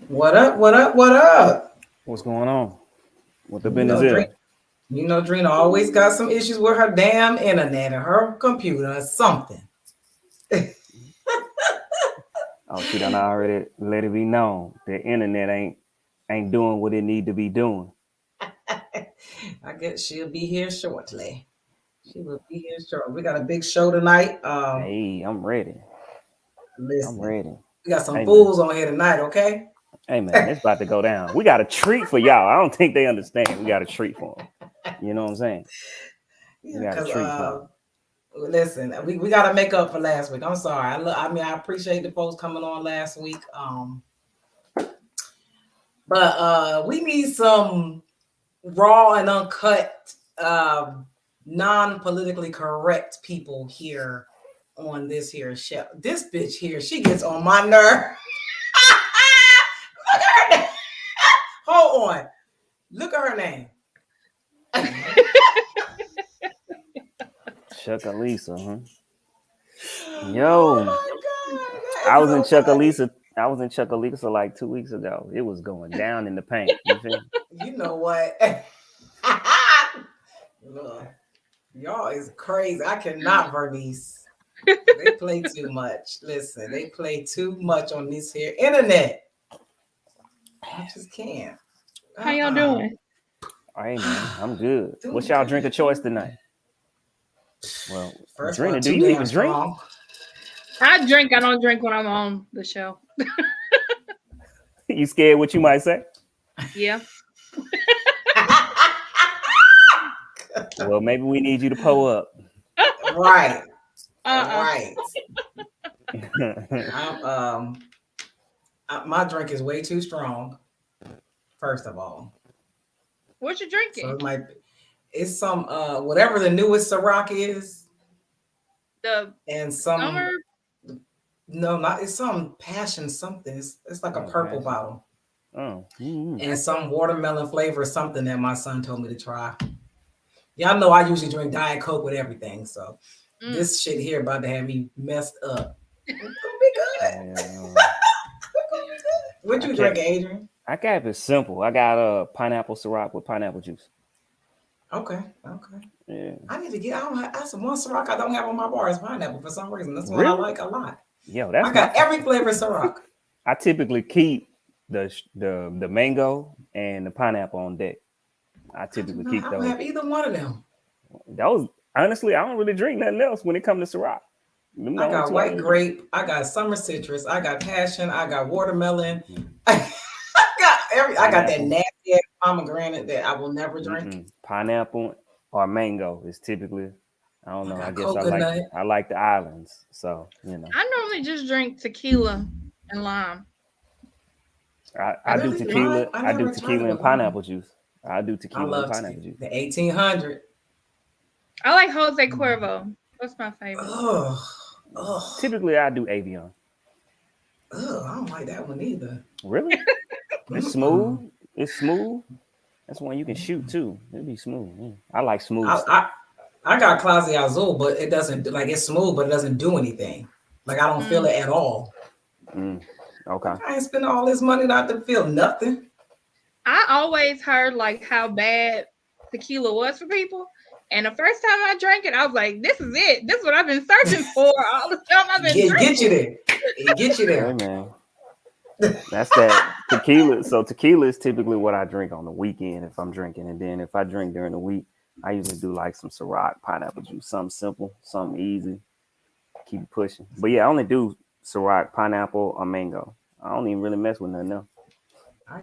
What up? What up? What up? What's going on? What the You business know, Dreen, is? Drena always got some issues with her damn internet or her computer or something. Oh, she done already let it be known the internet ain't doing what it need to be doing. I guess she'll be here shortly. She will be here shortly. We got a big show tonight. Hey, I'm ready. I'm Listen, ready. we got some Hey man. fools on here tonight, okay? Hey man, it's about to go down. We got a treat for y'all. I don't think they understand. We got a treat for them. You know what I'm saying? We Yeah, got a because treat for them. listen, we got to make up for last week. I'm sorry. I appreciate the folks coming on last week. But we need some raw and uncut, non-politically correct people here on this here show. This bitch here, she gets on my nerve. Look at her name. Hold on. Look at her name. Chuckalisa, huh? Oh Yo, my God. I That is was in so funny. Chuckalisa. I was in Chuckalisa like 2 weeks ago. It was going down in the paint. You feel me? You know what? Look, y'all is crazy. I cannot, Vernice. They play too much. Listen, they play too much on this here internet. I just can't. How y'all doing? Hey man, I'm good. Doing What's y'all good. drink of choice tonight? Well, First one, Drena, do too you damn even drink? strong. I drink. I don't drink when I'm on the show. You scared what you might say? Yeah. Well, maybe we need you to pull up. Right, Uh-uh. right. My drink is way too strong. First of all, What you so drinking? it might. It's some whatever the newest Ciroc is, The and some summer? no, not it's some passion something. It's like a Oh, purple passion. bottle Oh, mm-hmm. and some watermelon flavor something that my son told me to try. Y'all know I usually drink Diet Coke with everything, so Mm. this shit here about to have me messed up. It's gonna be good. It's gonna be good. What I you kept drinking, Adrian? I kept it simple. I got a pineapple Ciroc with pineapple juice. Okay, okay. Yeah. I need to get. I don't have. That's the one Ciroc I don't have on my bar is pineapple for some reason. That's the one I Really? like a lot. Yo, I that's my. got every flavor Ciroc. I typically keep the mango and the pineapple on deck. I I do typically not. keep I don't those. have either one of them. Those honestly, I don't really drink nothing else when it comes to Ciroc. Them the I only got two I white really drink. grape. I got summer citrus. I got passion. I got watermelon. Mm-mm. I got every. I got that Pineapple. nasty ass pomegranate that I will never drink. Mm-mm. Pineapple or mango is typically. I don't I know. I got guess I like coconut. I like the islands, so you know. I normally just drink tequila and lime. I do That's Really, it. tequila. lime? I I do never tried it tequila and with lime. pineapple juice. I do I tequila and love pineapple juice. the 1800. I like Jose Cuervo. That's my favorite. Oh, oh, Typically, I do Avion. oh! I don't like that one either. Really? It's Mm-mm. smooth. It's smooth. That's one you can shoot too. It'll be smooth. Yeah. I like smooth I, stuff. I I got Clase Azul, but it doesn't like it's smooth, but it doesn't do anything. Like I don't feel Mm. it at all. Mm. Like Okay. I ain't spending all this money not to feel nothing. I always heard like how bad tequila was for people. And the first time I drank it, I was like, this is it. This is what I've been searching for all the time I've been Get you drinking. there. It get you Hey there. man, that's that tequila. So tequila is typically what I drink on the weekend if I'm drinking, and then if I drink during the week, I usually do like some Ciroc, pineapple juice, something simple, something easy, keep it pushing. But yeah, I only do Ciroc, pineapple, or mango. I don't even really mess with nothing else. Uh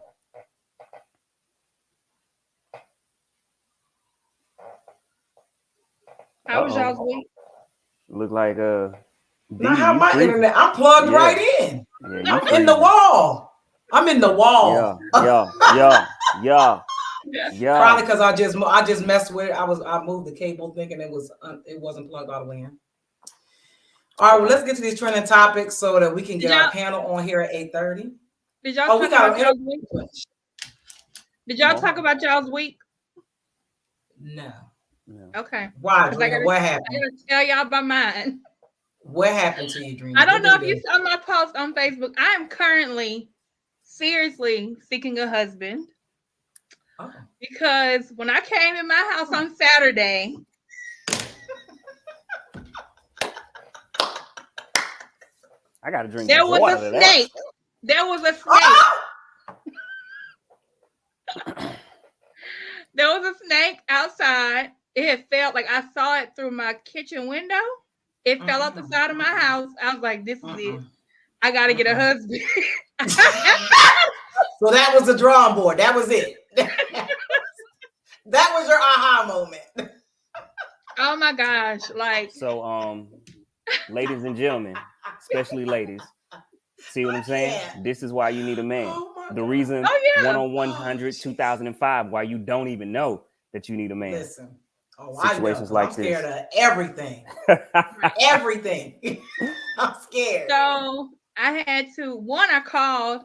How was oh, y'all's week? look like Now Didi, how you my freezing. internet? I'm plugged Yeah, right in. yeah, you I'm in the freezing. wall. I'm in the Yeah, wall. yeah, yeah, yeah, Yeah. yeah. Probably because I just messed with it. I moved the cable thinking it wasn't plugged all the way in. All right, well, Okay. let's get to these trending topics so that we can Did get our y'all panel on here at 8:30. did y'all Oh, we talk got about an y'all's week? interview. Did Come y'all on. talk about y'all's week? No. Yeah. Okay. Why, Because I Drena? gotta What I happened? gotta tell y'all about mine. What happened to you, I Drena? don't What know they if you do? saw my post on Facebook. I am currently seriously seeking a husband Oh. because when I came in my house on Saturday, I gotta drink there some was water a to that. snake. There was a snake. Ah! There was a snake outside. It had felt like I saw it through my kitchen window. It fell out the side of my house. I was like, this is it. I got to get a husband. So that was the drawing board. That was it. That was your aha moment. Oh my gosh. Like, So, ladies and gentlemen, especially ladies, see what I'm saying? Yeah. This is why you need a man. Oh my The God. reason Oh, yeah. 1 on 100, 2005, why you don't even know that you need a man. Listen. Oh, Situations I know. like I'm scared this. of everything. Everything. I'm scared. so I had to, I called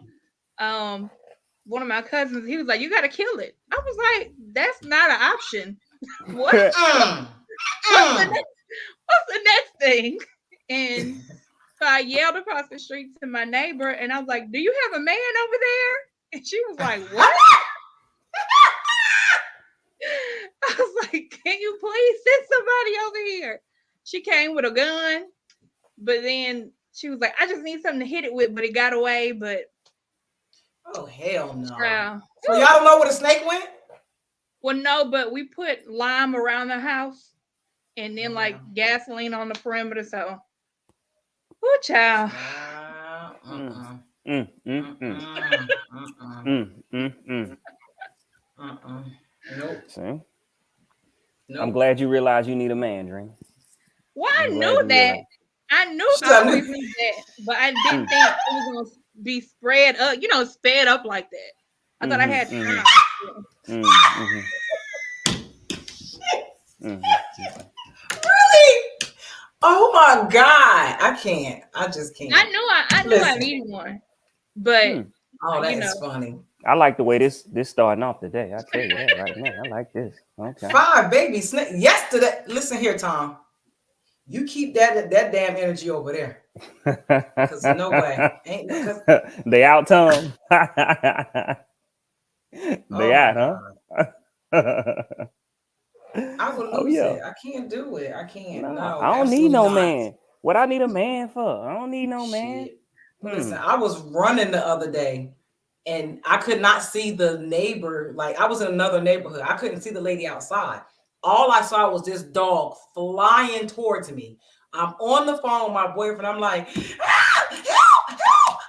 one of my cousins. He was like, you got to kill it. I was like, that's not an option. What? What's the next thing? And so I yelled across the street to my neighbor, and I was like, do you have a man over there? And she was like, what? I was like, can you please send somebody over here? She came with a gun, but then she was like, I just need something to hit it with, but it got away. But oh, hell no. So y'all don't know where the snake went? Well, no, but we put lime around the house and then like gasoline on the perimeter. So, oh, child. Nope. See? Nope. I'm glad you realize you need a man, Dreen. Well, I knew that. I always knew that, but I didn't think it was going to be spread up, sped up like that. I thought I had time. Really? Oh my God. I can't. I just can't. I knew I needed one. But oh, that's funny. I like the way this starting off the day. I tell you that right now. I like this. Okay. 5 baby snake. Yesterday. Listen here, Tom. You keep that damn energy over there. Cause no way. They out, Tom. They out, huh? I would lose it. I can't do it. I can't. No, I don't need no man. What I need a man for? I don't need no man. Listen, I was running the other day and I could not see the neighbor. Like I was in another neighborhood. I couldn't see the lady outside. All I saw was this dog flying towards me. I'm on the phone with my boyfriend. I'm like, help.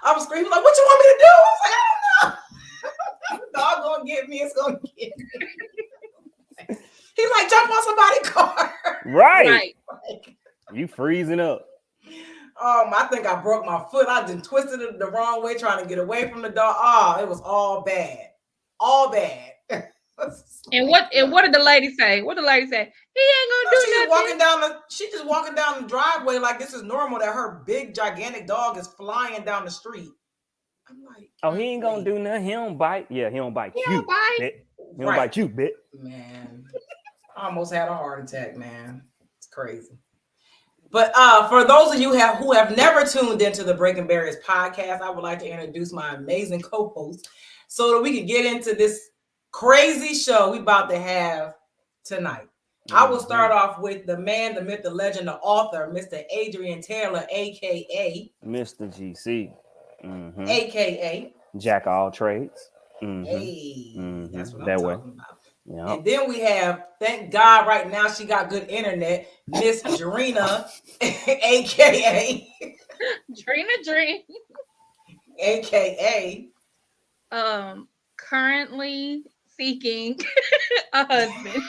I was screaming like, what you want me to do? I was like, I don't know. The dog gonna get me. It's gonna get me. He like, jump on somebody's car. Right. You freezing up. I think I broke my foot. I just twisted it the wrong way trying to get away from the dog. Oh, it was all bad. All bad. And what did the lady say? What did the lady say? He ain't gonna do nothing. She's just walking down the driveway like this is normal that her big gigantic dog is flying down the street. I'm like, oh, he ain't gonna do nothing. He don't bite. Yeah, he don't bite you. Don't bite. Bit. He don't bite you, bit. Man, I almost had a heart attack, man. It's crazy. But for those of you who have never tuned into the Breaking Barriers podcast, I would like to introduce my amazing co-host so that we can get into this crazy show we about to have tonight. I will start off with the man, the myth, the legend, the author, Mr. Adrian Taylor, a.k.a. Mr. GC. A.k.a. Jack of all trades. Hey, that's what I'm talking about. Yep. And then we have, thank God right now she got good internet, Miss Drena, a.k.a. Dreen. A.k.a. Currently seeking a husband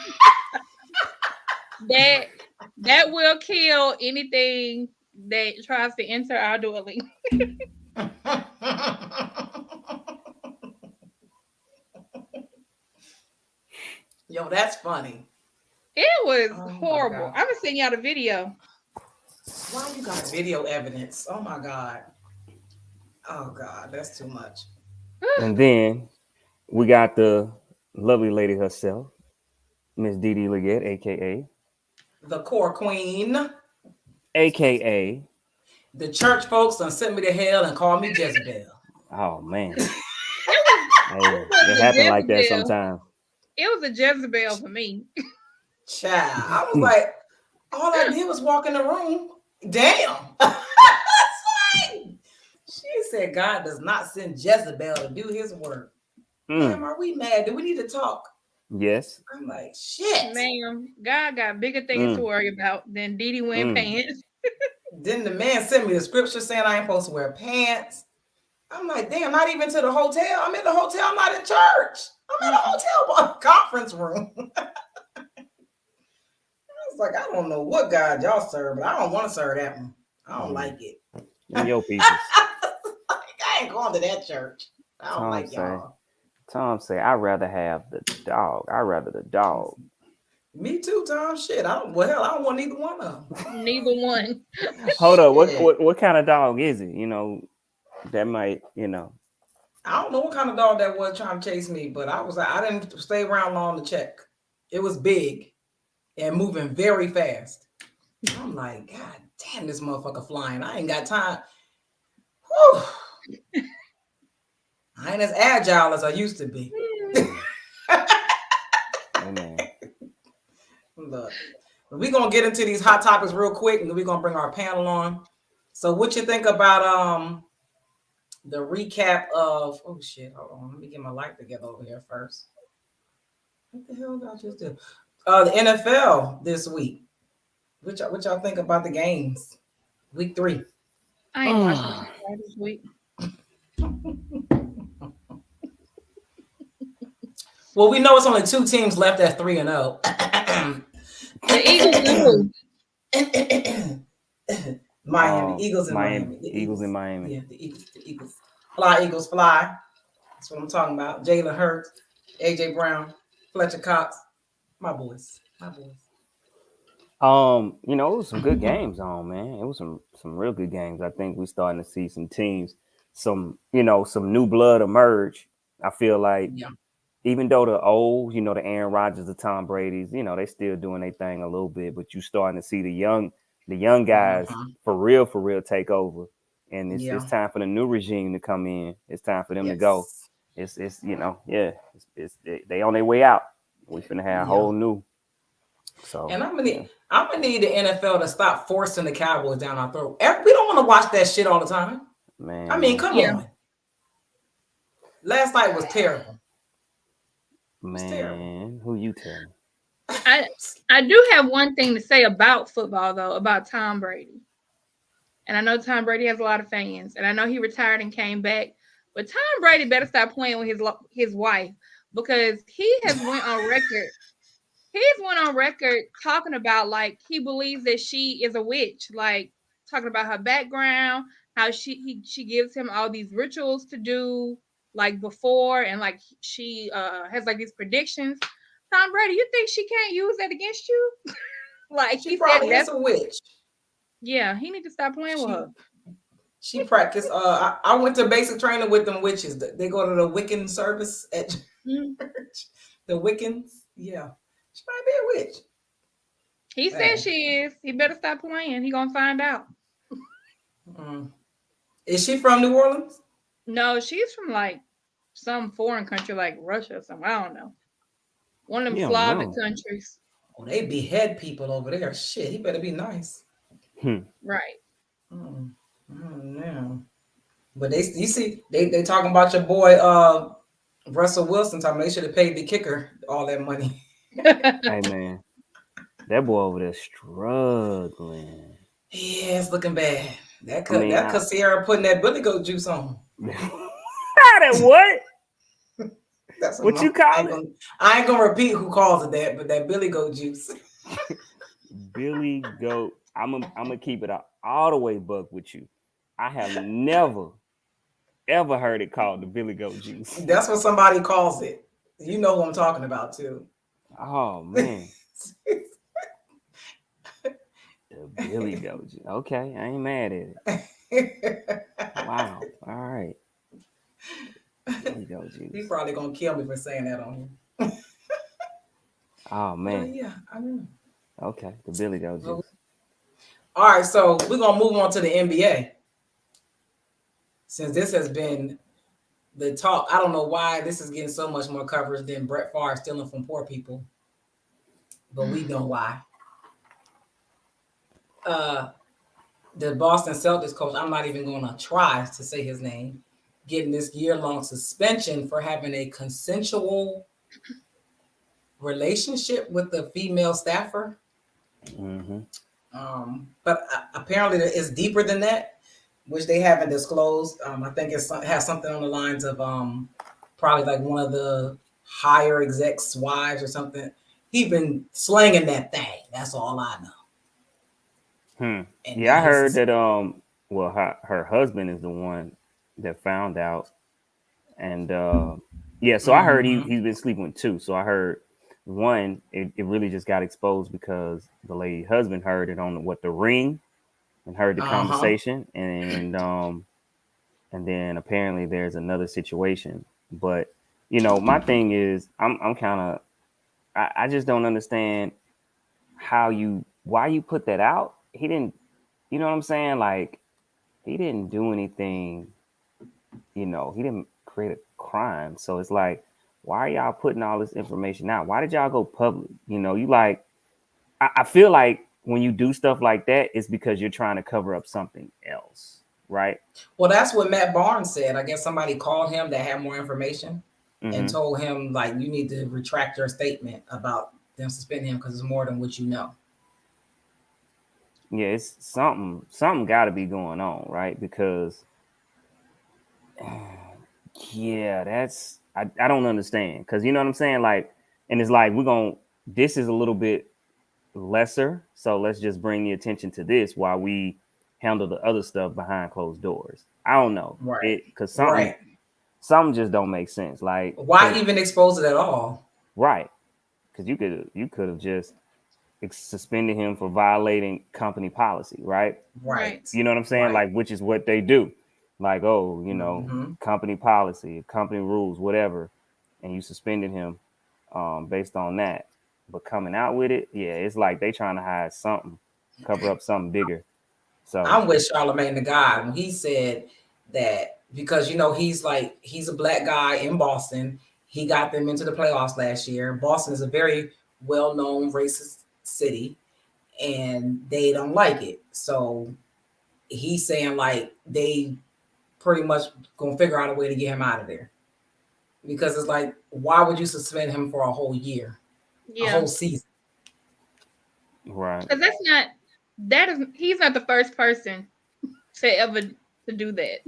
that will kill anything that tries to enter our dwelling. Yo, that's funny. It was horrible. I'm gonna send y'all the video. Why you got video evidence? Oh my God. Oh God, that's too much. And then we got the lovely lady herself, Miss Dee Dee Legette, aka the core queen, aka the church folks done sent me to hell and call me Jezebel. Oh man. Hey, it happen like that Jezebel. sometimes. It was a Jezebel for me. Child, I was like, all I did was walk in the room. Damn. She said God does not send Jezebel to do his work. Damn, are we mad? Do we need to talk? Yes. I'm like, shit. Ma'am, God got bigger things to worry about than Didi wearing pants. Then the man sent me the scripture saying I ain't supposed to wear pants. I'm like, damn, not even to the hotel. I'm in the hotel. I'm not in church. I'm in a hotel conference room. I was like, I don't know what God y'all serve, but I don't want to serve that one. I don't like it. Your pieces. I ain't going to that church. I don't like y'all. Tom say, I'd rather have the dog. I'd rather the dog. Me too, Tom. Shit, I don't want neither one of them. Neither one. Hold up, what kind of dog is it? That might, I don't know what kind of dog that was trying to chase me, but I didn't stay around long to check. It was big and moving very fast. I'm like, God damn, this motherfucker flying. I ain't got time. Whew. I ain't as agile as I used to be. Amen. Look, we're gonna get into these hot topics real quick, and then we're gonna bring our panel on. So, what you think about the recap of? Oh shit! Hold on, let me get my life together over here first. What the hell did I just do? The NFL this week. What y'all think about the games? Week 3. I ain't watching this week. Well, we know it's only 2 teams left at 3-0. The Eagles Miami. Eagles in Miami. Eagles in Miami. Yeah, the Eagles. Fly, Eagles, fly. That's what I'm talking about. Jalen Hurts, AJ Brown, Fletcher Cox. My boys. It was some good games on, man. It was some real good games. I think we're starting to see some teams, some new blood emerge. I feel like even though the old, the Aaron Rodgers, the Tom Brady's, they still doing their thing a little bit, but you starting to see the young guys for real take over. And it's time for the new regime to come in. It's time for them to go. It's they on their way out. We finna have a whole new. So, and I'm gonna need the NFL to stop forcing the Cowboys down our throat. We don't want to watch that shit all the time. Man, I mean, come on. Last night was terrible. Man, who you telling? I do have one thing to say about football, though, about Tom Brady. And I know Tom Brady has a lot of fans, and I know he retired and came back. But Tom Brady better stop playing with his wife, because he has went on record. He's went on record talking about, like, he believes that she is a witch, like talking about her background, how she gives him all these rituals to do, like, before, and like she has like these predictions. Tom Brady, you think she can't use that against you? Like, she probably is a witch. Yeah, he need to stop playing with her. She practiced. I went to basic training with them witches. They go to the Wiccan service at church. The Wiccans, yeah. She might be a witch. He says she is. He better stop playing. He gonna find out. Is she from New Orleans? No, she's from like some foreign country, like Russia or something. I don't know. One of them Slavic countries. Oh, they behead people over there. Shit, he better be nice. Right. Yeah. But you see, they talking about your boy Russell Wilson. Talking they should have paid the kicker all that money. Hey man, that boy over there struggling. Yeah, it's looking bad. That Sierra putting that billy goat juice on. That what? That's what you call it? I ain't gonna repeat who calls it that, but that billy goat juice. Billy goat. I'm gonna keep it all the way buck with you. I have never ever heard it called the billy goat juice. That's what somebody calls it. You know who I'm talking about too. Oh man. The billy goat juice. Okay, I ain't mad at it. Wow. All right. Billy goat juice. He's probably gonna kill me for saying that on him. Oh man. Yeah, I know. Okay, the billy goat juice. All right, so we're gonna move on to the NBA. Since this has been the talk. I don't know why this is getting so much more coverage than Brett Favre stealing from poor people, but we know why. The Boston Celtics coach, I'm not even going to try to say his name, getting this year-long suspension for having a consensual relationship with the female staffer. Mm-hmm. But apparently it's deeper than that, which they haven't disclosed. I think it has something on the lines of probably like one of the higher execs' wives or something. He been slanging that thing. That's all I know. And Yeah, I heard that well, her husband is the one that found out, and yeah, so I heard he's been sleeping with two. So I heard one, it really just got exposed because the lady husband heard it on the ring and heard the conversation, and then apparently there's another situation. But my thing is, I'm kind of, I just don't understand why you put that out. He didn't, you know what I'm saying? Like, he didn't do anything, he didn't create a crime. So it's like, why are y'all putting all this information out? Why did y'all go public? You like, I feel like when you do stuff like that, it's because you're trying to cover up something else, right? Well, that's what Matt Barnes said. I guess somebody called him that had more information and told him, like, you need to retract your statement about them suspending him because it's more than what you know. Yeah, it's something got to be going on, right? Because yeah, that's I don't understand, because you know what I'm saying, like, and it's like this is a little bit lesser, so let's just bring the attention to this while we handle the other stuff behind closed doors. I don't know, right? Because something just don't make sense. Like, why even expose it at all? Right? Because you could have just suspended him for violating company policy, right? Right. You know what I'm saying? Right. Like, which is what they do. Like, company policy, company rules, whatever, and you suspended him based on that. But coming out with it, yeah, it's like they trying to hide something, cover up something bigger. So I'm with Charlemagne the God when he said that, because he's a black guy in Boston. He got them into the playoffs last year. Boston is a very well-known racist city, and they don't like it. So he's saying, like, they pretty much gonna figure out a way to get him out of there, because it's like, why would you suspend him for a whole year, a whole season? Right. Because he's not the first person to ever to do that.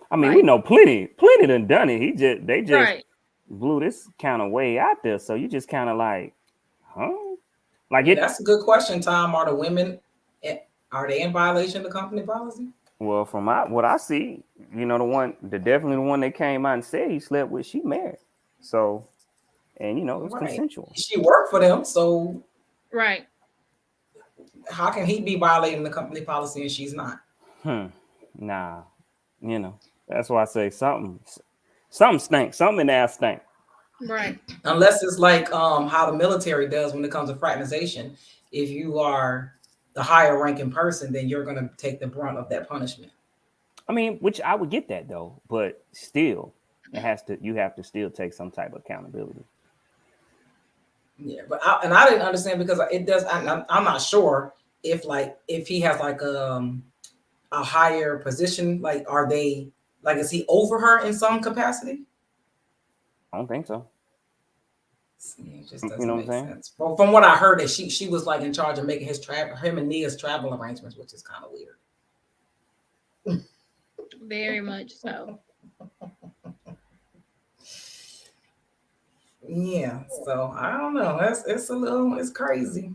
I mean, we know plenty done it. They just blew this kind of way out there. So you just kind of like, huh? Like, that's a good question, Tom. Are the women, are they in violation of the company policy? Well, from what I see, definitely the one that came out and said he slept with, she married. So, and it was consensual. She worked for them, so right. How can he be violating the company policy and she's not? Nah, that's why I say something stinks. Something in there stink. Right. Unless it's like how the military does when it comes to fraternization. If you are the higher ranking person, then you're going to take the brunt of that punishment. I mean, which I would get that though, but still, you have to still take some type of accountability. Yeah, but I didn't understand, because it does. I'm not sure if he has like a higher position. Like, are they is he over her in some capacity? I don't think so. It just doesn't make sense. Well, from what I heard, that she was like in charge of making him and Nia's travel arrangements, which is kind of weird. Very much so. Yeah, so I don't know. It's crazy.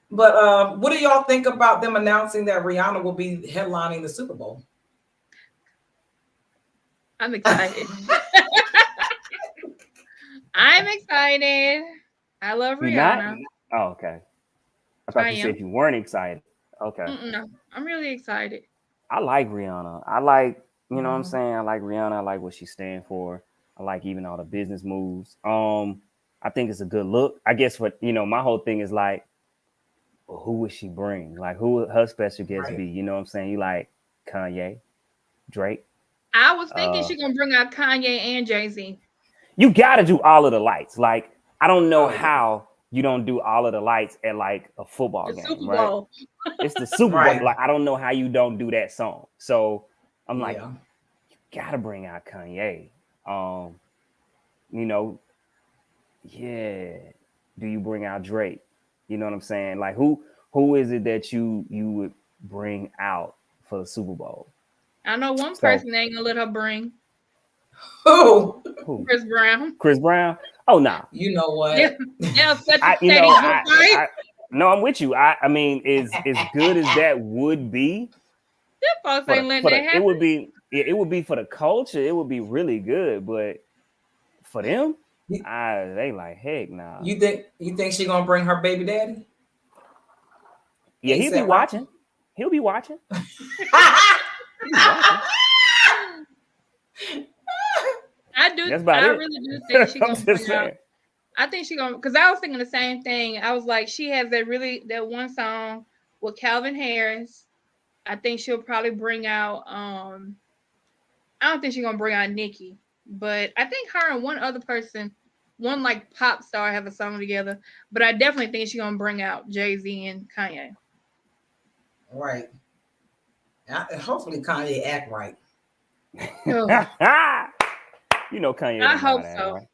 But what do y'all think about them announcing that Rihanna will be headlining the Super Bowl? I'm excited. I'm excited. I love Rihanna. Oh, okay. I thought you said you weren't excited. Okay. No, I'm really excited. I like Rihanna. I like, what I'm saying? I like Rihanna. I like what she stands for. I like even all the business moves. I think it's a good look. I guess my whole thing is like, well, who would she bring? Like, who would her special guest be? You know what I'm saying? You like Kanye, Drake, I was thinking she's gonna bring out Kanye and Jay-Z. You gotta do all of the lights. Like, I don't know Oh, yeah. how you don't do all of the lights at like a football The game, Super right? Bowl. It's the Super Bowl. Right. Like, I don't know how you don't do that song. So I'm like, Yeah. gotta bring out Kanye. You know, yeah. Do you bring out Drake? You know what I'm saying? Like, who is it that you would bring out for the Super Bowl? I know one So person ain't gonna let her bring Oh, who? Chris Brown. Chris Brown? Oh nah. you know Yeah, what? yeah, such I a you steady know good fight. I no, I'm with you. I mean, as good as that would be Them folks for ain't letting for that it happen. would be it would be for the culture. It would be really good, but for them, You, they like heck nah. you think she gonna bring her baby daddy? Yeah, he'll be ASAP Rocky? watching. He'll be watching. He'll be watching. I do. That's about I it. really do think she I'm gonna just bring out. saying. I think she gonna, because I was thinking the same thing. I was like, she has that one song with Calvin Harris. I think she'll probably bring out. I don't think she's gonna bring out Nicki, but I think her and one other person, one like pop star, have a song together. But I definitely think she's gonna bring out Jay-Z and Kanye. Right. Hopefully Kanye act right. Oh, You know Kanye I don't know how hope to act, so. right?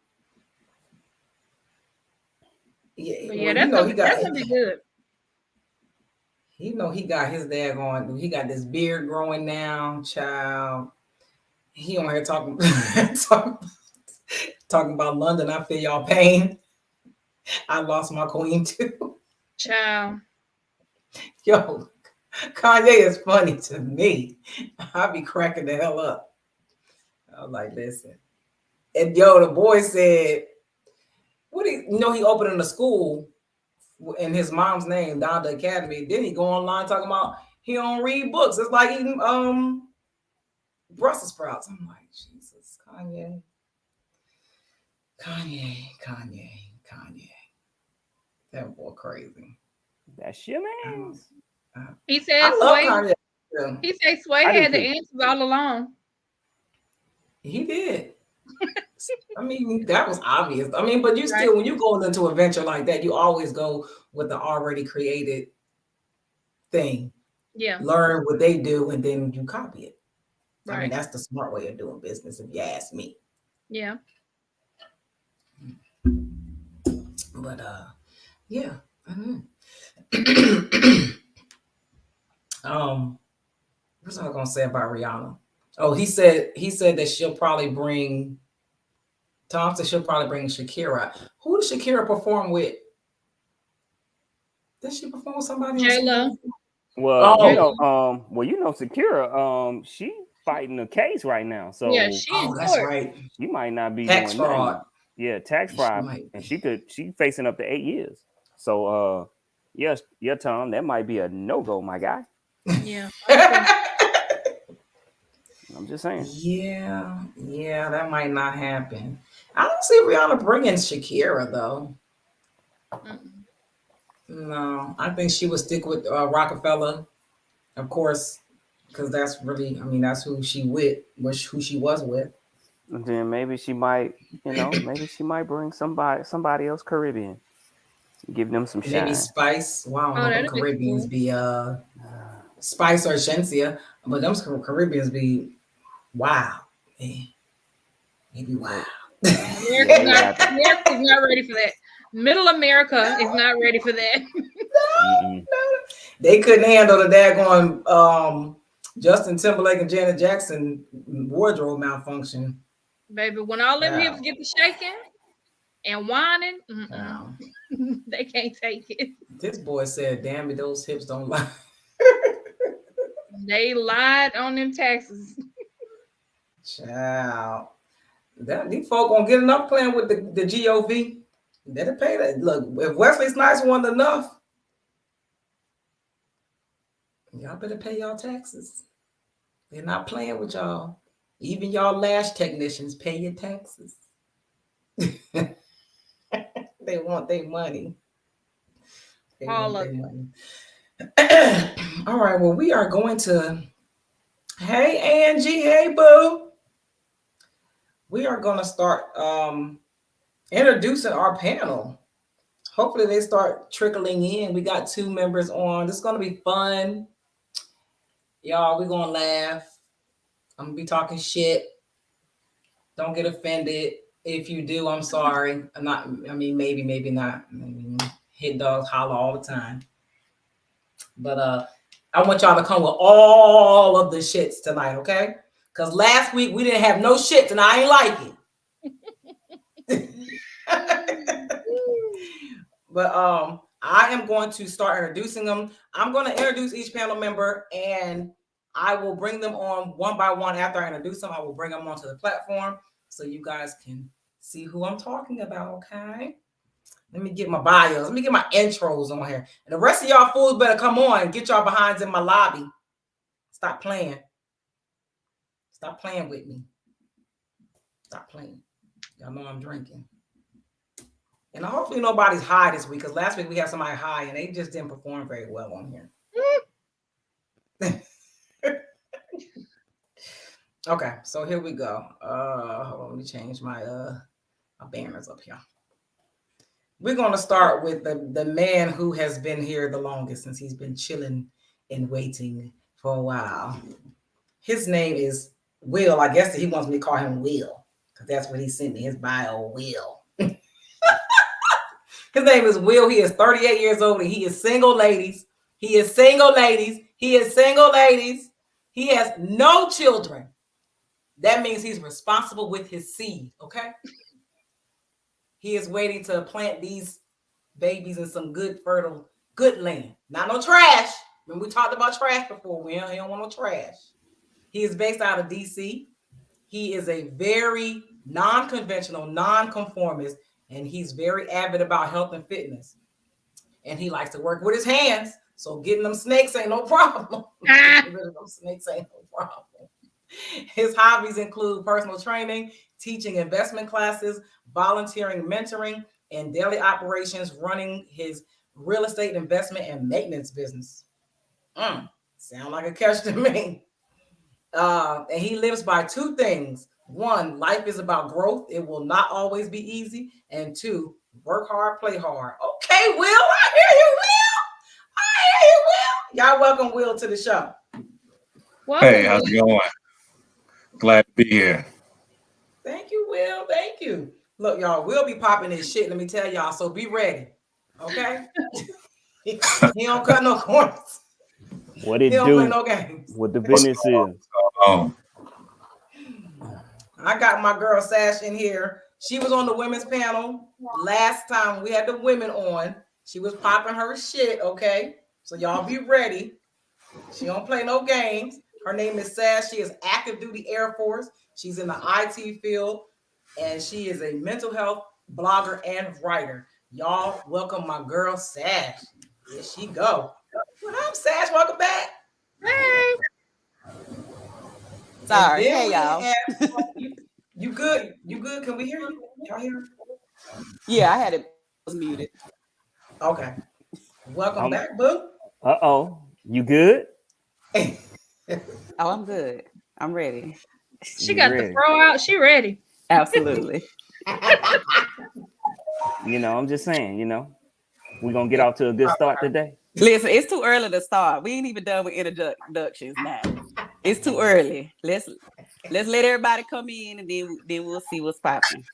Yeah. But yeah, Well, you know that's gonna be good. he got his dad going. He got this beard growing now, child. He on here talking talking about London. I feel y'all pain. I lost my queen too. Child. Yo, Kanye is funny to me. I be cracking the hell up. I was like, listen. And yo, the boy said, he opened a school in his mom's name down the academy. Then he go online talking about he don't read books. It's like eating Brussels sprouts. I'm like, Jesus, Kanye. That boy crazy. That's your man. He said I love Sway. Kanye. He said Sway I do had the too. answers all along. He did. I mean, that was obvious. I mean, but you Right. still, when you go into a venture like that, you always go with the already created thing. Yeah. Learn what they do and then you copy it. I mean, Right. that's the smart way of doing business, if you ask me. Yeah. But yeah. What's I gonna say about Rihanna? Oh, he said that she'll probably bring Tom said she'll probably bring Shakira. Who did Shakira perform with? Did she perform with somebody on J-Lo. Super Bowl? Well, Oh, Shakira, she fighting a case right now. So Yeah, she in that's court. right. she might not be Tax doing fraud. nothing. Yeah, tax She fraud. might And be. she facing up to 8 years. So yes, yeah, Tom, that might be a no-go, my guy. Yeah. Okay. I'm just saying. Yeah, that might not happen. I don't see Rihanna bringing Shakira though. Mm-mm. No, I think she would stick with Rockefeller, of course, because that's really, I mean, that's who she who she was with. And then maybe she might, bring somebody else Caribbean. Give them some Maybe shine. Spice. Well, I don't Oh, know. Them that'd be Caribbeans cool. be Spice or Shensia, but them Caribbeans be wow. Man, maybe wow. America's not ready for that. Middle America is not ready for that. No. They couldn't handle the daggone Justin Timberlake and Janet Jackson wardrobe malfunction. Baby, when all them hips Wow. get to shaking and whining, Wow. they can't take it. This boy said, damn it, those hips don't lie. They lied on them taxes. Child. These folk gonna get enough playing with the GOV. Better pay that. Look, if Wesley Snipes wanted enough, y'all better pay y'all taxes. They're not playing with y'all. Even y'all lash technicians, pay your taxes. They want their money. They All want of their it. money. All right, well, we are going to. Hey, Angie. Hey, boo. we are going to start introducing our panel. Hopefully they start trickling in. We got 2 members on. This is going to be fun. Y'all, we're going to laugh. I'm going to be talking shit. Don't get offended. If you do, I'm sorry. I'm not, I mean, maybe not. Hit dogs holler all the time. But I want y'all to come with all of the shits tonight, okay? Because last week we didn't have no shits and I ain't like it. But I am going to start introducing them. I'm going to introduce each panel member and I will bring them on one by one. After I introduce them, I will bring them onto the platform so you guys can see who I'm talking about, okay? Let me get my bios. Let me get my intros on here. And the rest of y'all fools better come on and get y'all behinds in my lobby. Stop playing. Stop playing with me. Stop playing. Y'all know I'm drinking. And hopefully nobody's high this week, because last week we had somebody high and they just didn't perform very well on here. Okay, so here we go. Hold on, let me change my banners up here. We're going to start with the man who has been here the longest, since he's been chilling and waiting for a while. His name is Will. I guess that he wants me to call him Will, because that's what he sent me, his bio, Will. His name is Will. He is 38 years old and he is single, ladies. He is single, ladies. He is single, ladies. He has no children. That means he's responsible with his seed, okay? He is waiting to plant these babies in some good, fertile, good land. Not no trash. When we talked about trash before, he don't want no trash. He is based out of D.C. He is a very non-conventional, non-conformist, and he's very avid about health and fitness. And he likes to work with his hands, so getting them snakes ain't no problem. Getting rid of them snakes ain't no problem. His hobbies include personal training, teaching investment classes, volunteering, mentoring, and daily operations, running his real estate investment and maintenance business. Sound like a catch to me. And he lives by 2 things. 1, life is about growth. It will not always be easy. And 2, work hard, play hard. Okay, Will, I hear you, Will. I hear you, Will. Y'all welcome Will to the show. Welcome, Hey, how's it going? Glad to be here. Thank you, Will. Thank you. Look, y'all, we'll be popping this shit. Let me tell y'all. So be ready. Okay? he don't cut no corners. What it He don't do? play no games. What the business is? I got my girl Sash in here. She was on the women's panel last time we had the women on. She was popping her shit, okay? So y'all be ready. She don't play no games. Her name is Sash. She is active duty Air Force. She's in the IT field, and she is a mental health blogger and writer. Y'all welcome my girl Sash. Here she go. What up, Sash? Welcome back. Hey. Sorry. Hey, y'all. You good? You good? Can we hear you? Y'all hear? Yeah, I had it was muted. Okay. Welcome back, boo. Uh-oh. You good? Oh, I'm good. I'm ready. She got the throw out. She ready. Absolutely. I'm just saying, we're going to get off to a good start today. Listen, it's too early to start. We ain't even done with introductions now. It's too early. Let's let everybody come in and then we'll see what's popping.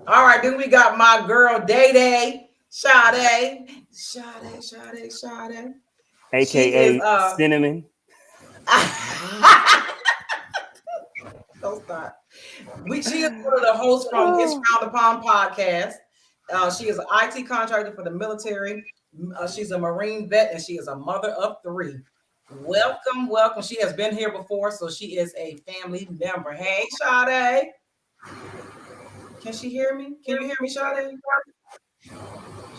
All right, then we got my girl Day Sade. AKA Cinnamon. Don't stop. She is one of the hosts from It's Frowned Upon podcast. She is an IT contractor for the military. She's a Marine vet, and she is a mother of 3. Welcome. She has been here before, so she is a family member. Hey, Sade. Can she hear me? Can you hear me, Sade?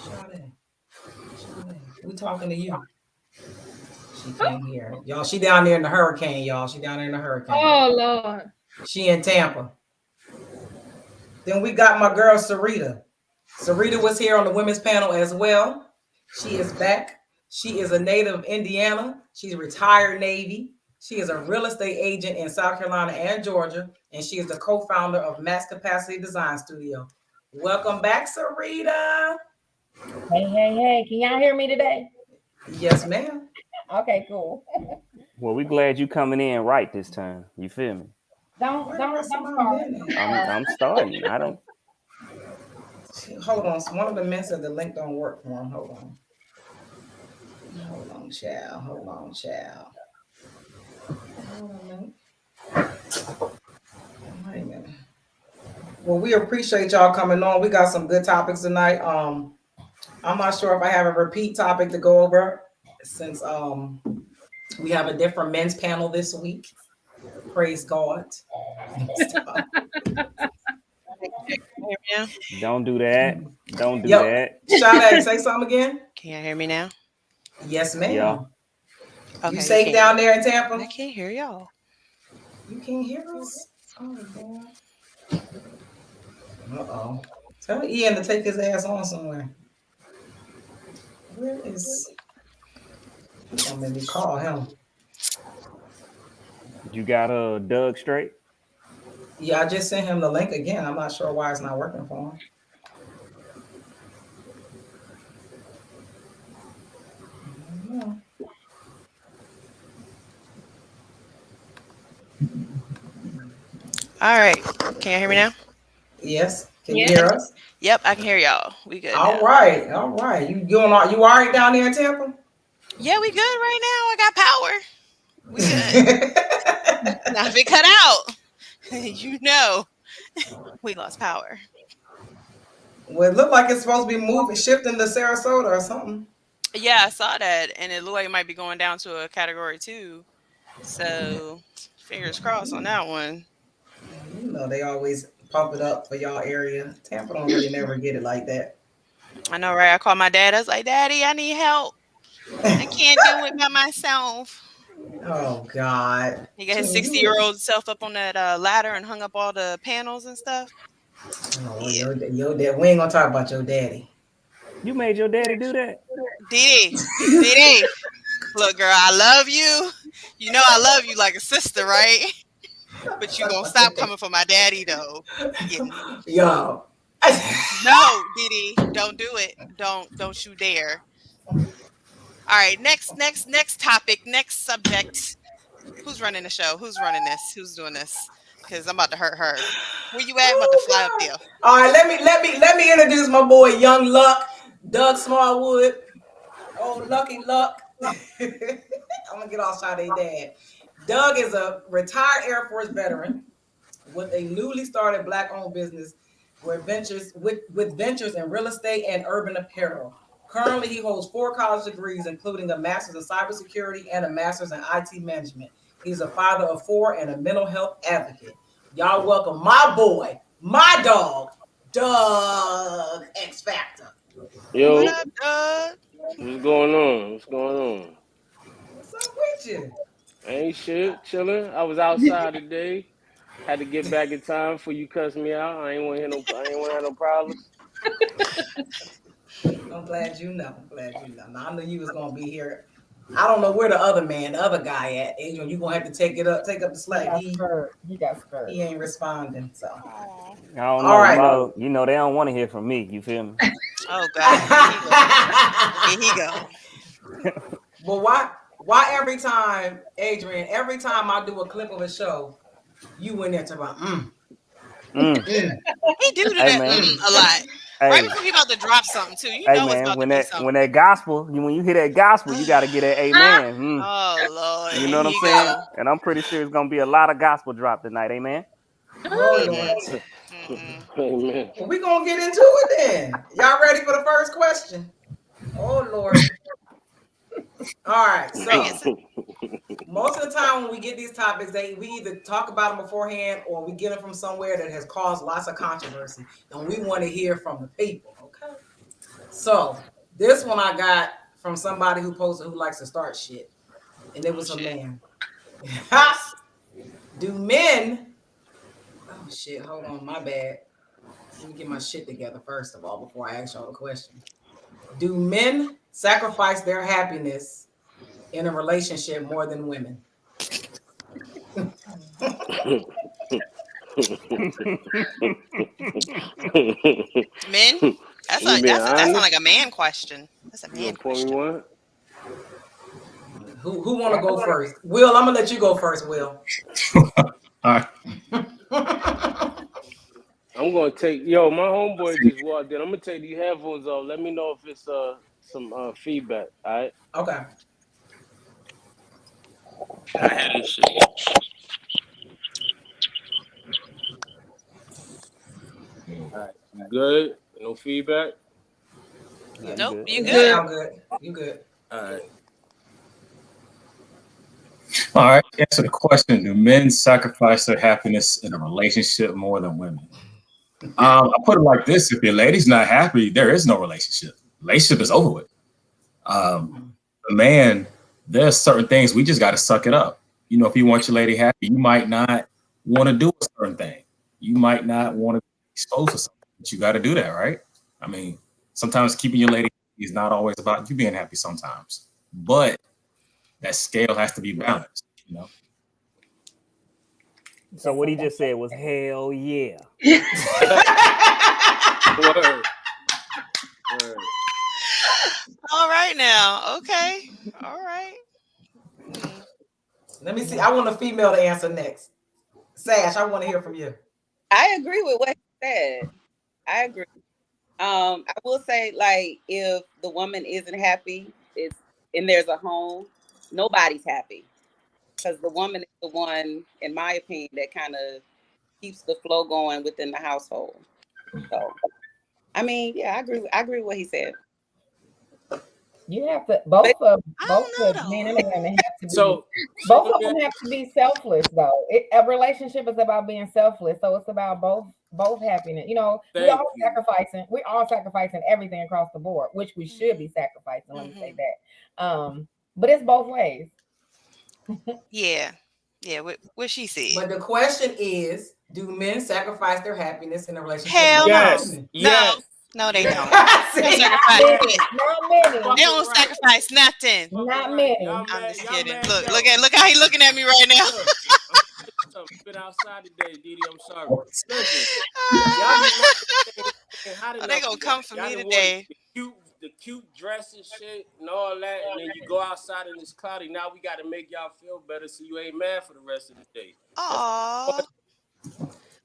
Sade. We talking to you. She can't hear. Y'all, she down there in the hurricane, y'all. She down there in the hurricane. Oh, Lord. She in Tampa. Then we got my girl, Sarita. Sarita was here on the women's panel as well. She is back. She is a native of Indiana. She's retired Navy. She is a real estate agent in South Carolina and Georgia, and she is the co-founder of Max Capacity Design Studio. Welcome back, Sarita. Hey. Can y'all hear me today? Yes, ma'am. Okay, cool. Well, we glad you coming in right this time. You feel me? Don't start. I'm starting. I don't. Hold on. So one of the men said the link don't work for him. Hold on, child. Hold on, man. Wait a minute. Well, we appreciate y'all coming on. We got some good topics tonight. I'm not sure if I have a repeat topic to go over since we have a different men's panel this week. Praise God. Don't do that. Don't do Yo, that. Sade, say something again. Can you hear me now? Yes, ma'am. Yeah. Okay, You safe down there in Tampa? I can't hear y'all. You can't hear us? Oh, boy. Uh-oh. Tell Ian to take his ass on somewhere. Where is... Don't make me call him. You got Doug straight? Yeah, I just sent him the link again. I'm not sure why it's not working for him. I don't know. All right. Can you hear me now? Yes. Can you hear us? Yep, I can hear y'all. We good. All now. right. You all right down there in Tampa? Yeah, we good right now. I got power. We good. Now if it cut out, you know, we lost power. Well, it looked like it's supposed to be shifting to Sarasota or something. Yeah, I saw that, and it looked like it might be going down to a category 2. So fingers crossed on that one. You know they always pump it up for y'all area. Tampa don't really never get it like that. I know, right? I called my dad. I was like, Daddy, I need help. I can't do it by myself. Oh God! He got his 60-year-old self up on that ladder and hung up all the panels and stuff. Oh, yeah. Your dad. We ain't gonna talk about your daddy. You made your daddy do that? Dee. Look, girl, I love you. You know I love you like a sister, right? But you gonna stop coming for my daddy, though. Yo. No, Dee, don't do it. Don't you dare. All right, next topic, next subject. Who's running the show? Who's running this? Who's doing this? Because I'm about to hurt her. Where you at? I'm about to fly up there. All right, let me introduce my boy Young Luck, Doug Smallwood. Oh, Lucky Luck. I'm gonna get all shot of dad. Doug is a retired Air Force veteran with a newly started Black-owned business with ventures in real estate and urban apparel. Currently, he holds 4 college degrees, including a master's in cybersecurity and a master's in IT management. He's a father of 4 and a mental health advocate. Y'all welcome my boy, my dog, Doug X Factor. Yo, What up, Doug? what's going on? What's going on? What's up with you? Ain't shit, chilling. I was outside today. Had to get back in time for you cuss me out. I ain't want to have no problems. I'm glad you know. Now, I knew you was gonna be here. I don't know where the other guy at. Adrian, you gonna have to take up the slack. He got scared. He ain't responding. So I don't know. All right. You know they don't want to hear from me. You feel me? Oh God. Here he go. Well, why every time, Adrian, every time I do a clip of a show, you went there to about He do that a lot. Hey. Right before he about to drop something too. You know it's about to be something. When that gospel, when you hear that gospel, you got to get that amen. Oh Lord. You know what I'm saying? And I'm pretty sure it's gonna be a lot of gospel drop tonight. Amen. Oh, Amen. well, we gonna get into it then. Y'all ready for the first question? Oh Lord. All right, so most of the time when we get these topics, we either talk about them beforehand or we get them from somewhere that has caused lots of controversy, and we want to hear from the people. Okay. So this one I got from somebody who likes to start shit, and it was a man. Do men? Oh shit! Hold on, my bad. Let me get my shit together first of all before I ask y'all the question. Do men sacrifice their happiness in a relationship more than women? Men? That You being sounds honest? like a man question. That's a You man gonna pour me question. one? Who want to go first? Will, I'm gonna let you go first. Will. All right. I'm gonna take my homeboy just walked in. I'm gonna take these headphones off. Let me know if it's some feedback. All right. Okay. I hear this shit. All right. You good? No feedback? Yeah, Nope, good. you You good. sound good. You good. All right. All right. Answer the question: do men sacrifice their happiness in a relationship more than women? I put it like this: if your lady's not happy, there is no relationship. Relationship is over with. The man, there's certain things we just got to suck it up. You know, if you want your lady happy, you might not want to do a certain thing. You might not want to be exposed to something, but you got to do that, right? I mean, sometimes keeping your lady happy is not always about you being happy. Sometimes, but that scale has to be balanced. You know. So what he just said was hell yeah. Word. All right now. Okay. All right. Let me see. I want a female to answer next. Sash, I want to hear from you. I agree with what he said. I agree. I will say, like, if the woman isn't happy, and there's a home, nobody's happy. Because the woman is the one, in my opinion, that kind of keeps the flow going within the household. So, I mean, yeah, I agree with what he said. You have to both the men and the women have to be both of them have to be selfless though. A relationship is about being selfless, so it's about both happiness. You know, we're all sacrificing everything across the board, which we should be sacrificing. Let me say that. But it's both ways. Yeah, what she said. But the question is, do men sacrifice their happiness in a relationship? Hell yes. no. Yes. No, they don't. Not many. They don't sacrifice nothing. Not many. I'm just kidding. Look how he looking at me right now. Been outside today, Didi. I'm sorry. Listen, they gonna come for me today. The cute dress and shit and all that, and then you go outside and it's cloudy. Now we got to make y'all feel better so you ain't mad for the rest of the day. Aww.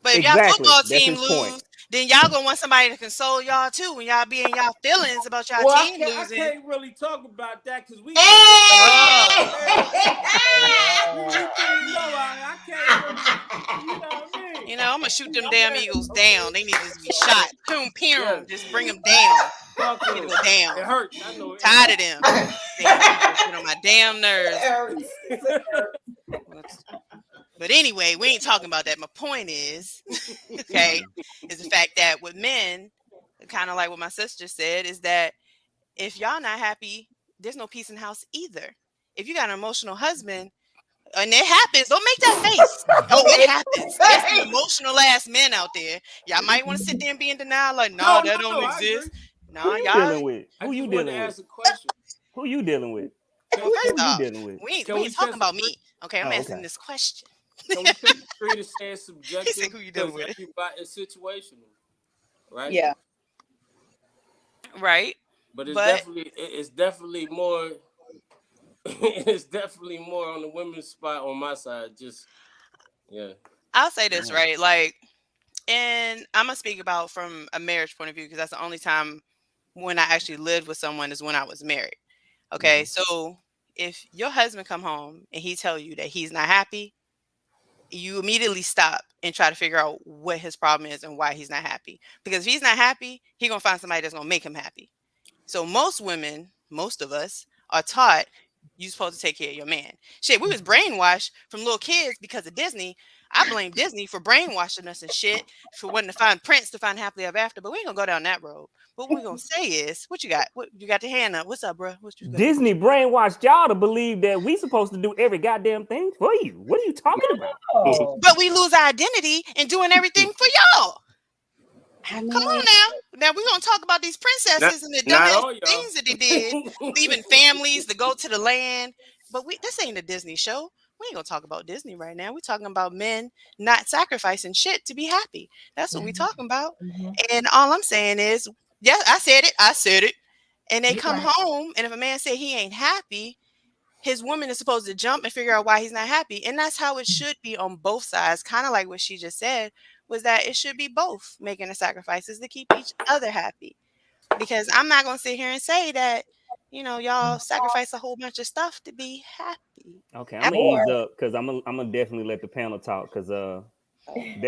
But if y'all football team lose, then y'all gonna want somebody to console y'all too when y'all be in y'all feelings about y'all team losing. I can't really talk about that because we. I can't really. You know what I mean? You know, I'm gonna shoot them damn Eagles down. They need to be shot. Boom, boom. Just bring them down. Get them down. It hurts. I know. Tired of them. Get on my damn nerves. But anyway, we ain't talking about that. My point is, okay, is the fact that with men, kind of like what my sister said, is that if y'all not happy, there's no peace in the house either. If you got an emotional husband, and it happens, don't make that face. Oh, it happens. There's some emotional ass men out there. Y'all might want to sit there and be in denial, like, no, that don't exist. No, Who you dealing with? Who you dealing with? Who you dealing with? First off, we ain't talking about me. Okay, I'm asking this question. Can we take the street and say it's subjective? He said, who you dealing with? It's situational, right? Yeah. Right. But it's definitely more. It's definitely more on the women's spot on my side. Just I'll say this, right? Like, and I'm gonna speak about from a marriage point of view because that's the only time when I actually lived with someone is when I was married. Okay, so if your husband come home and he tell you that he's not happy, you immediately stop and try to figure out what his problem is and why he's not happy. Because if he's not happy, he's gonna find somebody that's gonna make him happy. So most women, most of us, are taught you're supposed to take care of your man. Shit, we was brainwashed from little kids because of Disney. I blame Disney for brainwashing us and shit for wanting to find Prince to find happily ever after. But we ain't gonna go down that road. What we're gonna say is, what you got? What you got your hand up? What's up, bro? What you got? Disney brainwashed y'all to believe that we supposed to do every goddamn thing for you. What are you talking about? But we lose our identity in doing everything for y'all. Come on now. Now we're gonna talk about these princesses and the dumbass things that they did, leaving families to go to the land. But this ain't a Disney show. We ain't gonna talk about Disney right now. We're talking about men not sacrificing shit to be happy. That's what we talking about. And all I'm saying is, yeah, I said it. And they come home, and if a man say he ain't happy, his woman is supposed to jump and figure out why he's not happy. And that's how it should be on both sides. Kind of like what she just said, was that it should be both making the sacrifices to keep each other happy. Because I'm not going to sit here and say that, y'all sacrifice a whole bunch of stuff to be happy. Okay, I'm going to ease up because I'm gonna definitely let the panel talk because that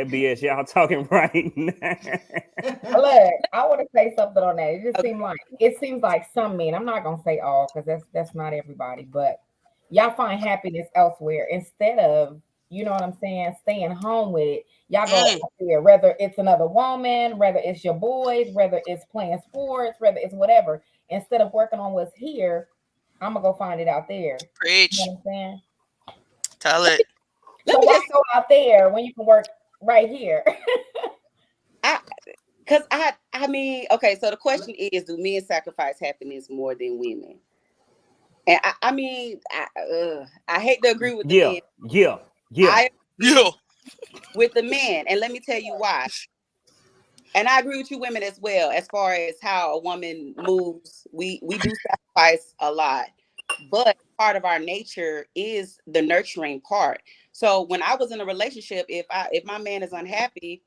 BS y'all talking right now. Look, I want to say something on that. It seems like some men, I'm not going to say all because that's not everybody, but y'all find happiness elsewhere instead of, you know what I'm saying, staying home with it. Y'all go out there, whether it's another woman, whether it's your boys, whether it's playing sports, whether it's whatever. Instead of working on what's here, I'm going to go find it out there. Preach. You know what I'm saying? Tell it. So why go out there when you can work right here? I mean, okay, so the question is, do men sacrifice happiness more than women? And I mean, I hate to agree with the men. Yeah. I agree with the men, and let me tell you why. And I agree with you women as well, as far as how a woman moves. We do sacrifice a lot, but part of our nature is the nurturing part. So when I was in a relationship, if my man is unhappy,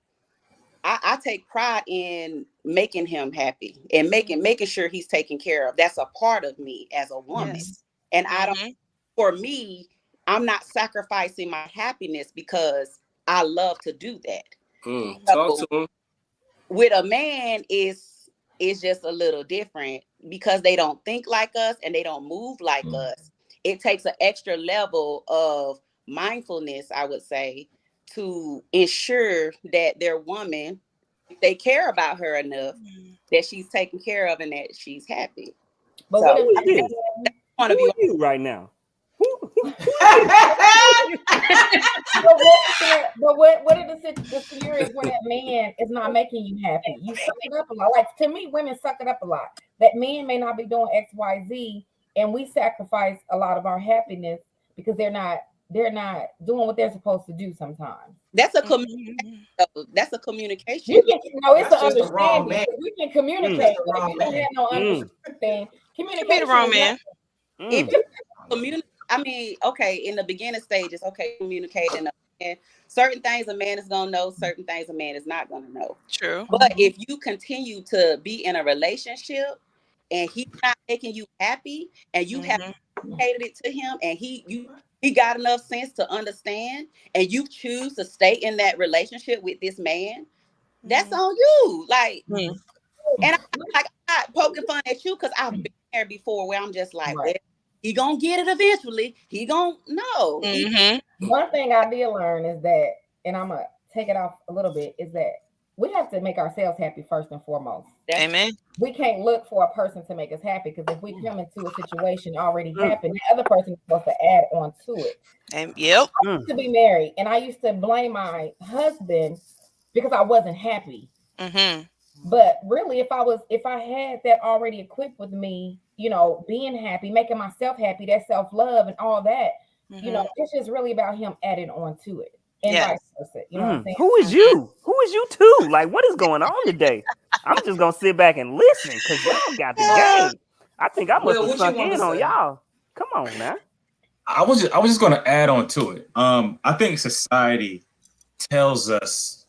I take pride in making him happy and making sure he's taken care of. That's a part of me as a woman. Yes. And for me, I'm not sacrificing my happiness because I love to do that. Talk to him. With a man, is just a little different because they don't think like us and they don't move like us. It takes an extra level of mindfulness, I would say, to ensure that their woman, if they care about her enough, that she's taken care of and that she's happy. But so, what is this? Who are you right now? But what are the scenarios where that man is not making you happy? You suck it up a lot. Like, to me, women suck it up a lot. That men may not be doing X, Y, Z, and we sacrifice a lot of our happiness because they're not doing what they're supposed to do sometimes. That's a communication. That's a communication. It's an understanding. We can communicate. If you don't have no understanding, communication. The wrong man. I mean, okay, in the beginning stages, okay, communicating. And certain things a man is gonna know, certain things a man is not gonna know. True. But if you continue to be in a relationship and he's not making you happy, and you have communicated it to him, and he got enough sense to understand, and you choose to stay in that relationship with this man, that's on you. Like, and I'm not poking fun at you because I've been there before where I'm just like, well, he gonna get it eventually. He gonna know. One thing I did learn is that, and I'm gonna take it off a little bit, is that we have to make ourselves happy first and foremost. Amen. We can't look for a person to make us happy, because if we come into a situation already happened, the other person is supposed to add on to it. Yep. I used to be married, and I used to blame my husband because I wasn't happy. But really, if I had that already equipped with me, you know, being happy, making myself happy, that self-love and all that, you know, it's just really about him adding on to it. And vice versa. You know what I'm saying? Who is you? Who is you too? Like, what is going on today? I'm just gonna sit back and listen because y'all got the game. I think I must have sunk in on y'all. Come on now. I was just gonna add on to it. I think society tells us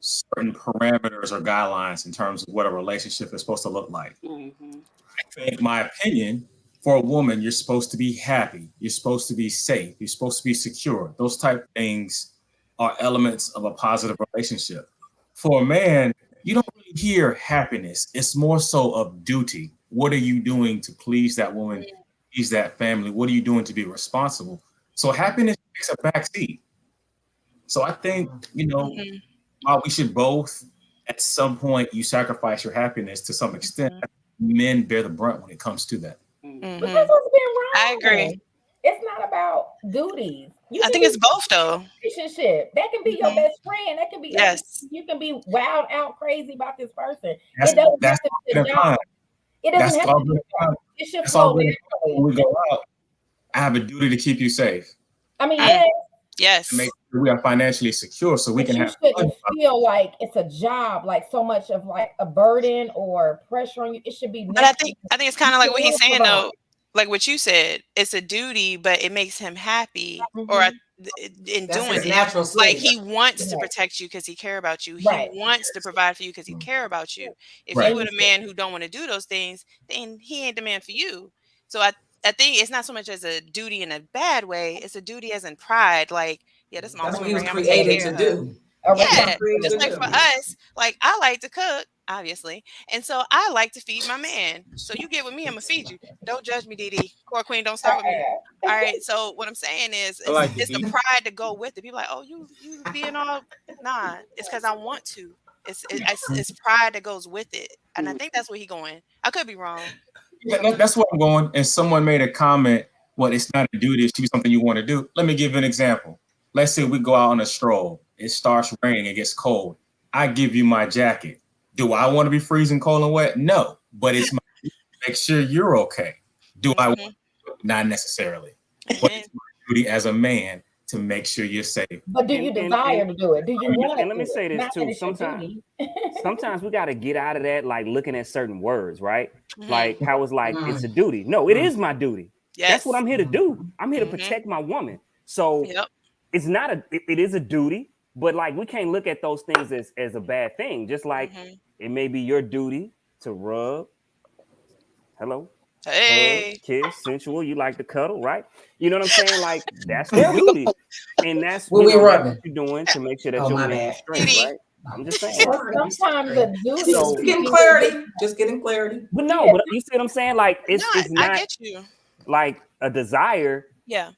certain parameters or guidelines in terms of what a relationship is supposed to look like. I think, my opinion, for a woman, you're supposed to be happy. You're supposed to be safe. You're supposed to be secure. Those type of things are elements of a positive relationship. For a man, you don't really hear happiness. It's more so of duty. What are you doing to please that woman, please that family? What are you doing to be responsible? So happiness takes a backseat. So I think, you know, we should both, at some point, you sacrifice your happiness to some extent. Men bear the brunt when it comes to that. But that's what's been wrong. I agree. It's not about duties. I think it's both, though. Relationship. That can be your best friend. That can be you can be wild out crazy about this person. It doesn't have to be a job. It doesn't have to be a job. It should flow naturally. When we go out, I have a duty to keep you safe. I mean, yes. Yes. To make sure we are financially secure so we can have shouldn't feel like it's a job, like so much of like a burden or pressure on you. It should be. But I think it's kind of like what he's saying though, like what you said. It's a duty, but it makes him happy, or in That's doing his it. natural state. Like he wants to protect you because he care about you. Right. He wants to provide for you because he care about you. If Right. you with a man who don't want to do those things, then he ain't the man for you. So I think it's not so much as a duty in a bad way. It's a duty as in pride. Like, yeah, this is my That's what woman. he was Right? I'm gonna take created care to of her. do. Yeah, just like for us, like I like to cook, obviously, and so I like to feed my man. So you get with me, I'm gonna feed you. Don't judge me, Dee. Core Queen, don't start with me. All right. So what I'm saying is, it's the pride to go with it. People are like, oh, you being all nah. It's because I want to. It's pride that goes with it, and I think that's where he going. I could be wrong. Yeah, that's where I'm going. And someone made a comment. Well, it's not a duty. It should be something you want to do. Let me give you an example. Let's say we go out on a stroll. It starts raining. It gets cold. I give you my jacket. Do I want to be freezing cold and wet? No, but it's my make sure you're okay. Do I want to? Not necessarily. But it's my duty as a man to make sure you're safe. But do you desire to do it? Do you want to? And let me say this too. Sometimes we got to get out of that, like looking at certain words, right? Like how it's like it's a duty. No, it is my duty. Yes. That's what I'm here to do. I'm here to protect my woman. So it's not it is a duty, but like we can't look at those things as a bad thing. Just like it may be your duty to rub. Hello. Hey. Hug, kiss, sensual. You like to cuddle, right? You know what I'm saying? Like that's your duty, and that's what you're doing to make sure that your man is straight, right? I'm just saying. Sometimes the duty. Just getting clarity. But no, but you see what I'm saying? Like it's not. I get you. Like a desire. Yeah,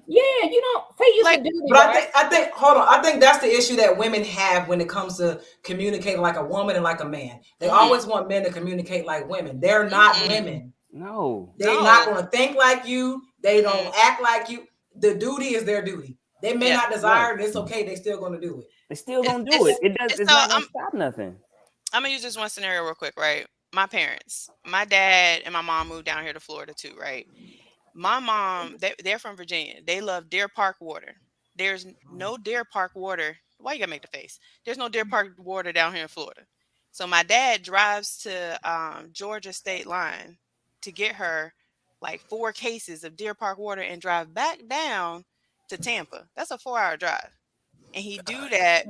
you don't say you like, do but right? I think hold on. I think that's the issue that women have when it comes to communicating like a woman and like a man. They always want men to communicate like women. They're not women. No. They're not going to think like you. They don't act like you. The duty is their duty. They may not desire it. It's okay. They're still going to do it. They're still going to do it. It's not going to stop nothing. I'm going to use this one scenario real quick, right? My parents, my dad and my mom moved down here to Florida too, right? My mom, they're from Virginia. They love Deer Park water. There's no Deer Park water. Why you gotta make the face? There's no Deer Park water down here in Florida. So my dad drives to Georgia state line to get her like 4 cases of Deer Park water and drive back down to Tampa. That's a 4-hour drive. And he do that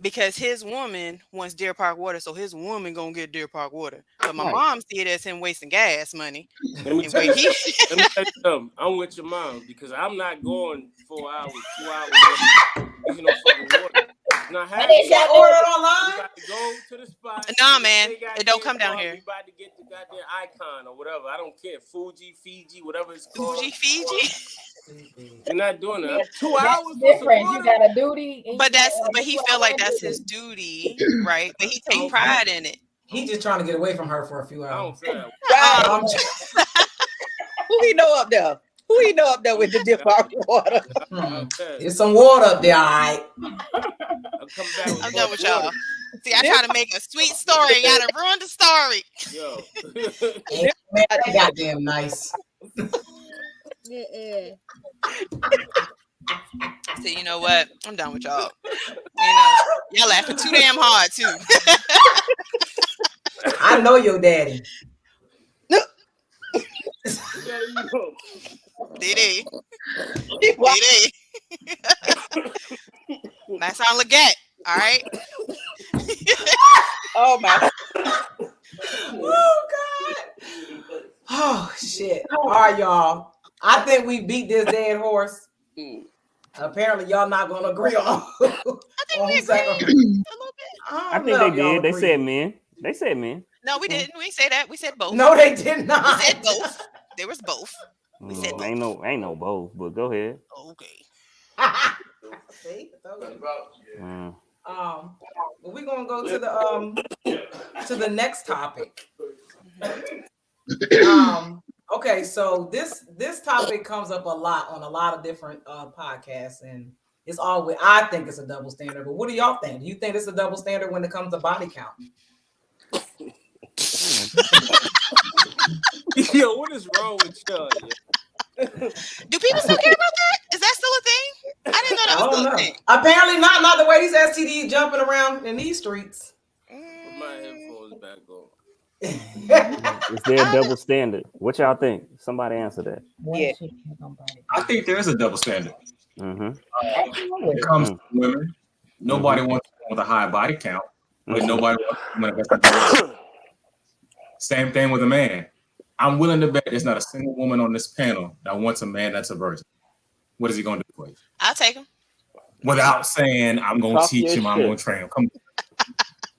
because his woman wants Deer Park water, so his woman gonna get Deer Park water. But my mom see it as him wasting gas money. Let me tell you something. I'm with your mom because I'm not going 4 hours, 2 hours. You know, fucking water. Now, how you got ordered online? You got to go to the spot. Nah, man, it don't come down here. We about to get the goddamn icon or whatever. I don't care. Fuji, Fiji, whatever it's called. Fiji. You're not doing that. 2 hours. Different. You got a duty. But he feel like that's his duty, right? But he take pride in it. He's just trying to get away from her for a few hours. Who we know up there? Who we know up there with the Deer Park water? There's some water up there, all right. I'm done with y'all. See, I try to make a sweet story. You gotta ruin the story. Yo. Man, that goddamn nice. See, you know what? I'm done with y'all. You know, y'all laughing too damn hard too. I know your daddy. Dee. That sound Legette, all right? Oh my. Oh God. Oh shit. All right, y'all. I think we beat this dead horse. Apparently, y'all not gonna agree on. I think we agreed a little bit. I think they did. They said men. They said men. No, we didn't. We say that. We said both. No, they did not. We said both. There was both. We said both. Ain't no both. But go ahead. Okay. See, but we're gonna go to the next topic. Okay, so this topic comes up a lot on a lot of different podcasts, and it's always, I think it's a double standard. But what do y'all think? Do you think it's a double standard when it comes to body count? Yo, what is wrong with y'all? Do people still care about that? Is that still a Apparently not the way these STDs jumping around in these streets. Put my headphones back on. Is there a double standard? What y'all think? Somebody answer that. Yeah. I think there is a double standard. Mm-hmm. When it comes to women, nobody wants with a high body count, but nobody wants to. Same thing with a man. I'm willing to bet there's not a single woman on this panel that wants a man that's a virgin. What is he going to do for you? I'll take him. Without saying, I'm going to teach him, I'm going to train him. Come on.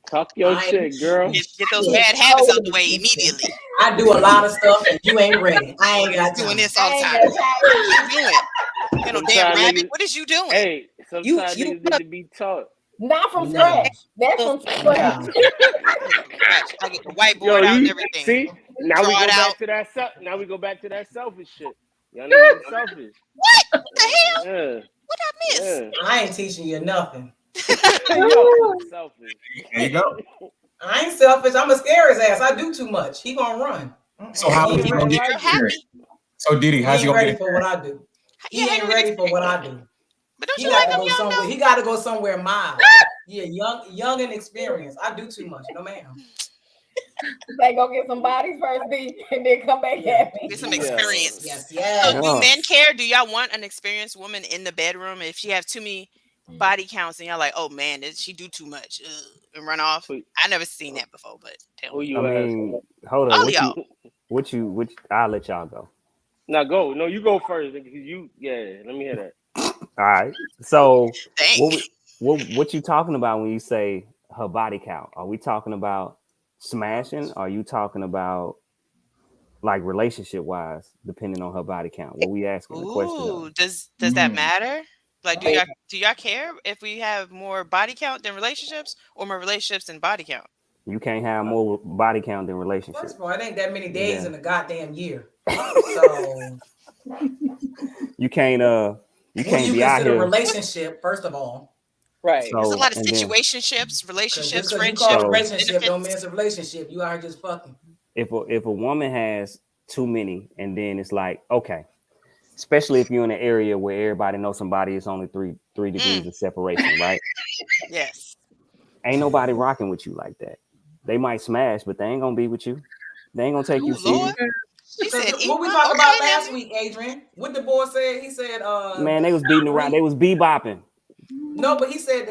Talk your shit, girl. Get those bad habits out the way immediately. I do a lot of stuff and you ain't ready. I ain't got doing this all the time. What are you doing? You know, damn rabbit. What is you doing? Hey, sometimes you need to be taught. Not from scratch. That's from scratch. I get the whiteboard out and everything. See, now we go back to that. Now we go back to that selfish shit. Y'all need to be selfish. What the hell? Yeah. What I miss? Yeah. I ain't teaching you nothing. Yo, selfish. There you go. I ain't selfish. I'm a scare his ass. I do too much. He gonna run. So how is he gonna get experience? So Diddy, how's he gonna ready get for what I do? He ain't ready for what I do. But don't He you got like to him go young somewhere. though? He got to go somewhere mild. Yeah, young and experienced. I do too much. No, ma'am. They go get some bodies first, B, and then come back at me. Get some experience. Yes. So do men care? Do y'all want an experienced woman in the bedroom? If she have too many body counts and y'all like, oh man, did she do too much and run off? I never seen that before, but tell me. Hold All on. y'all. What I'll let y'all go. Now go. No, you go first. Let me hear that. All right. So what you talking about when you say her body count? Are we talking about smashing? Are you talking about like relationship wise, depending on her body count? What we asking the question of? Does that matter? Like, do y'all care if we have more body count than relationships, or more relationships than body count? You can't have more body count than relationships. First of all, it ain't that many days in a goddamn year. So you can't be out here. A relationship, first of all. Right. So, there's a lot of situationships, relationships, friendships. You call relationship don't mean it's a relationship. You out here just fucking. If a woman has too many, and then it's like, okay, especially if you're in an area where everybody knows somebody, it's only three degrees of separation, right? Yes. Ain't nobody rocking with you like that. They might smash, but they ain't gonna be with you. They ain't gonna take you serious. She said, what we talked about last week, Adrian? What the boy said? He said, man, they was beating around. They was bebopping. No, but he said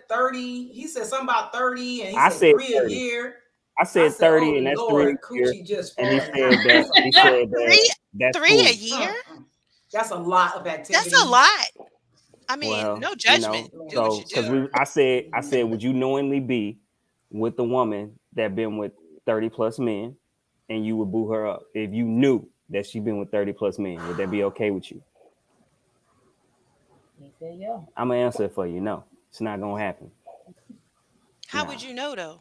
30. He said something about 30, and I said 3 a year. I said 30, and that's Lord, 3 a year. And he said that. That's 3 a year. That's a lot of activity. That's a lot. I mean, no judgment. So because I said, would you knowingly be with the woman that been with 30 plus men, and you would boo her up if you knew that she been with 30 plus men? Would that be okay with you? He said, yeah. I'm gonna answer it for you. No, it's not gonna happen. How would you know though?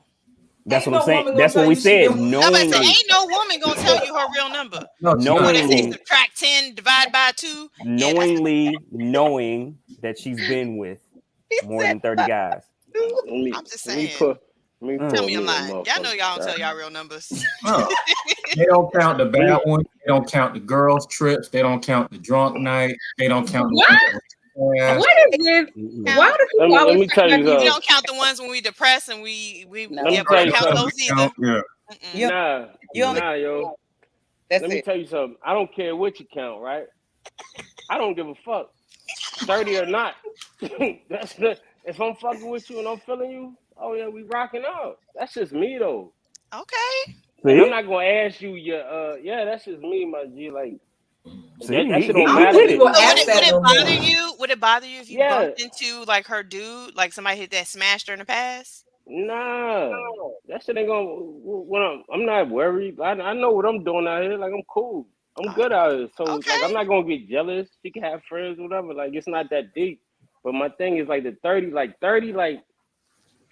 That's what I'm saying. That's what we said. Knowingly, ain't no woman gonna tell you her real number. Knowingly, subtract 10, divide by 2. Knowingly, knowing that she's been with more than 30 guys. I'm just saying. Tell me I'm lying. Y'all know y'all don't tell y'all real numbers. They don't count the bad ones. They don't count the girls' trips. They don't count the drunk night. They don't count the what is this? Why do people let me tell you we don't count the ones when we depressed and we count those either. Nah, yo. Let me tell you something. I don't care what you count, right? I don't give a fuck. 30 or not. If I'm fucking with you and I'm feeling you, oh yeah, we rocking out. That's just me though. Okay. I'm not gonna ask you that's just me, my G. Like that shit don't matter. Would it bother you if you bumped into like her dude, like somebody hit that smashed her in the past? Nah, that shit ain't gonna. I'm not worried. I know what I'm doing out here. Like I'm cool. I'm good out here. So like I'm not gonna get jealous. She can have friends, whatever. Like it's not that deep. But my thing is like the 30.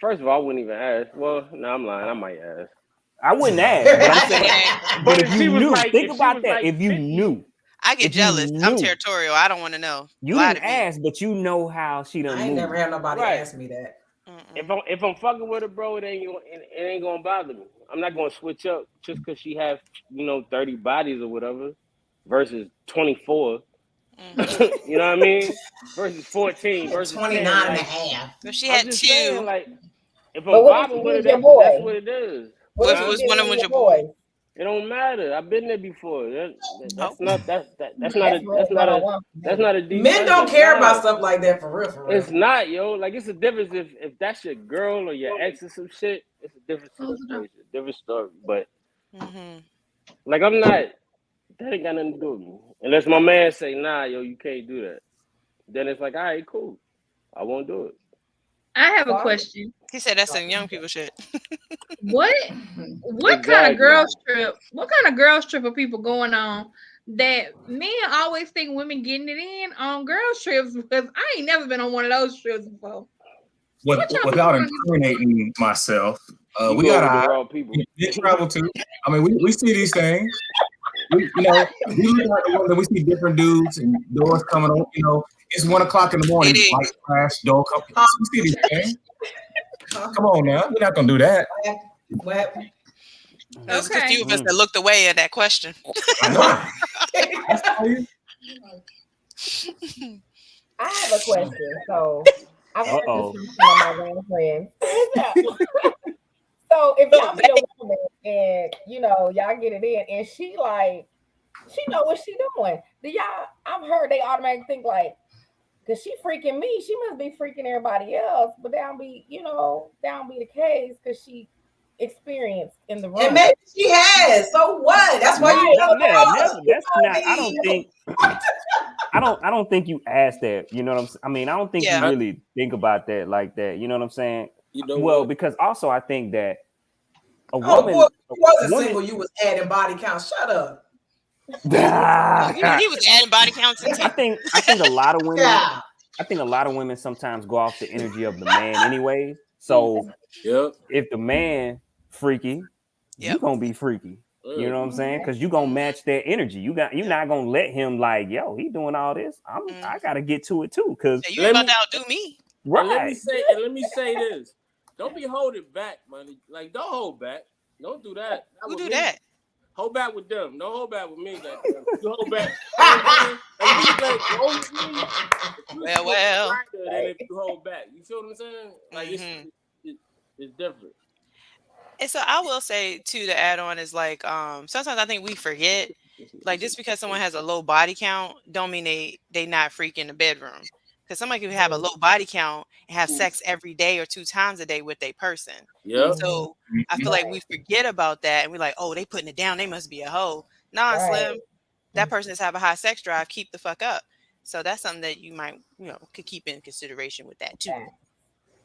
First of all, I wouldn't even ask. Well, no, I'm lying. I might ask. I wouldn't ask. But I'm saying, but if you knew, think about that. If you knew. I get jealous. I'm territorial. I don't want to know. You didn't ask, but you know how she done moved. I ain't never had nobody ask me that. If I'm fucking with her, bro, it ain't gonna bother me. I'm not gonna switch up just because she have 30 bodies or whatever versus 24. You know what I mean? Versus 14, versus 29 10. and a Like, half. If she I'm had just two, saying, like, if I'm But what if vibing you with did it, your that's boy? what it is. What what if if it you was did one of them with was your your boy? boy? It don't matter. I've been there before. That's Oh. not that's That's real one-on-one. not a deep Men don't subject. care Nah, about stuff like that for real. it's not, yo. Like, it's a difference if that's your girl or your ex or some shit. It's a different situation, different story. But like, I'm not. That ain't got nothing to do with me. Unless my man say, nah, yo, you can't do that. Then it's like, all right, cool. I won't do it. I have a question. He said that's some young people shit. What kind of girls trip? What kind of girls trip are people going on that men always think women getting it in on girls trips? Because I ain't never been on one of those trips before. Without incriminating myself, we go got with the wrong people. We travel too. I mean, we see these things. We look out the window, we see different dudes and doors coming on. It's 1 o'clock in the morning. Light flash, door come. We see these things. Come on now, we're not gonna do that. What happened? There's a few of us that looked away at that question. I know. I have a question. So I've heard this from some of my young friends. So if y'all meet a woman and y'all get it in, and she know what she doing. I've heard they automatically think like, because she freaking me, she must be freaking everybody else. But that don't be the case because she experienced in the room. And maybe she has. So what? That's why That's not. I don't think. I don't think you asked that. You know what I'm saying? I mean, I don't think you really think about that like that. You know what I'm saying? Because also I think that a woman. Boy, you wasn't single. You was adding body count. Shut up. He was adding body counts. I think a lot of women. Yeah. I think a lot of women sometimes go off the energy of the man anyway. So if the man freaky, you gonna be freaky. You know what I'm saying? Because you gonna match that energy. You're not gonna let him like, yo, he doing all this. I gotta get to it too. Because you about to outdo me. Right. And let me say this. Don't be holding back, money. Like, don't hold back. Don't do that. Who do that? Hold back with them. Don't hold back with me. Like, you hold back. Well. Than if you hold back. You feel what I'm saying? Like, it's different. And so I will say too, to add on is like, sometimes I think we forget, like, just because someone has a low body count, don't mean they not freak in the bedroom. Because somebody can have a low body count and have sex every day or 2 times a day with a person. Yeah. So I feel like we forget about that and we're like, oh, they putting it down. They must be a hoe. Nah, Slim. That person is have a high sex drive. Keep the fuck up. So that's something that you might, could keep in consideration with that too.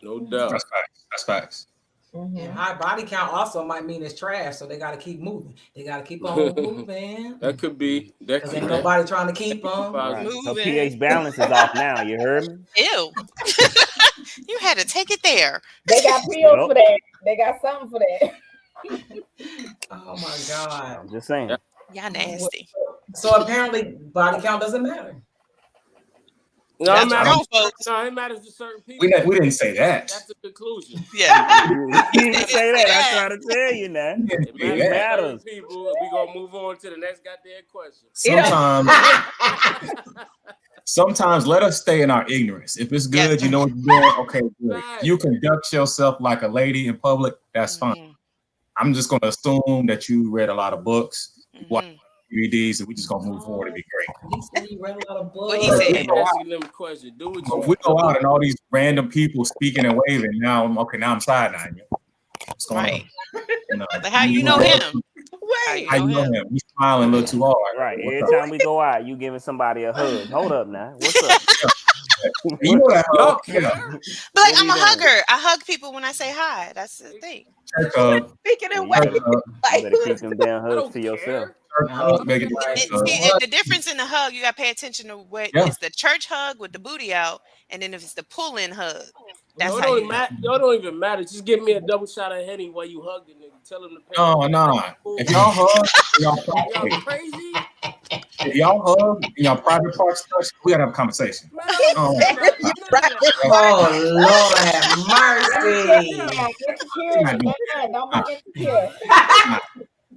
No doubt. That's facts. And high body count also might mean it's trash, so they got to keep moving. They got to keep on moving. That could be. Because ain't nobody trying to keep on moving. So pH balance is off now. You heard me? Ew. You had to take it there. They got pills for that. They got something for that. Oh my God. I'm just saying. Y'all nasty. So apparently body count doesn't matter. No, it matters to certain people. We didn't say that. That's the conclusion. Yeah. You didn't say that. I'm trying to tell you now. It matters to people. We're going to move on to the next goddamn question. Sometimes let us stay in our ignorance. If it's good, you know what you're doing. Okay, good. You conduct yourself like a lady in public. That's fine. I'm just going to assume that you read a lot of books, watch DVDs, and we just going to move forward. It'd be great. He said he read a lot of books. What he said? Asking them a question. Do what you we go out and all these random people speaking and waving. Now I'm side eyeing you. What's going on? But how you know him? How you know him? He's smiling a little too hard. Right. Every time we go out, you giving somebody a hug. Hold up now. What's up? You know that. But like, I'm a hugger. I hug people when I say hi. That's the thing. Speaking in ways. You better keep them damn hugs to yourself. The difference in the hug, you got to pay attention to what it's the church hug with the booty out, and then if it's the pull-in hug. That's it don't even matter. Just give me a double shot of Henny while you hug the nigga. Tell him to pay. No. If y'all hug, y'all crazy. If y'all hug, y'all private parts touch, we gotta have a conversation. Oh Lord have mercy.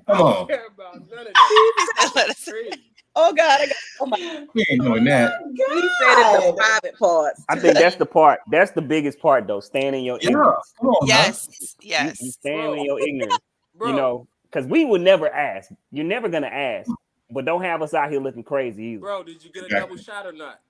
Come on. Oh God, I got. Oh my. We ain't doing that. He said it the private parts. I think that's the part. That's the biggest part, though. Staying in your Yeah, ignorance. come on, man. You stand Bro. in your ignorance. Bro. You know, because we would never ask. You're never gonna ask, but don't have us out here looking crazy either. Bro, did you get a double shot or not?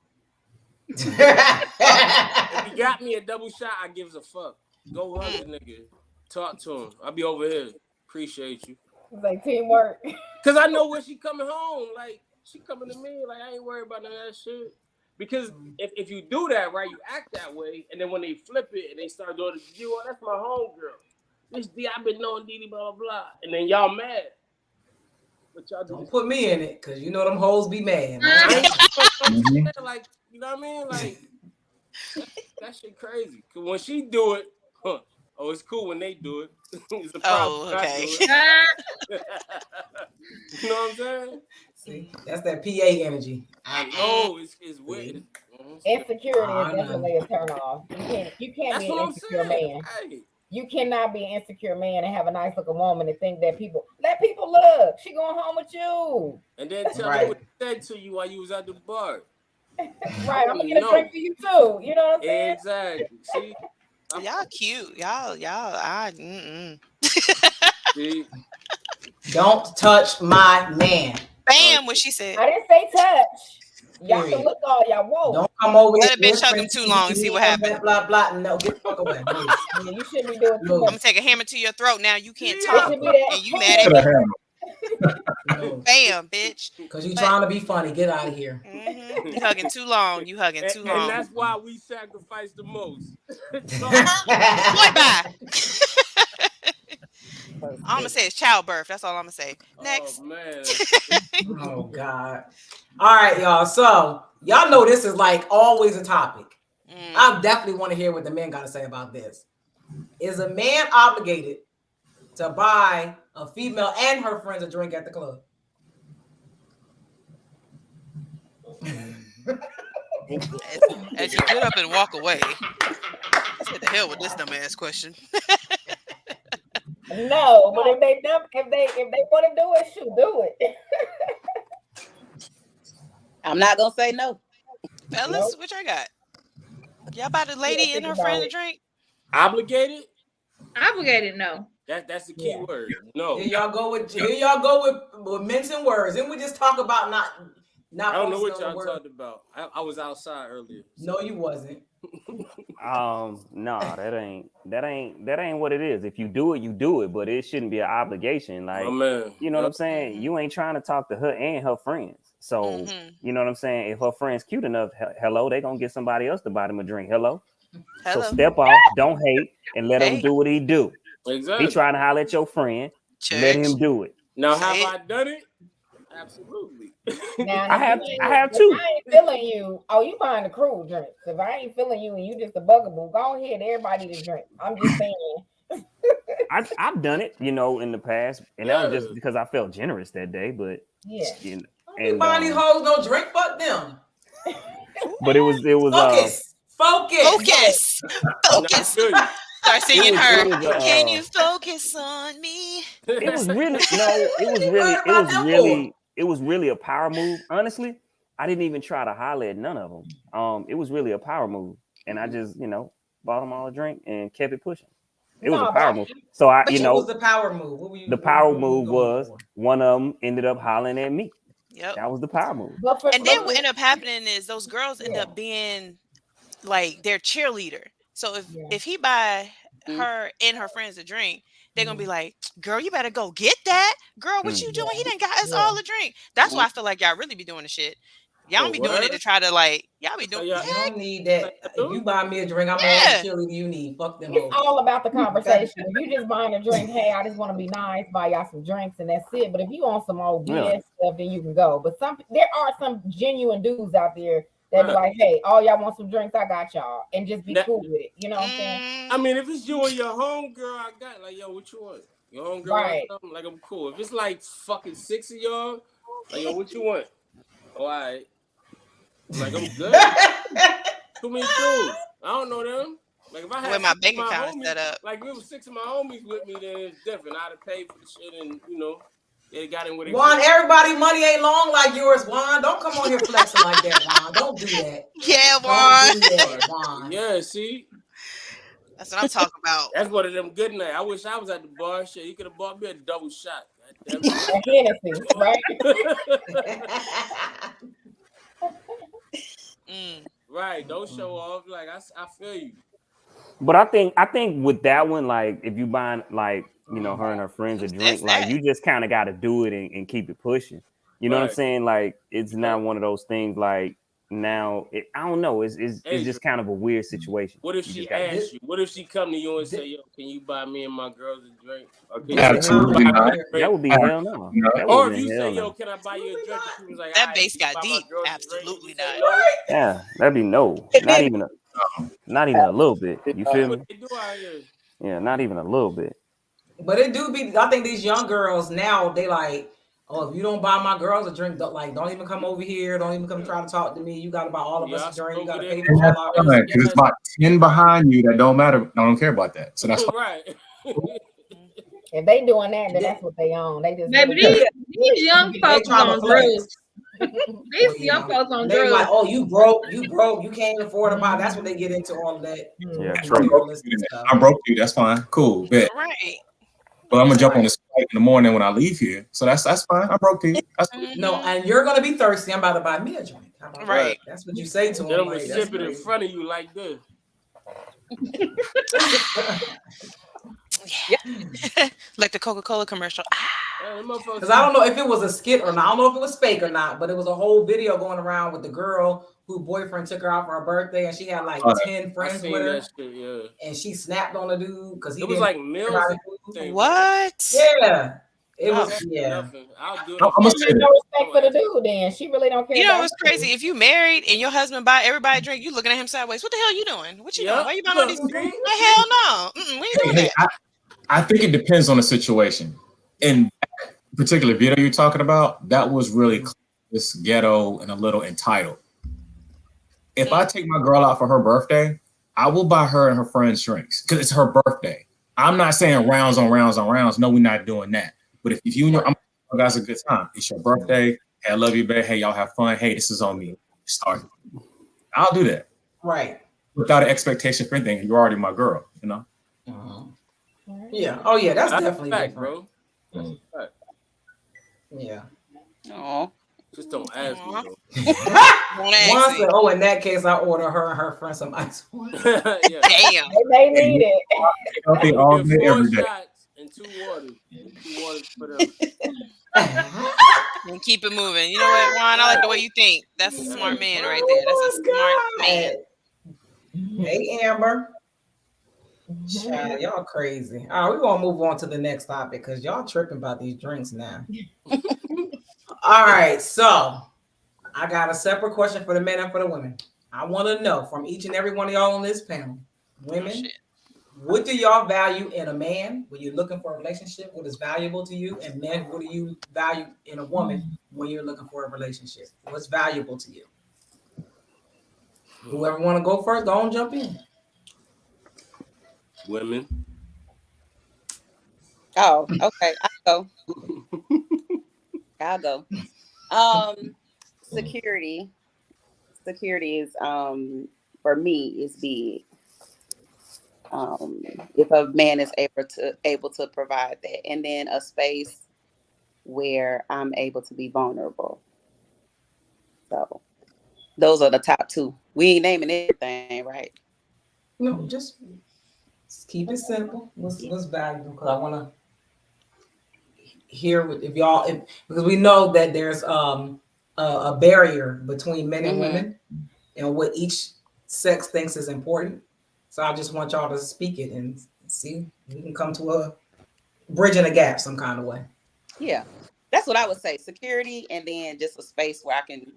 If you got me a double shot, I gives a fuck. Go run the nigga. Talk to him. I'll be over here. Appreciate you. It's like teamwork. Cause I know when she coming home, like she coming to me, like I ain't worried about none of that shit. Because if you do that right, you act that way, and then when they flip it and they start doing it, you, oh, that's my homegirl. This D, I've been knowing Didi, blah blah blah, and then y'all mad. But y'all don't put me in it, cause you know them hoes be mad. Like, you know what I mean? Like that shit crazy. Cause when she do it, oh, it's cool when they do it. It's a problem. okay. You know what I'm saying? See, that's that PA energy. I know it's weird. Insecurity is definitely a turn off. You can't That's be an what I'm insecure saying. man. Hey. You cannot be an insecure man and have a nice looking woman and think that people look. She going home with you. And then tell me what he said to you while you was at the bar. Right, I'm gonna get a drink for you too. You know what I'm saying? Exactly. See, y'all cute. Y'all. See? Don't touch my man. Bam, what she said. I didn't say touch. Y'all can look all y'all. Whoa. Don't come over here. Let a bitch hug him too long and see what happens. Blah, blah, blah. No, get the fuck away. No. Yeah, you shouldn't be doing too I'm much. gonna take a hammer to your throat now. You can't talk. And you mad at me. No. Bam, bitch. Because you trying to be funny. Get out of here. Mm-hmm. You hugging too long. And that's why we sacrifice the most. Boy, bye. All I'm gonna say is childbirth. That's all I'm gonna say. Next. Oh, man. Oh, God. All right, y'all. So, y'all know this is like always a topic. I definitely want to hear what the men got to say about this. Is a man obligated to buy a female and her friends a drink at the club? As you get up and walk away. What the hell with this dumb ass question? No, but if they want to do it, shoot, do it. I'm not gonna say no. Fellas, what y'all got? Y'all buy the lady and her friend a drink? Obligated? Obligated, no. That's the key word. No. Here y'all go with mincing words. And we just talk about not. I don't know what y'all talked about. I was outside earlier. So. No, you wasn't. No, that ain't what it is. If you do it, you do it, but it shouldn't be an obligation. Like, you know what I'm saying? You ain't trying to talk to her and her friends. So, you know what I'm saying? If her friend's cute enough, hello, they gonna get somebody else to buy them a drink. Hello. So step off, don't hate, and let him do what he do. Exactly. He trying to holler at your friend. Let him do it. Now, have I done it? Absolutely. Now, I have too. If I ain't feeling you, you buying the crew drinks. If I ain't feeling you and you just a bugaboo, go ahead, everybody to drink. I'm just saying. I've done it, you know, in the past, and that was just because I felt generous that day. But you know, and buying these hoes no drink, fuck them. But it was focus. Start singing her. Can you focus on me? It was really a power move. Honestly, I didn't even try to holler at none of them. It was really a power move, and I just, you know, bought them all a drink and kept it pushing. It was a power move. So what was the power move? What were you? The power move was one of them ended up hollering at me. Yep. That was the power move. And then what ended up happening is those girls end up being like their cheerleader. So if he buy her and her friends a drink, they're gonna be like, "Girl, you better go get that. Girl, what you doing? He done got us all a drink." That's why I feel like y'all really be doing the shit. Y'all don't be doing it to try to like. Y'all be doing. You don't need that. If you buy me a drink, I'm all the cheerleader you need. Fuck them. It's all about the conversation. If you just buying a drink, hey, I just want to be nice, buy y'all some drinks, and that's it. But if you want some old BS stuff, then you can go. But there are some genuine dudes out there that be like, hey, all y'all want some drinks, I got y'all, and just be cool with it. You know what I'm saying? I mean, if it's you and your homegirl, I got like, yo, what you want? Your homegirl, right? Like, I'm cool. If it's like fucking 6 of y'all, like, yo, what you want? Oh, all right. Like, I'm good. Too many dudes. I don't know them. Like, if I had my bank account set up, like, if it was 6 of my homies with me, then it's different. I'd have paid for the shit, and you know, They got him with it. Juan, everybody money ain't long like yours, Juan. Don't come on here flexing like that, Juan. Don't do that. Yeah, Don't do boy. that, Juan. Yeah, see, That's what I'm talking about. that's one of them good nights. I wish I was at the bar. Shit, you could have bought me a double shot. God damn Hennessy, right? Right. Don't show off. Like I feel you. But I think with that one, like if you buying like her and her friends a drink, like you just kind of got to do it and keep it pushing. You know what I'm saying? Like it's not one of those things. Like now, I don't know. It's just kind of a weird situation. What if she asks you? What if she come to you and say, "Yo, can you buy me and my girls a drink?" Absolutely not. That would be hell no. Or if you say, "Yo, can I buy you a drink?" And she was like, that bass got deep. Absolutely not. Yeah, that'd be no. Not even a little bit. You feel me? Yeah, not even a little bit. But it do be. I think these young girls now they like, oh, if you don't buy my girls a drink, don't even come over here. Don't even come try to talk to me. You got to buy all of us a drink. You got to pay for all our because it's about 10 behind you that don't matter. I don't care about that. So that's right. If they doing that, then that's what they own. They just maybe these young folks on drugs. These young folks on drugs. Like, oh, you broke, you can't afford to buy. That's what they get into all of that. Yeah, I'm broke, dude. That's fine. Cool. Bet. Right. But I'm gonna jump on this flight in the morning when I leave here. So that's fine. I'm broke, dude. No, and you're gonna be thirsty. I'm about to buy me a drink. Right. That's what you say to them. They're gonna sip it in front of you like this. Yeah. Like the Coca-Cola commercial. Because I don't know if it was a skit or not. I don't know if it was fake or not, but it was a whole video going around with the girl whose boyfriend took her out for her birthday, and she had like 10 friends with her. Shit, and she snapped on the dude because he was like meals. What? Yeah. It was, yeah. I'll do it. I'm gonna say no respect for the dude. Then she really don't care. You know what's crazy? If you married and your husband buy everybody a drink, you looking at him sideways. What the hell you doing? What you doing? Why you buying all these drinks? Hell no. We ain't doing that. I think it depends on the situation. In that particular video you're talking about, that was really this ghetto and a little entitled. If I take my girl out for her birthday, I will buy her and her friends drinks because it's her birthday. I'm not saying rounds on rounds on rounds. No, we're not doing that. But if you and your guys a good time, it's your birthday. Hey, I love you, babe. Hey, y'all have fun. Hey, this is on me. Start. I'll do that. Right. Without an expectation for anything. You're already my girl, you know? Yeah. Oh, yeah. That's definitely fact, different. bro. That's Yeah. Oh. Just don't ask me. Once said, oh, in that case, I order her and her friend some ice water. Damn. They need it. Healthy all day, every day. And 2 waters. 2 waters for them. And keep it moving. You know what, Ron? I like the way you think. That's a smart man right there. That's a smart man. Hey, Amber. Child, y'all crazy. All right, we're gonna move on to the next topic because y'all tripping about these drinks now. All right, so I got a separate question for the men and for the women. I want to know from each and every one of y'all on this panel, women, what do y'all value in a man when you're looking for a relationship? What is valuable to you? And men, what do you value in a woman when you're looking for a relationship? What's valuable to you? Whoever want to go first, go on, jump in. Women. Oh, okay. I'll go. Security. Security is for me is big. If a man is able to provide that, and then a space where I'm able to be vulnerable. So those are the top 2. We ain't naming anything, right? No, just keep it simple. What's valuable? Because I want to hear if y'all, because we know that there's a barrier between men and women, and what each sex thinks is important. So I just want y'all to speak it and see if we can come to a bridging a gap some kind of way. Yeah, that's what I would say. Security, and then just a space where I can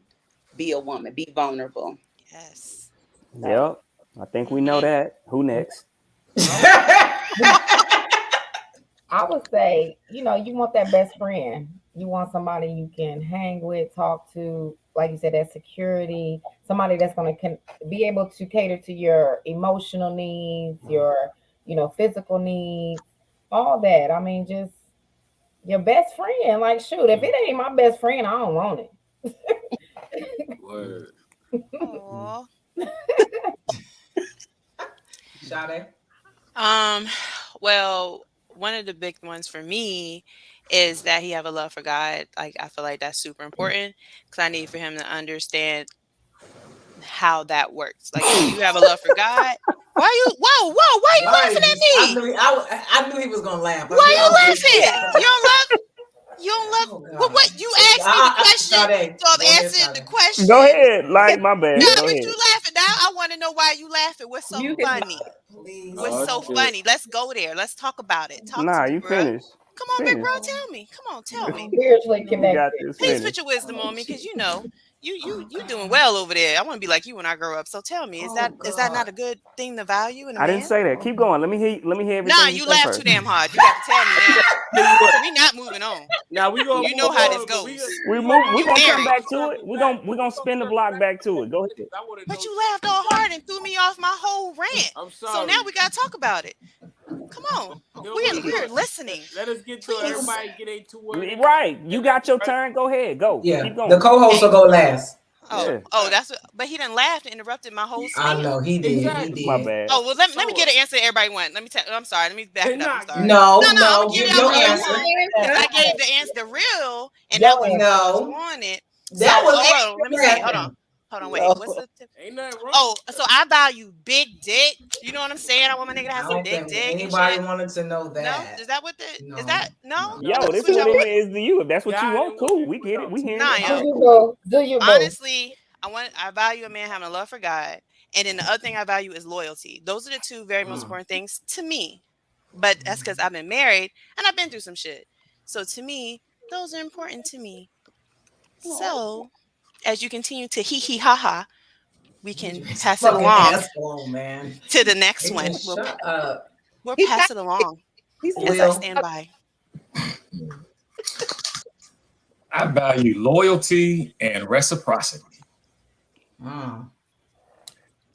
be a woman, be vulnerable. Yes. Yep. I think we know that. Who next? I would say, you want that best friend. You want somebody you can hang with, talk to, like you said, that security, somebody that's going to be able to cater to your emotional needs, your, physical needs, all that. I mean, just Your best friend, like shoot, if it ain't my best friend, I don't want it. Word. Aww. Sade? Well, one of the big ones for me is that he have a love for God. Like I feel like that's super important because I need for him to understand how that works. Like if you have a love for God, why you? Whoa, why you laughing at I me? knew I knew he was gonna laugh. Why you laughing? You don't love. You don't love. Oh, Well, God. what you asked me the question, Sade, so I've go ahead, answered the Sade. question. Go ahead. Like my bad. Now, Go what ahead. you laughing now? I want to know why you laughing. What's so You can funny? Please. What's Oh, so shit. funny? Let's go there. Let's talk about it. Talk to Nah, me, you bruh. finish. Come on, big bro. Finish. Tell me. Come on, tell me. Spiritually You got connected. this. Please Finish. put your wisdom on me, because you know you doing well over there. I want to be like you when I grow up. So tell me, is that not a good thing to value in a I didn't man? say that. Keep going. Let me hear. Let me hear Nah, everything you you say laugh first. too damn hard. You got to tell me now. Tell you what. We not moving on. Now we gonna You know move how on, this but we goes. We gonna move. We You gonna come married. back to it. We gonna spin the block back to it. Go ahead. I wanna But know. you laughed all hard and threw me off my whole rant. I'm So sorry. now we gotta talk about it. Come on, we're listening. Let us get to it. Please. Everybody get a 2 word. Right. You got your turn. Go ahead. Go. Yeah, Keep going. the co-host will go last. Oh, Yeah. that's what. But he done laughed and interrupted my whole I spiel. know he did. Exactly. He My did. bad. Oh well, let me get an answer that everybody want. Let me tell. I'm sorry. Let me back it up. I'm sorry. No, I'm gonna give give y'all your what y'all answer. want because I gave the answer, the real, and Your not what you fellas No, wanted. So, that was hold on. Let me see. Hold extra. on. Hold on. Wait. What's the tip? Ain't nothing wrong. Oh, so I value big dick. You know what I'm saying? I want my nigga to I have some don't big think dick and anybody shit. wanted to know that. No, is that what the? No. Is that no? Yo, That's this what what y'all it want. is to you. If that's what you God want, and cool. women We get it. We hearing Nah, it. Do yo. you go? Do you go? Honestly, I value a man having a love for God, and then the other thing I value is loyalty. Those are the two very most important things to me. But that's because I've been married and I've been through some shit. So to me, those are important to me. So as you continue to hee hee ha ha, we can pass it Fucking along asshole, man. to the next Hey, one. shut up. We'll He pass it along He's as I Will. stand by. I value loyalty and reciprocity.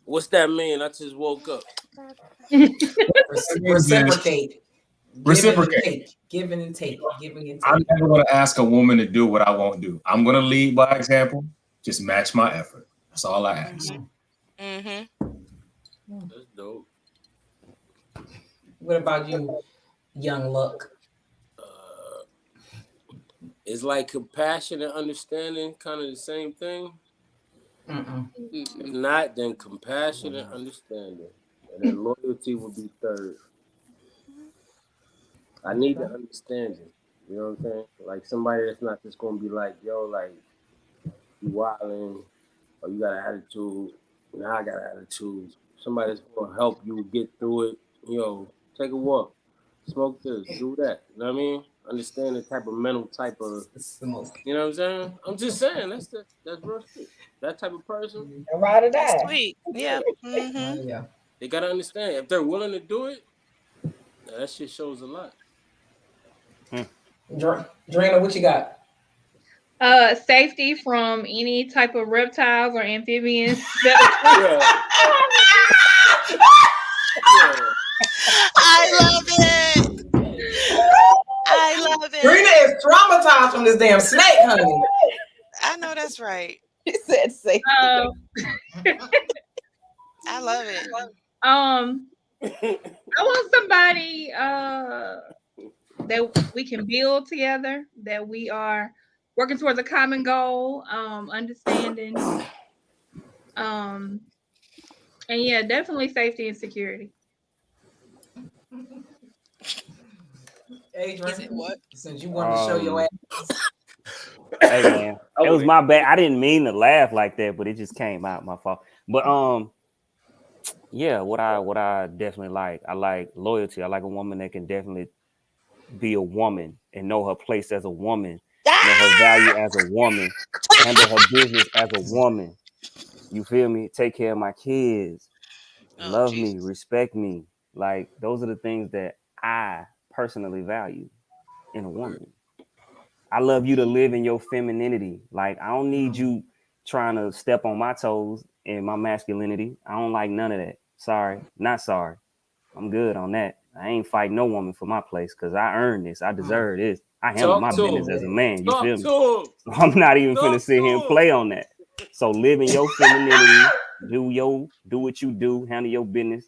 What's that mean? I just woke up. Reciprocate. Reciprocate. Giving and take. Giving and I'm take. never going to ask a woman to do what I won't do. I'm going to lead by example. Just match my effort. That's all I ask. Mm-hmm. That's dope. What about you, young Luck? It's like compassion and understanding, kind of the same thing. If not, then compassion and understanding, and then loyalty would be third. I need the understanding. You know what I'm saying? Like somebody that's not just gonna be like, yo, like you wilding, or you got an attitude. Now I got an attitude. Somebody that's gonna help you get through it. You know, take a walk, smoke this, do that. You know what I mean? Understand the type of mental type of. Smoke. You know what I'm saying? I'm just saying that's real shit. That type of person. Ride or That's die. sweet. Yeah. Mm-hmm. Yeah. They gotta understand if they're willing to do it. That shit shows a lot. Drena, what you got? Safety from any type of reptiles or amphibians. I love it. I love it. Drena is traumatized from this damn snake, honey. I know that's right. He said safety. I love it. I want somebody that we can build together, that we are working towards a common goal, understanding. And yeah, definitely safety and security. Adrian, what? Since you wanted to show your ass. Hey man, it was my bad. I didn't mean to laugh like that, but it just came out. My fault. But yeah, what I definitely like. I like loyalty. I like a woman that can definitely be a woman and know her place as a woman, know her value as a woman, handle her business as a woman. You feel me? Take care of my kids, love me, respect me. Like those are the things that I personally value in a woman. I love you to live in your femininity. Like I don't need you trying to step on my toes in my masculinity. I don't like none of that. Sorry, not sorry. I'm good on that. I ain't fight no woman for my place because I earned this. I deserve this. I handle my business as a man. You feel me? So I'm not even finna sit here and play on that. So live in your femininity, do what you do, handle your business,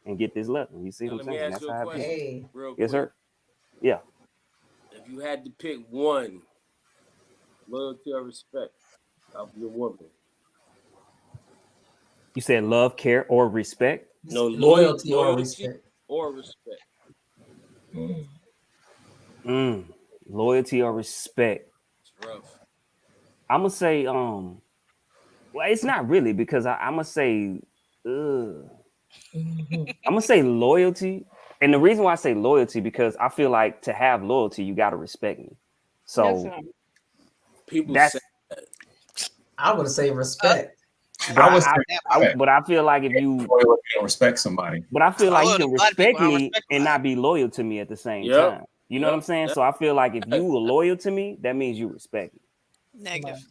and get this love. You see what I'm saying? That's how I be. Yes, sir. Yeah. If you had to pick one, loyalty or respect of your woman. You said love, care, or respect? No, loyalty or respect. Or respect. Loyalty or respect. It's rough. I'm gonna say, well, it's not really because I'm gonna say, I'm gonna say loyalty. And the reason why I say loyalty, because I feel like to have loyalty, you gotta respect me. So people say that. I would say respect. But I feel like if you respect somebody, but I feel like you can respect me and not be loyal to me at the same time. You know what I'm saying? So I feel like if you are loyal to me, that means you respect me. Negative.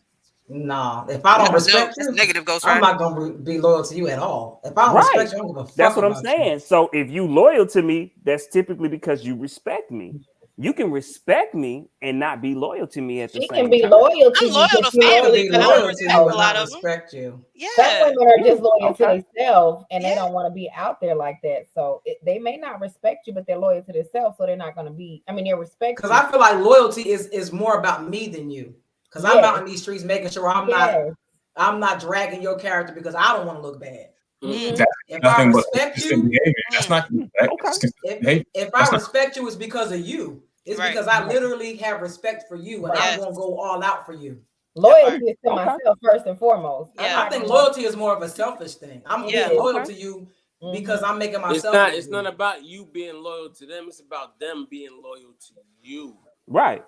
Nah, if I don't respect you, negative goes I'm not gonna be loyal to you at all. If I don't respect you, I don't give a fuck. That's what I'm saying. So if you loyal to me, that's typically because you respect me. You can respect me and not be loyal to me at the same time. She can be loyal to I'm you. loyal to family, but I don't respect a lot of them. Respect you. Yeah. Some women are just loyal to themselves and they don't want to be out there like that. So they may not respect you, but they're loyal to themselves. So they're not going to be, they respect you. Because I feel like loyalty is more about me than you. Because I'm out in these streets making sure I'm not dragging your character because I don't want to look bad. If I respect you, that's not if I respect you, it's because of you. It's because I literally have respect for you and I'm gonna go all out for you. Loyalty is to myself first and foremost. I think loyalty is more of a selfish thing. I'm being loyal to you because I'm making myself. It's not about you being loyal to them. It's about them being loyal to you. Right.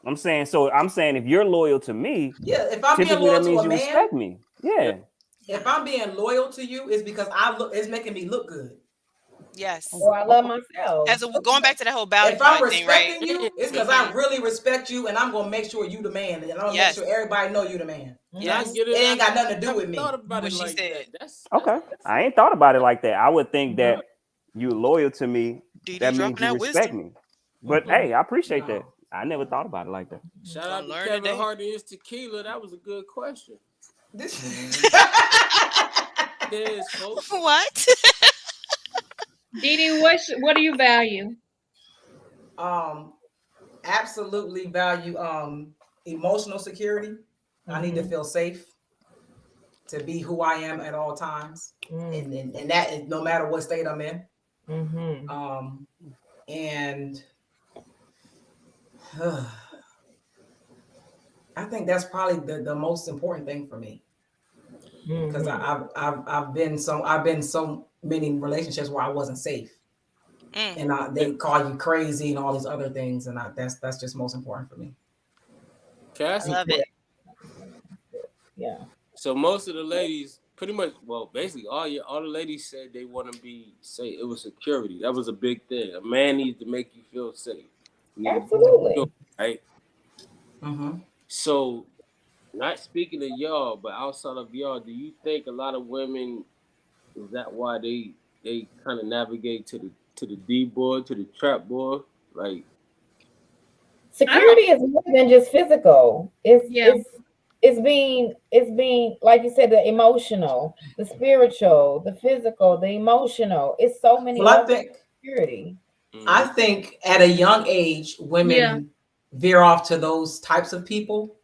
I'm saying if you're loyal to me, if I'm being loyal to a man, respect me. Yeah. If I'm being loyal to you, it's because it's making me look good. Yes. Oh, I love myself. Going back to that whole boundary if I'm thing, right? respecting you, it's because I really respect you, and I'm gonna make sure you the man, and I'm gonna make sure everybody know you the man. Yes. It ain't got nothing to do with me. What she said. Okay. I ain't thought about it like that. I would think that you're loyal to me. That means you respect me. But hey, I appreciate that. I never thought about it like that. Shout out to Kevin Hart and his tequila. That was a good question. What? Didi, what do you value? Absolutely value emotional security. I need to feel safe to be who I am at all times, and that is no matter what state I'm in. And I think that's probably the most important thing for me, because I've been so many relationships where I wasn't safe, and they call you crazy and all these other things, and that's just most important for me. I love it. Yeah. So most of the ladies, pretty much, basically all the ladies said they want to be safe. It was security. That was a big thing. A man needs to make you feel safe. Absolutely. Right. So, not speaking of y'all, but outside of y'all, do you think a lot of women, is that why they kind of navigate to the D board, to the trap board? Like, security is more than just physical. It's being like you said, the emotional, the spiritual, the physical, the emotional. It's so many security. I think at a young age, women veer off to those types of people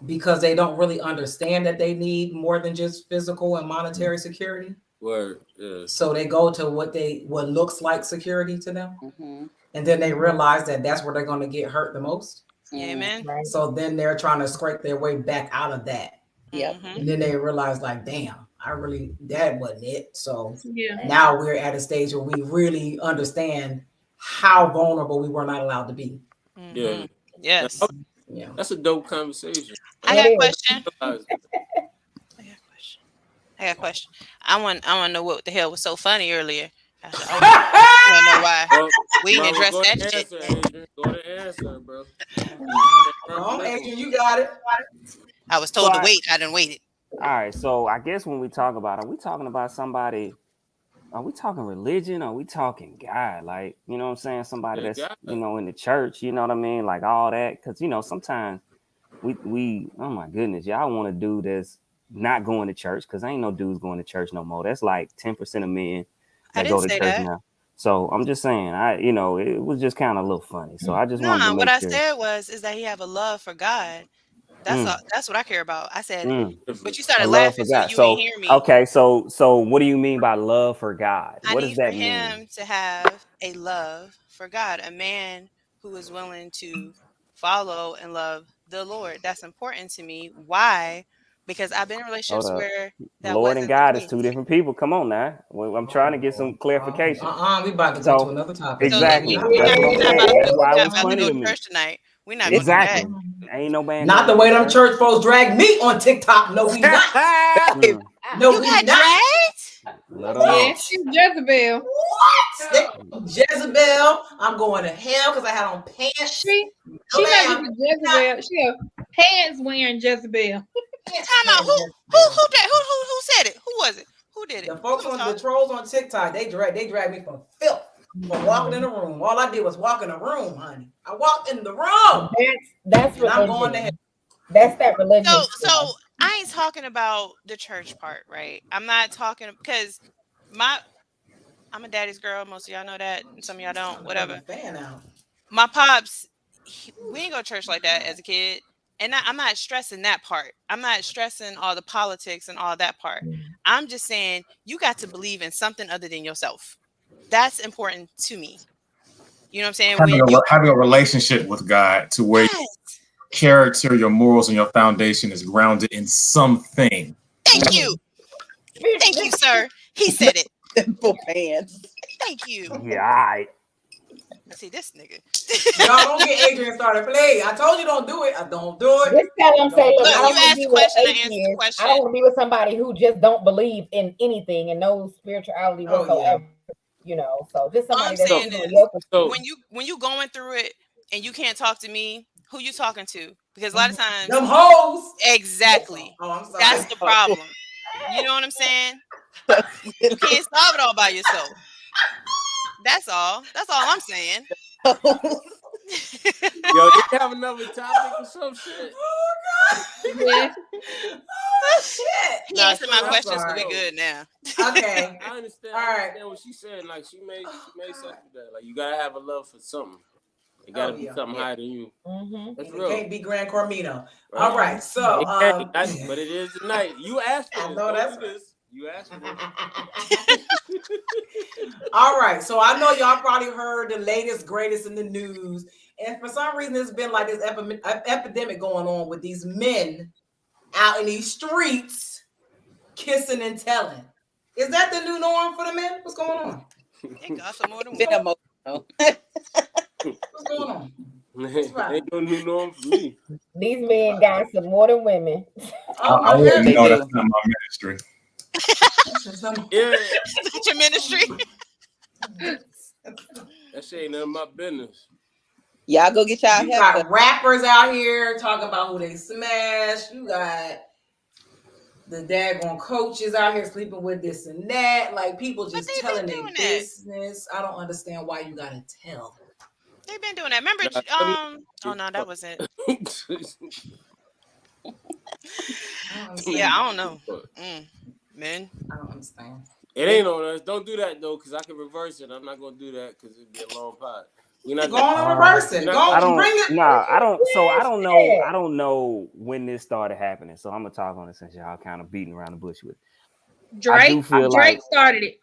because they don't really understand that they need more than just physical and monetary security. So they go to what looks like security to them, and then they realize that that's where they're going to get hurt the most. Amen. So then they're trying to scrape their way back out of that. And then they realize, like, damn, that wasn't it. So now we're at a stage where we really understand how vulnerable we were not allowed to be. Yes. That's a dope conversation. I got a question. I want to know what the hell was so funny earlier. I want to know why we didn't address that shit. Adrian. Go to answer, bro. Adrian, you got it. I was told to wait. I didn't wait it. All right. So I guess when we talk about it, we talking about somebody Are we talking religion? Are we talking God? Like, you know what I'm saying? Somebody that's, God. you know, in the church, you know what I mean? Like all that. Cause, you know, sometimes we oh my goodness, y'all want a dude that's not going to church, because ain't no dudes going to church no more. That's like 10% of men I that didn't go to say church that. now. So I'm just saying, it was just kind of a little funny. So I just wanted to Nah, what make I sure. said is that he have a love for God. That's all, that's what I care about. I said, but you started A love laughing, for so God. you ain't So hear me. okay, so what do you mean by love for God? I What does need for that mean? him to have a love for God, a man who is willing to follow and love the Lord. That's important to me. Why? Because I've been in Hold relationships up. where that Lord and wasn't the God is case. two different people. Come on now. Well, I'm trying to get some clarification. We about to go to So another topic. So look, exactly. That's what I'm we're not saying. about That's to why it we're not was about to funny go to to me. church tonight. We're not going to do Exactly. that. Ain't no man Not going the way to them church. church folks drag me on TikTok. No, we not. No, You we got not. dragged? Let them know. Yes, she's Jezebel. What? Jezebel, I'm going to hell because I had on pants. She No, not ma'am. just a Jezebel. She a pants wearing Jezebel. Time out. Who said it? Who was it? Who did it? The folks Come on talk. the trolls on TikTok, they drag me from filth for walking in the room. All I did was walk in the room, honey. I walked in the room. That's and I'm going to religion. hell. That's that religion. So I ain't talking about the church part, right? I'm not talking because I'm a daddy's girl. Most of y'all know that. And some of y'all don't. Whatever. Fan out. My pops, we ain't go to church like that as a kid. And I'm not stressing that part. I'm not stressing all the politics and all that part. I'm just saying you got to believe in something other than yourself. That's important to me. You know what I'm saying? Having a relationship with God to where your character, your morals, and your foundation is grounded in something. Thank you. Thank you, sir. He said it. Simple pants. Thank you. Yeah, all right. See this nigga. Y'all don't get Adrian started. Please. I told you don't do it. I don't do it. This tell them say, look, Look, I don't you want to asked be the with question, I an answered the atheist. question. I don't want to be with somebody who just don't believe in anything and no spirituality whatsoever. You know, so just All somebody I'm that's saying even is so, when you going through it and you can't talk to me, who you talking to? Because a lot of times them hoes. Exactly. Oh, I'm sorry. That's the problem. You know what I'm saying? You can't solve it all by yourself. That's all. That's all I'm saying. Yo, did you have another topic or some shit? Oh God. Yes. Oh shit. He answered my I'm question, so sorry. we good now. Okay. I understand. All I right. understand what she said. Like she made sense with that. Like you gotta have a love for something. It gotta be something higher than you. That's It real. can't be Gran Cormino. All right. So but it is tonight. You asked for this. know Don't that's do this. You asked for this. All right. So I know y'all probably heard the latest, greatest in the news. And for some reason, there's been like this epidemic going on with these men out in these streets kissing and telling. Is that the new norm for the men? What's going on? Thank God for more than Been one. emotional. What's going on? Ain't no new norm for me. these men got some more than women. I wouldn't know. That's not my ministry. Yeah. That's your ministry. That shit ain't none of my business. Y'all go get y'all You hair got rappers out here talking about who they smash. You got the daggone coaches out here sleeping with this and that. Like people just telling their business. I don't understand why you gotta tell. They've been doing that. Remember, oh no, that wasn't. Yeah, I don't know. Men. I don't understand. It ain't on us. Don't do that though, because I can reverse it. I'm not gonna do that because it'd be a long pod. We're not Go on and reverse it. Go on, bring it. I don't. So I don't know. I don't know when this started happening. So I'm gonna talk on it since y'all kind of beating around the bush with it. Drake started it.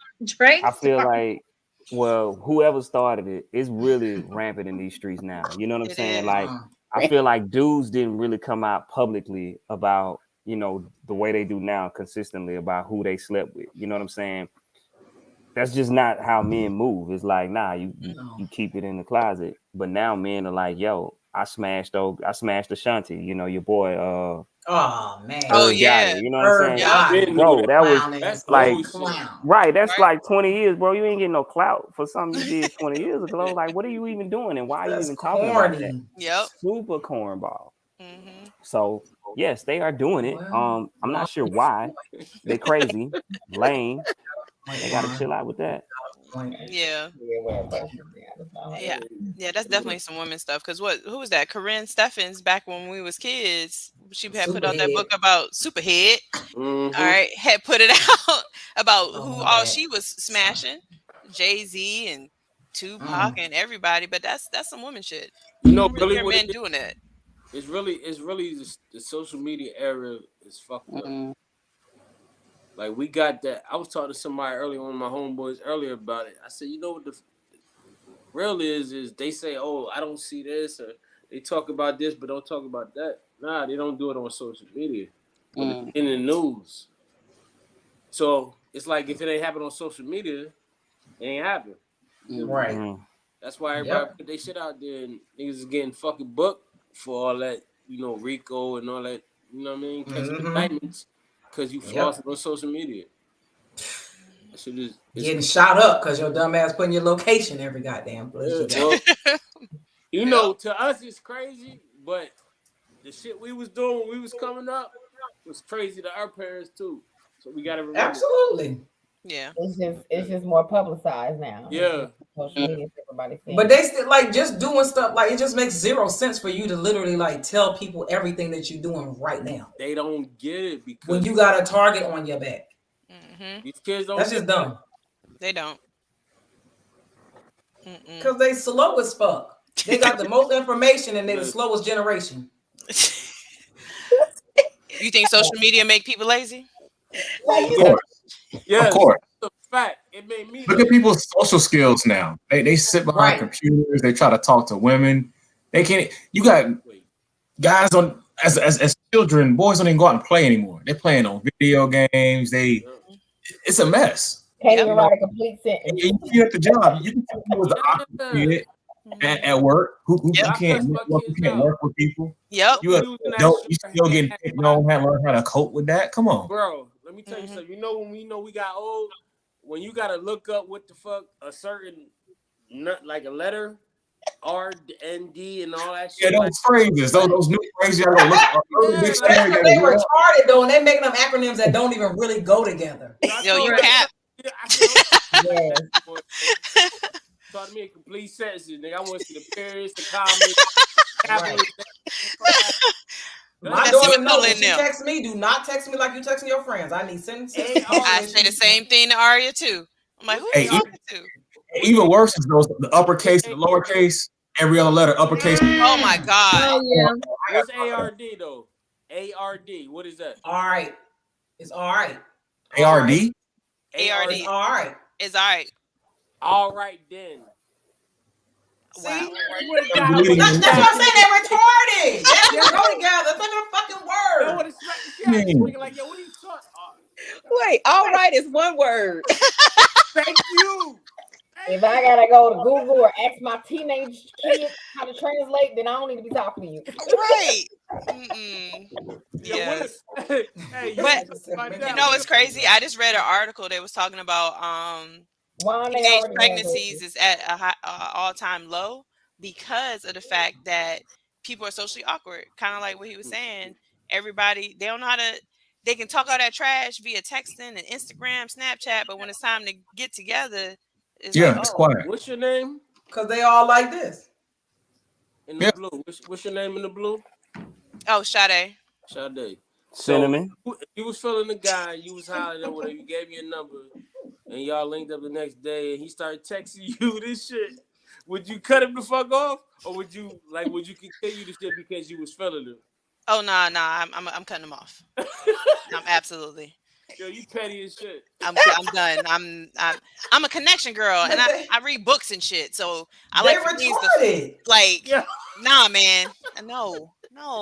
I feel like, well, whoever started it is really rampant in these streets now. You know what I'm saying? Like, I feel like dudes didn't really come out publicly about, you know, the way they do now consistently about who they slept with. You know what I'm saying? That's just not how men move. It's like, nah, you keep it in the closet. But now men are like, yo, I smashed Ashanti, you know, your boy oh man. Oh yeah. You know what I'm saying? Bro, that was like right, that's like 20 years, bro. You ain't getting no clout for something you did 20 years ago. Like, what are you even doing and why are you even talking about that? Yep. Super cornball. So yes, they are doing it. I'm not sure why. They crazy, lame, They gotta chill out with that. Yeah. Yeah, that's definitely some women stuff. Because who was that? Corinne Steffens, back when we was kids, she had put out that book about Superhead. All right, had put it out about who all she was smashing, Jay-Z and Tupac and everybody. But that's some woman shit. You know, really really, men doing that. It's really the social media era is fucked up. Like we got that. I was talking to somebody earlier, one of my homeboys earlier about it. I said, you know what the real is they say, oh, I don't see this, or they talk about this but don't talk about that. Nah, they don't do it on social media. When it's in the news. So it's like if it ain't happen on social media, it ain't happen. Right. That's why everybody put their shit out there and niggas is getting fucking booked for all that, you know, RICO and all that, you know what I mean? Catching indictments because you flossed on social media. That shit is getting shot up because your dumb ass putting your location every goddamn place. You know, to us it's crazy, but the shit we was doing when we was coming up was crazy to our parents too. So we gotta remember. Absolutely. Yeah. It's just more publicized now. Yeah. Social media, everybody seeing. But they still like just doing stuff like it just makes zero sense for you to literally like tell people everything that you're doing right now. They don't get it because when you got a target on your back. These kids don't. That's just dumb. They don't. Because they slow as fuck. They got the most information and they're the slowest generation. You think social media make people lazy? Of course. Yeah, of course. It's a fact. It made me look at people's social skills now. They sit behind computers. They try to talk to women. They can't. You got guys on as children. Boys don't even go out and play anymore. They're playing on video games. It's a mess. Can't even write a complete sentence. You at the job. You can tell who was the opposite kid at work. Who can't work with people. Yep. You still getting picked on. Learn how to cope with that. Come on, bro. Let me tell you something. You know when we got old, when you gotta look up what the fuck a certain like a letter, R, N, D, and all that shit. Yeah, those phrases, those new phrases. They retarded though, and they making them acronyms that don't even really go together. Yo, you cap. Taught me a complete sentences, nigga. I want to see the periods, the commas. My daughter knows when she texts me, do not text me like you texting your friends. I need sentences. I say the same thing to Aria too. I'm like, who are you talking to? Even worse is those the uppercase, the lowercase, every other letter uppercase. Oh my god. What's ARD though? ARD. What is that? All right. It's all right. ARD? ARD. It's all right. It's all right. All right then. See? That's what I'm saying. They're retarded. They don't go together. It's like a fucking word. Like, yo, what are you talking? Wait, all right is one word. Thank you. If I gotta go to Google or ask my teenage kids how to translate, then I don't need to be talking to you. Right. Yes. But you know it's crazy. I just read an article. They was talking about teenage pregnancies is at a all-time low because of the fact that people are socially awkward. Kind of like what he was saying. Everybody, they don't know how to. They can talk all that trash via texting and Instagram, Snapchat, but when it's time to get together, it's quiet. What's your name? Because they all like this. In the blue. What's your name in the blue? Oh, Sade. Cinnamon. So, you was feeling the guy, you was hollering at whatever, you gave me a number, and y'all linked up the next day, and he started texting you this shit. Would you cut him the fuck off, or would you continue the shit because you was feeling him? Oh no, I'm cutting him off. I'm absolutely. Yo, you petty as shit. I'm done. I'm a connection girl, and I read books and shit. So I like retarded. Nah, man, no.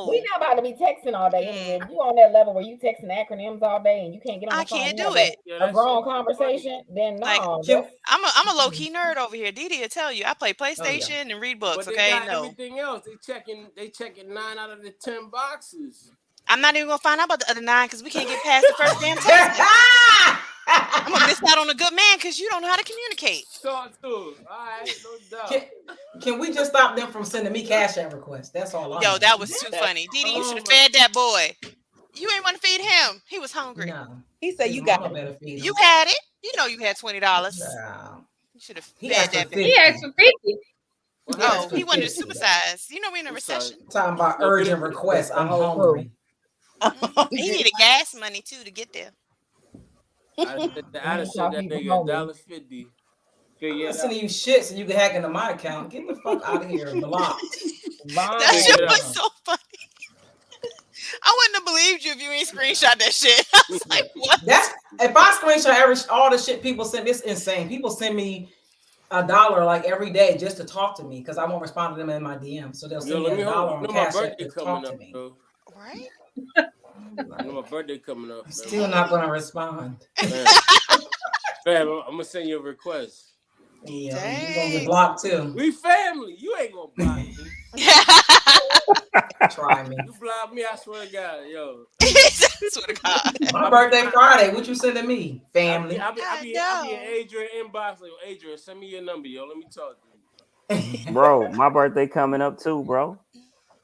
We not about to be texting all day. Anyway. If you on that level where you texting acronyms all day and you can't get on the phone, can't do it. A grown conversation, then no. I'm a low key nerd over here. Didi will tell you I play PlayStation and read books. But they got everything else. They checking 9 out of the 10 boxes. I'm not even gonna find out about the other 9 because we can't get past the first damn text. I'm gonna miss out on a good man because you don't know how to communicate. Talk to him. All right, no doubt. Can we just stop them from sending me cash app requests? That's all I Yo, that was too funny. Didi, you should have fed that boy. You ain't want to feed him. He was hungry. No. He said you got it. You had it. You know you had $20. Nah. You should have He fed asked for that 50. He asked for 50. Oh, he wanted to 50. supersize. You know we're in a recession. Talking about urgent requests. I'm hungry. He needed gas money too to get there. I just sent that nigga $1.50. I'm not sending you shit so you can hack into my account. Get the fuck out of here. Blocked. That shit was so funny. I wouldn't have believed you if you ain't screenshot that shit. I was like, what? That's if I screenshot all the shit people send. It's insane. People send me $1 like every day just to talk to me because I won't respond to them in my DM. So they'll send me $1 on Cash App to talk to me. Right? I know my birthday coming up. Still not gonna respond. Fam, I'm gonna send you a request. Yeah, you gonna get blocked too. We family. You ain't gonna block me. Try me. You block me, I swear to God, yo. Swear to God. My birthday Friday. What you sending me? Family. I'll be in Adrian inbox. Like, Adrian, send me your number, yo. Let me talk to you. Bro, my birthday coming up too, bro.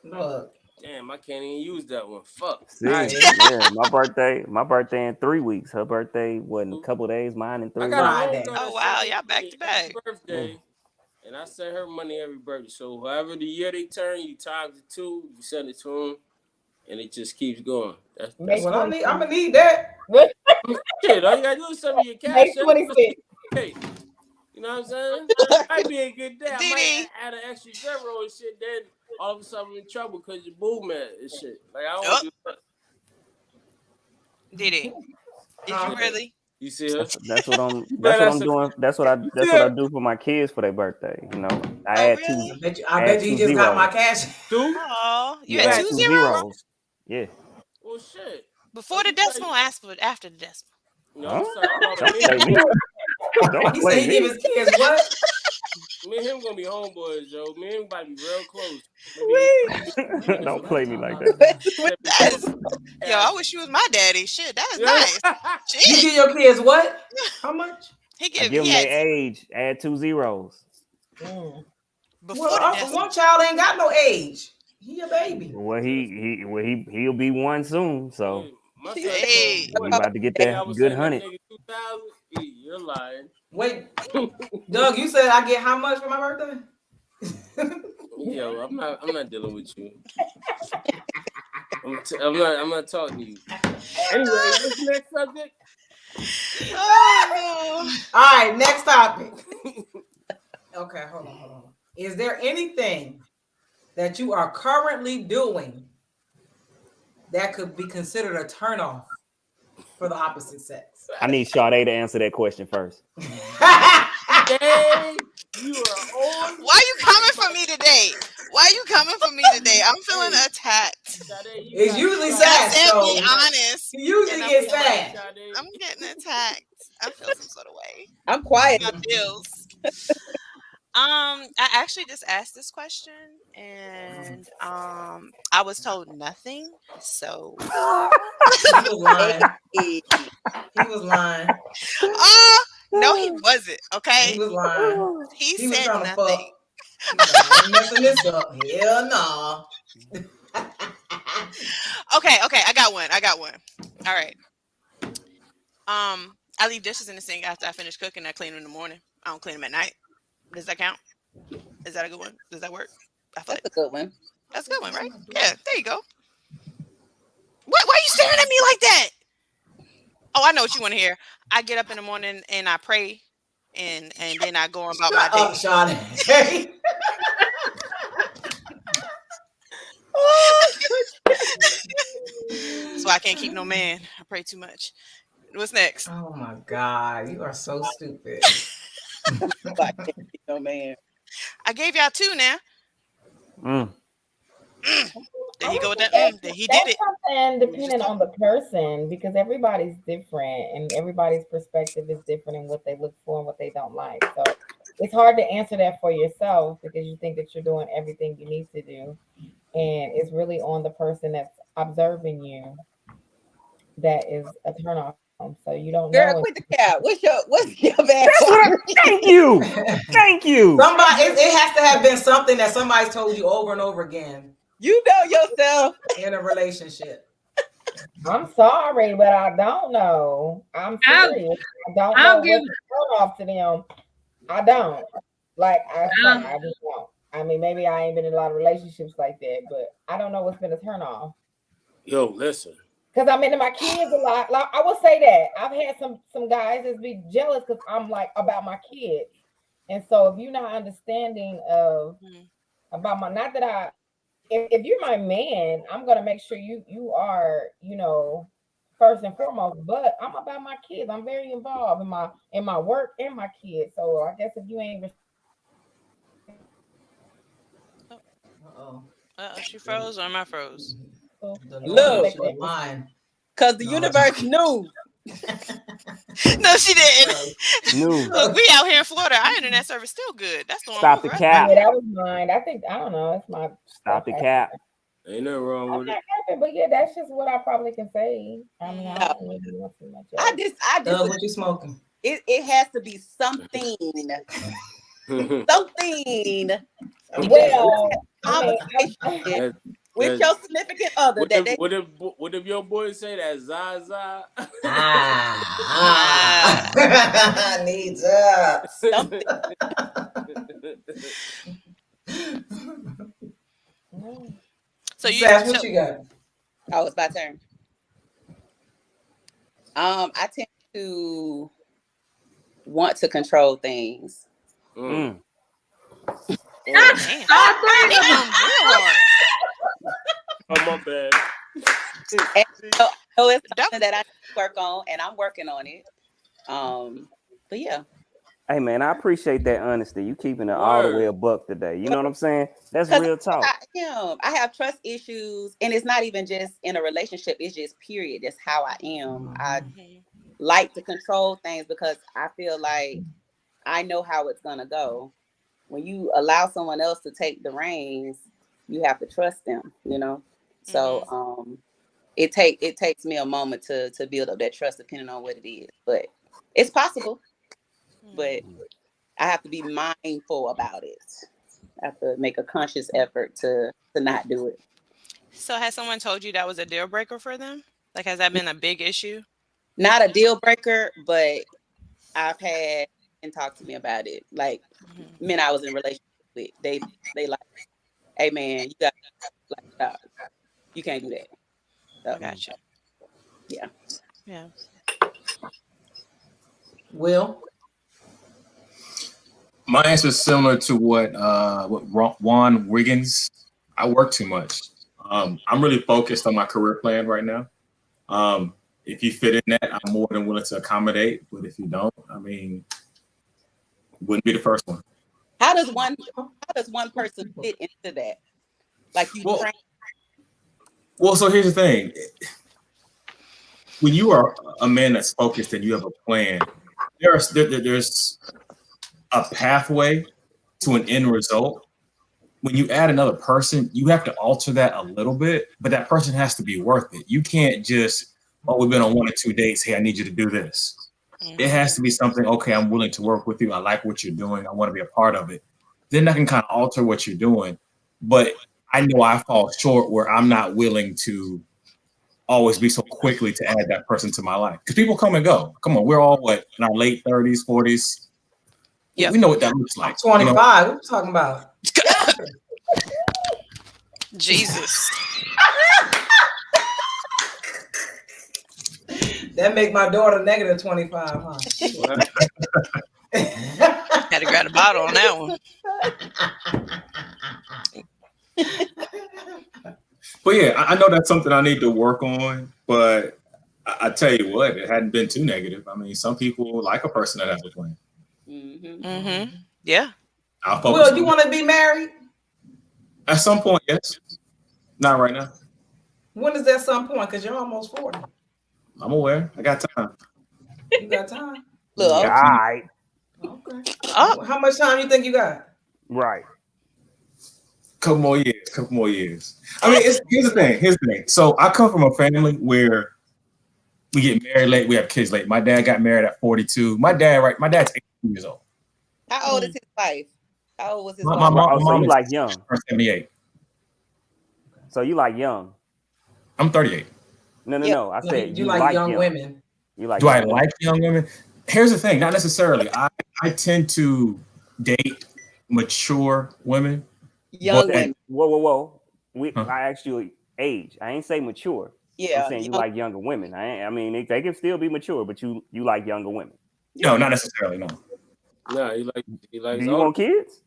Look. Damn, I can't even use that one. Fuck. See, yeah, my birthday in 3 weeks. Her birthday wasn't a couple days. Mine in 3 weeks. Oh wow, y'all back to back. Birthday, and I send her money every birthday. So however the year they turn, you times it 2, you send it to them, and it just keeps going. That's what I need. I'm gonna need that. Shit, all you gotta do is send me your cash. Hey, you know what I'm saying? That might be a good day. I might add an extra zero and shit. Then all of a sudden I'm in trouble because your boo man and shit. Like I don't do that. Did you really? You see her? That's what I'm doing. That's what I do for my kids for their birthday. You know, I add really? two. I bet you just got my cash. Oh, you had had 2 zeros? Yeah. Well, shit. Before the decimal, after the decimal. No, Don't He play said he me. give his kids what? Me and him gonna be homeboys, yo. Me and him about to be real close. Don't play me like that. Yo, I wish you was my daddy. Shit, that is nice. You give your kids what? How much? I give them their age. Add 2 zeros. One child ain't got no age. He a baby. Well, he'll be one soon. So hey, we about to get that good 100. You're lying. Wait, Doug, you said I get how much for my birthday? Yo, I'm not dealing with you. I'm not talking to you. Anyway, what's the next subject? Oh, no. All right, next topic. Okay, hold on. Is there anything that you are currently doing that could be considered a turnoff for the opposite sex? I need Sade to answer that question first. Hey, you are on. Why you coming for me today? I'm feeling attacked. It's usually sad. So be honest. You usually get sad. I'm getting attacked. I feel some sort of way. I'm quiet. My bills. I actually just asked this question and I was told nothing. So he was lying. He was lying. No, he wasn't. Okay. He was lying. He was said trying nothing. to fuck. I'm messing this up. Hell no. Okay, I got one. All right. I leave dishes in the sink after I finish cooking. I clean them in the morning. I don't clean them at night. Does that count? Is that a good one? Does that work? That's a good one. That's a good one, right? Yeah, there you go. What? Why are you staring at me like that? Oh, I know what you want to hear. I get up in the morning and I pray, and then I go about my day. Shut So I can't keep no man. I pray too much. What's next? Oh my God, you are so stupid. I can't keep no man. I gave y'all 2 now. There you go with that. He did it. And depending on the person, because everybody's different and everybody's perspective is different in what they look for and what they don't like. So it's hard to answer that for yourself because you think that you're doing everything you need to do. And it's really on the person that's observing you that is a turn off. So you don't know. Girl, quit the cap. What's your bad? Thank you. Somebody, it has to have been something that somebody's told you over and over again. You know yourself in a relationship. I'm sorry, but I don't know. I'm serious. I don't know what's turn off to them. I don't. Like I just don't. I mean, maybe I ain't been in a lot of relationships like that, but I don't know what's been a turn off. Yo, listen. Because I'm into my kids a lot. Like, I will say that I've had some guys that be jealous because I'm like about my kids, and so if you're not understanding of about my, not that I, if you're my man, I'm gonna make sure you are, first and foremost. But I'm about my kids. I'm very involved in my work and my kids. So I guess if you ain't. She froze or am I froze? Look, because the universe knew. No, she didn't. Look, we out here in Florida. Our internet service still good. That's the one. Stop the cap. Yeah, that was mine. I think I don't know. It's my stop the cap. Ain't nothing wrong with it. But yeah, that's just what I probably can say. I mean, I don't really want too much. I just what you smoking? It has to be something. Something. Well, with your significant other. What if your boy say that Zaza? Needs up. Something. So what you got? Oh, it's my turn. I tend to want to control things. Oh, my bad. So it's something that I work on, and I'm working on it. But yeah. Hey man, I appreciate that honesty. You keeping it all the way a buck today. You know what I'm saying? That's real talk. I have trust issues, and it's not even just in a relationship. It's just period. That's how I am. I like to control things because I feel like I know how it's gonna go. When you allow someone else to take the reins, you have to trust them. So it takes me a moment to build up that trust, depending on what it is. But it's possible. But I have to be mindful about it. I have to make a conscious effort to not do it. So has someone told you that was a deal breaker for them? Like, has that been a big issue? Not a deal breaker, but I've had and talked to me about it. Like men I was in a relationship with, they like, hey man, you got like you can't do that. So, gotcha. Yeah. Will? My answer is similar to what Juan Wiggins. I work too much. I'm really focused on my career plan right now. If you fit in that, I'm more than willing to accommodate. But if you don't, I mean, wouldn't be the first one. How does one person fit into that? Like you train. Well, so here's the thing. When you are a man that's focused and you have a plan, there's a pathway to an end result. When you add another person, you have to alter that a little bit, but that person has to be worth it. You can't just, we've been on 1 or 2 dates. Hey, I need you to do this. It has to be something, okay, I'm willing to work with you. I like what you're doing. I want to be a part of it. Then I can kind of alter what you're doing. But I know I fall short where I'm not willing to always be so quickly to add that person to my life. Because people come and go. Come on, we're all in our late 30s, 40s. Yeah, we know what that looks like. 25. What are you talking about? Jesus. That make my daughter negative 25, huh? Had to grab a bottle on that one. But yeah, I know that's something I need to work on. But I tell you what, it hadn't been too negative. I mean, some people like a person that has a plan. Yeah. Will, you want to be married? At some point, yes. Not right now. When is that some point? Because you're almost 40. I'm aware. I got time. You got time? Look, all right. Okay. How much time you think you got? Right. Couple more years. I mean, here's the thing. So I come from a family where we get married late, we have kids late. My dad got married at 42. My dad's 18 years old. How old is his wife? How old was his wife? My mom is like young. 78. So you like young? I'm 38. No. I said you like young women. You like? Do I like young women? Here's the thing. Not necessarily. I tend to date mature women. Young women. Whoa. I asked you age. I ain't say mature. Yeah. I'm saying you like younger women. I mean, they can still be mature, but you like younger women. No, not necessarily. No. No, he likes. Do you want kids?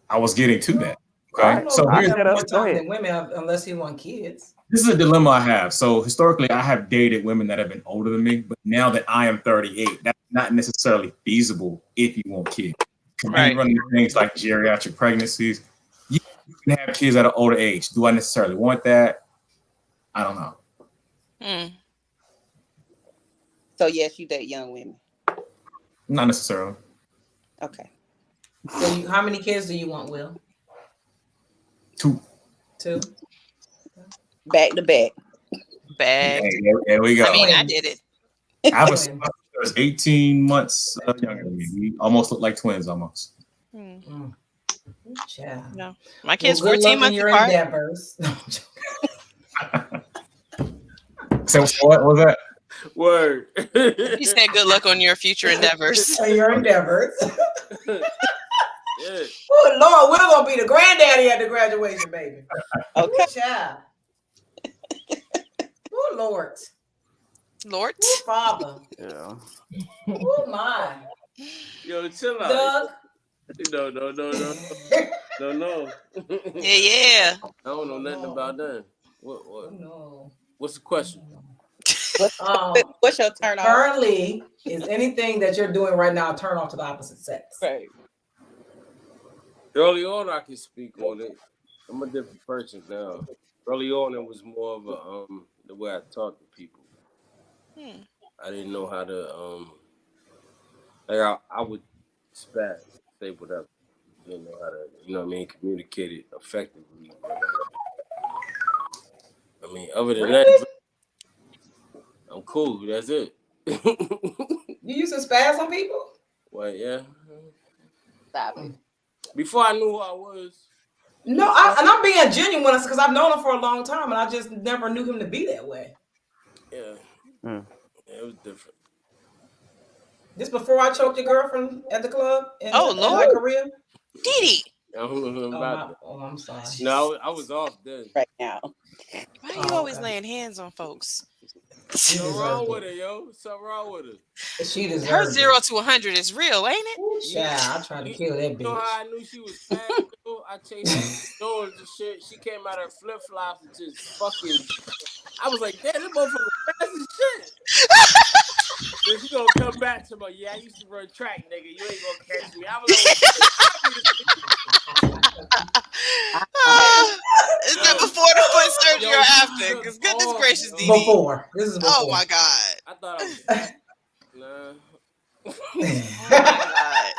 I was getting to that. Okay. I don't know So if here's have more time than women unless you want kids. This is a dilemma I have. So historically, I have dated women that have been older than me, but now that I am 38, that's not necessarily feasible if you want kids. Right. You run into things like geriatric pregnancies. You can have kids at an older age. Do I necessarily want that? I don't know. So yes, you date young women. Not necessarily. Okay. So how many kids do you want, Will? 2. Back to back. Bag. There we go. I mean, I did it. I was 18 months younger than me. We almost look like twins almost. No. My kids 14 months apart. Endeavors. So what was that? Word. You said good luck on your future endeavors. Your endeavors. Yeah. Oh Lord, we're gonna be the granddaddy at the graduation, baby. Okay. Child. Oh Lord. Lord. Oh Father. Yeah. Oh my. Yo, chill out. Doug. No. Yeah. I don't know nothing about that. What? Oh, no. What's the question? What's your turn off? Currently, is anything that you're doing right now a turn off to the opposite sex? Right. Early on, I can speak on it. I'm a different person now. Early on, it was more of a the way I talk to people. I didn't know how to like I would spaz, say whatever. Didn't know how to, you know what I mean, communicate it effectively. I mean, other than that, I'm cool. That's it. You used to spaz on people? Well, yeah. Stop it. Before I knew who I was. No, I'm being genuine because I've known him for a long time and I just never knew him to be that way. Yeah. Yeah, it was different. This before I choked your girlfriend at the club in Lord. Korea? Didi. I don't know about that. Oh, I'm sorry. No, I was off then. Right now. Why are you always laying hands on folks? Something wrong with her, yo. Something wrong with her. She deserves her 0 to 100 is real, ain't it? Ooh, child, I tried to kill that bitch. You know how I knew she was fat? I chased her doors and shit. She came out her flip flops and just fucking. I was like, damn, this motherfucker fast as shit. Then she gonna come back to me. Yeah, I used to run track, nigga. You ain't gonna catch me. I was is that before the foot surgery or after? Because goodness gracious, Didi. Before. This is before. Oh my God. I thought I was. Nah. Oh my God.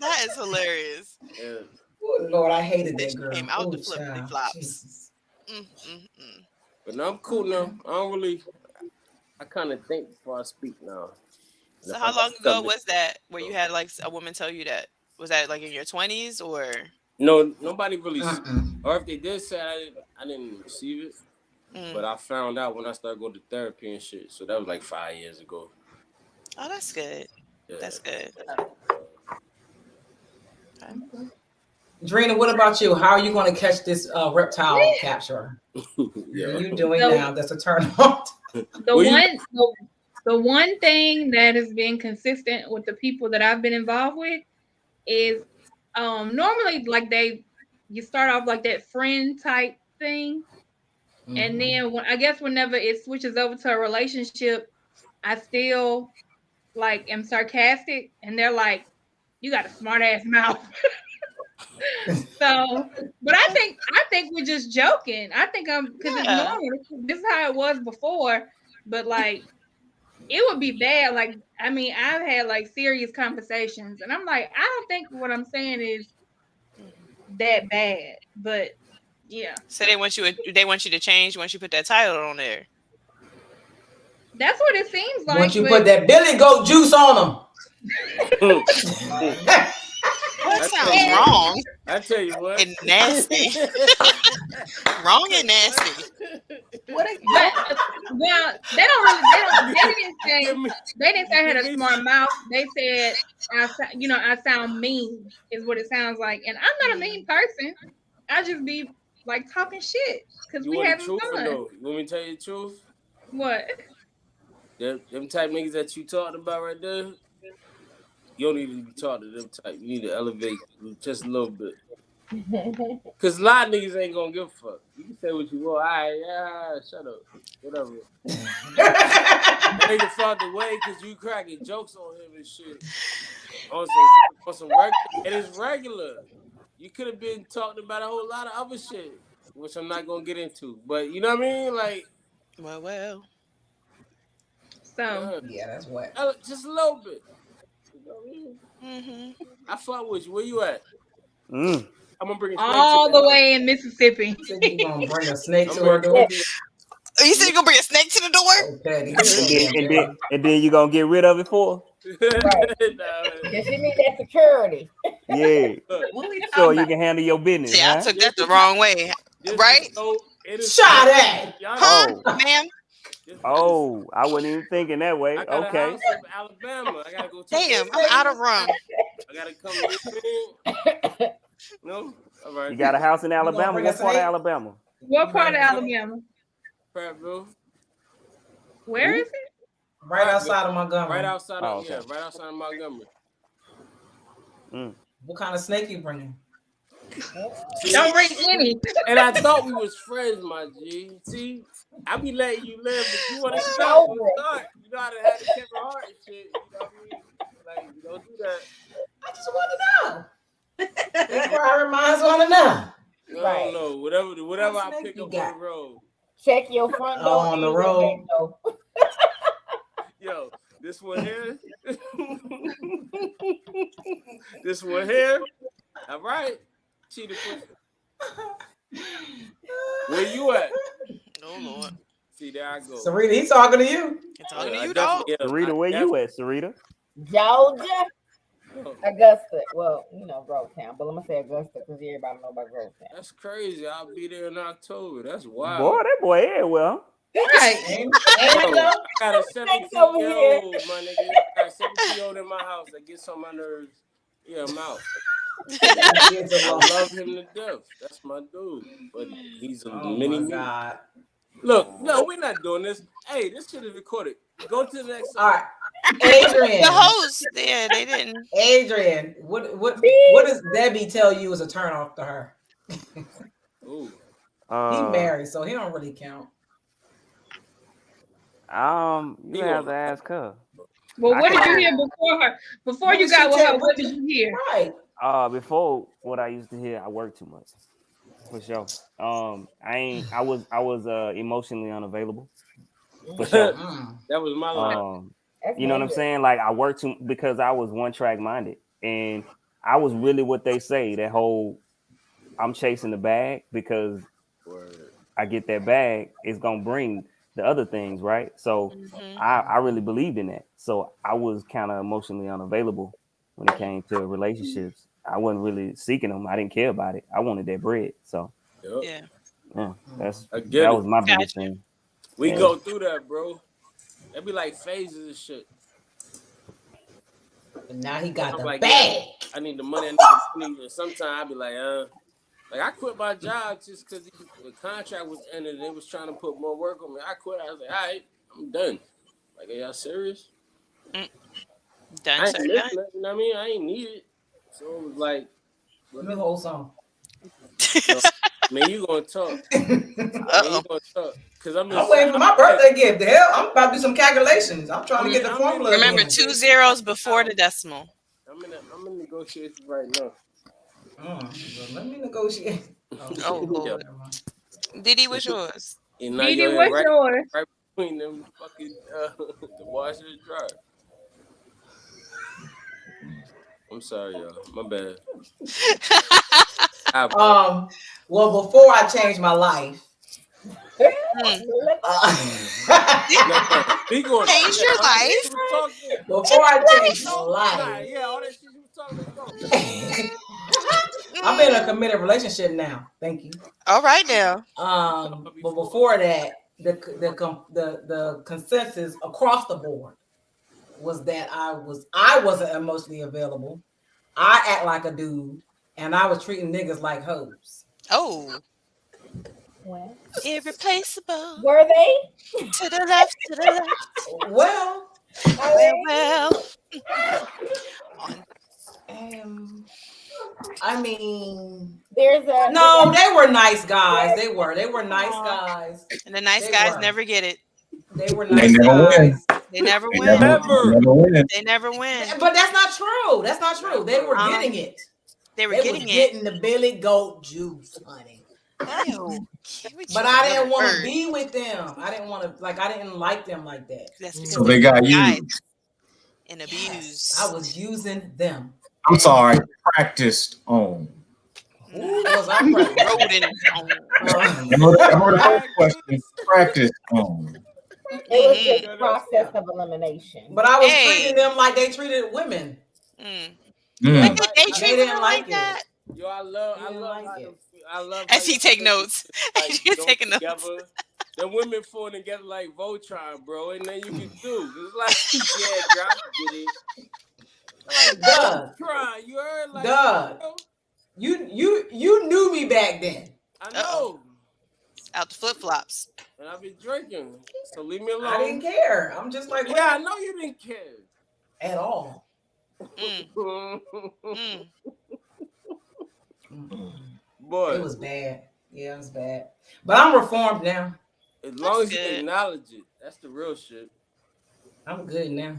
That is hilarious. Yeah. Oh Lord, I hated that girl. Came out the flip flops. But no, I'm cool now. I kind of think before I speak now. So how long ago was that where you had like a woman tell you that? Was that like in your 20s or? No, nobody really. Or if they did say I didn't receive it. But I found out when I started going to therapy and shit. So that was like 5 years ago. Oh, that's good. Yeah. That's good. Okay. Drena, what about you? How are you going to catch this reptile capturer? Yeah. What are you doing now? That's a turn on. The one thing that has been consistent with the people that I've been involved with is normally like you start off like that friend type thing. And then whenever it switches over to a relationship, I still like am sarcastic and they're like, you got a smart ass mouth. So, but I think we're just joking. I think because it's normal. This is how it was before, but like it would be bad. Like, I mean, I've had like serious conversations and I'm like, I don't think what I'm saying is that bad, but yeah. So they want you to change once you put that title on there. That's what it seems like. Once you put that Billy Goat juice on them. That sounds wrong. I tell you what. And nasty. Wrong and nasty. What is But well, they don't really. They didn't say I had a smart mouth. They said I sound mean is what it sounds like, and I'm not a mean person. I just be like talking shit because we want the having truth fun. or no? You want me to tell you the truth? What? Them type niggas that you talking about right there, you don't need to be talking to them type. You need to elevate just a little bit. Cause a lot of niggas ain't gonna give a fuck. You can say what you want. All right, yeah, shut up. Whatever. That nigga felt the way because you cracking jokes on him and shit. On some regular. And it's regular. You could have been talking about a whole lot of other shit, which I'm not gonna get into. But you know what I mean? Like, well. So yeah, that's what. Just a little bit. You know what I mean? Mm-hmm. I fuck with you. Where you at? Mm. I'm gonna bring a snake all to the way in Mississippi. You said you gonna bring a snake I'm to her door? You said you gonna bring a snake to the door? Okay. And then you gonna get rid of it for? Right. Does she need that security? Yeah. So you can handle your business. Yeah, I took that the wrong way. Right? Shot at. Oh, ma'am. Oh, I wasn't even thinking that way. I got Okay. a house in Alabama. I gotta go. Damn, I'm out of rum. I gotta come in. No, all right. You got a house in Alabama. What part of Alabama? What part of Alabama? Prattville. Where is it? Right outside of Montgomery. Right outside of okay. right outside of Montgomery. What kind of snake you bringing? Don't bring any. And I thought we was friends, my G. See, I be letting you live, but you want to start. You know how to have the Kevin Hart and shit. You know what I mean? Like, you don't do that. I just want to know. Inquiring minds want to know. I don't know. Whatever I pick up on the road. Check your front door on the road. Yo, this one here. This one here. All right. Cheetah pussy. Where you at? Oh Lord. See, there I go. Sarita, he's talking to you. He's talking to you, dog. Sarita, where you at, Sarita? Georgia. Augusta. Well, Grovetown, but let me say Augusta because everybody know about Grovetown. That's crazy. I'll be there in October. That's wild. Boy, that boy here, well. Right. I got a 17-year-old, my nigga. I got a 17-year-old in my house that gets on my nerves. Yeah, I'm out. I love him to death. That's my dude. But he's a mini God. Look, no, we're not doing this. Hey, this shit is recorded. Go to the next. All right. Adrian. The host. Yeah, they didn't. Adrian, what does Debbie tell you is a turn off to her? Ooh. He married, so he don't really count. You have to ask her. Well, what did you hear before her? Before you got with her, what did you hear? Right. Before what I used to hear, I work too much. For sure. I was emotionally unavailable. For sure. That was my life. You know what I'm saying? Like I worked too because I was one track minded, and I was really what they say. That whole I'm chasing the bag because I get that bag. It's gonna bring the other things, right? So I really believed in that. So I was kind of emotionally unavailable when it came to relationships. I wasn't really seeking them. I didn't care about it. I wanted that bread. So yeah, that was my biggest thing. We go through that, bro. That'd be like phases and shit. And now he got the like, bag. I need the money. I need the money. And sometimes I'd be like, I quit my job just because the contract was ended and they was trying to put more work on me. I quit. I was like, all right, I'm done. Like, are y'all serious? Done, I ain't you know what I mean? I ain't need it. So it was like, Give me the whole song. Man, you gonna talk. Cause I'm waiting for my birthday gift. The hell, I'm about to do some calculations. I'm trying to get the formula. Remember, 2 zeros before the decimal. I'm in negotiations right now. Well, let me negotiate. Oh Lord. Diddy, what's yours? Diddy, what's yours? Right between them fucking the washer and dryer. I'm sorry, y'all. My bad. Well, before I changed my life, Change your life. Before I changed my life. Yeah, all that shit you was talking about. I'm in a committed relationship now. Thank you. All right now. But before that, the consensus across the board was that I wasn't emotionally available. I act like a dude, and I was treating niggas like hoes. Oh. Well, Irreplaceable. were they? To the left, to the left. Well, I mean, there's a they were nice guys. They were nice guys. And the nice guys never get it. They were nice guys. They never win. They never win. But that's not true. That's not true. They were getting it. They were getting the Billy Goat juice, honey. Ew. But I didn't want to be with them. I didn't want to I didn't like them like that. So they got used and abused. Yes, I was using them. I'm sorry. Practiced on. Was I practiced? The first question. Practiced on. It was the process of elimination. But I was treating them like they treated women. They treated them like that. Yo, I love as he take notes. As you taking notes. The women falling together like Voltron, bro, and then you can do. It's like, drop it. Like, Voltron, you heard like You knew me back then. I know. Out the flip flops. And I've been drinking, so leave me alone. I didn't care. I'm just like, I know you didn't care at all. Boy, it was bad. Yeah, it was bad. But I'm reformed now. As long as you acknowledge it, that's the real shit. I'm good now.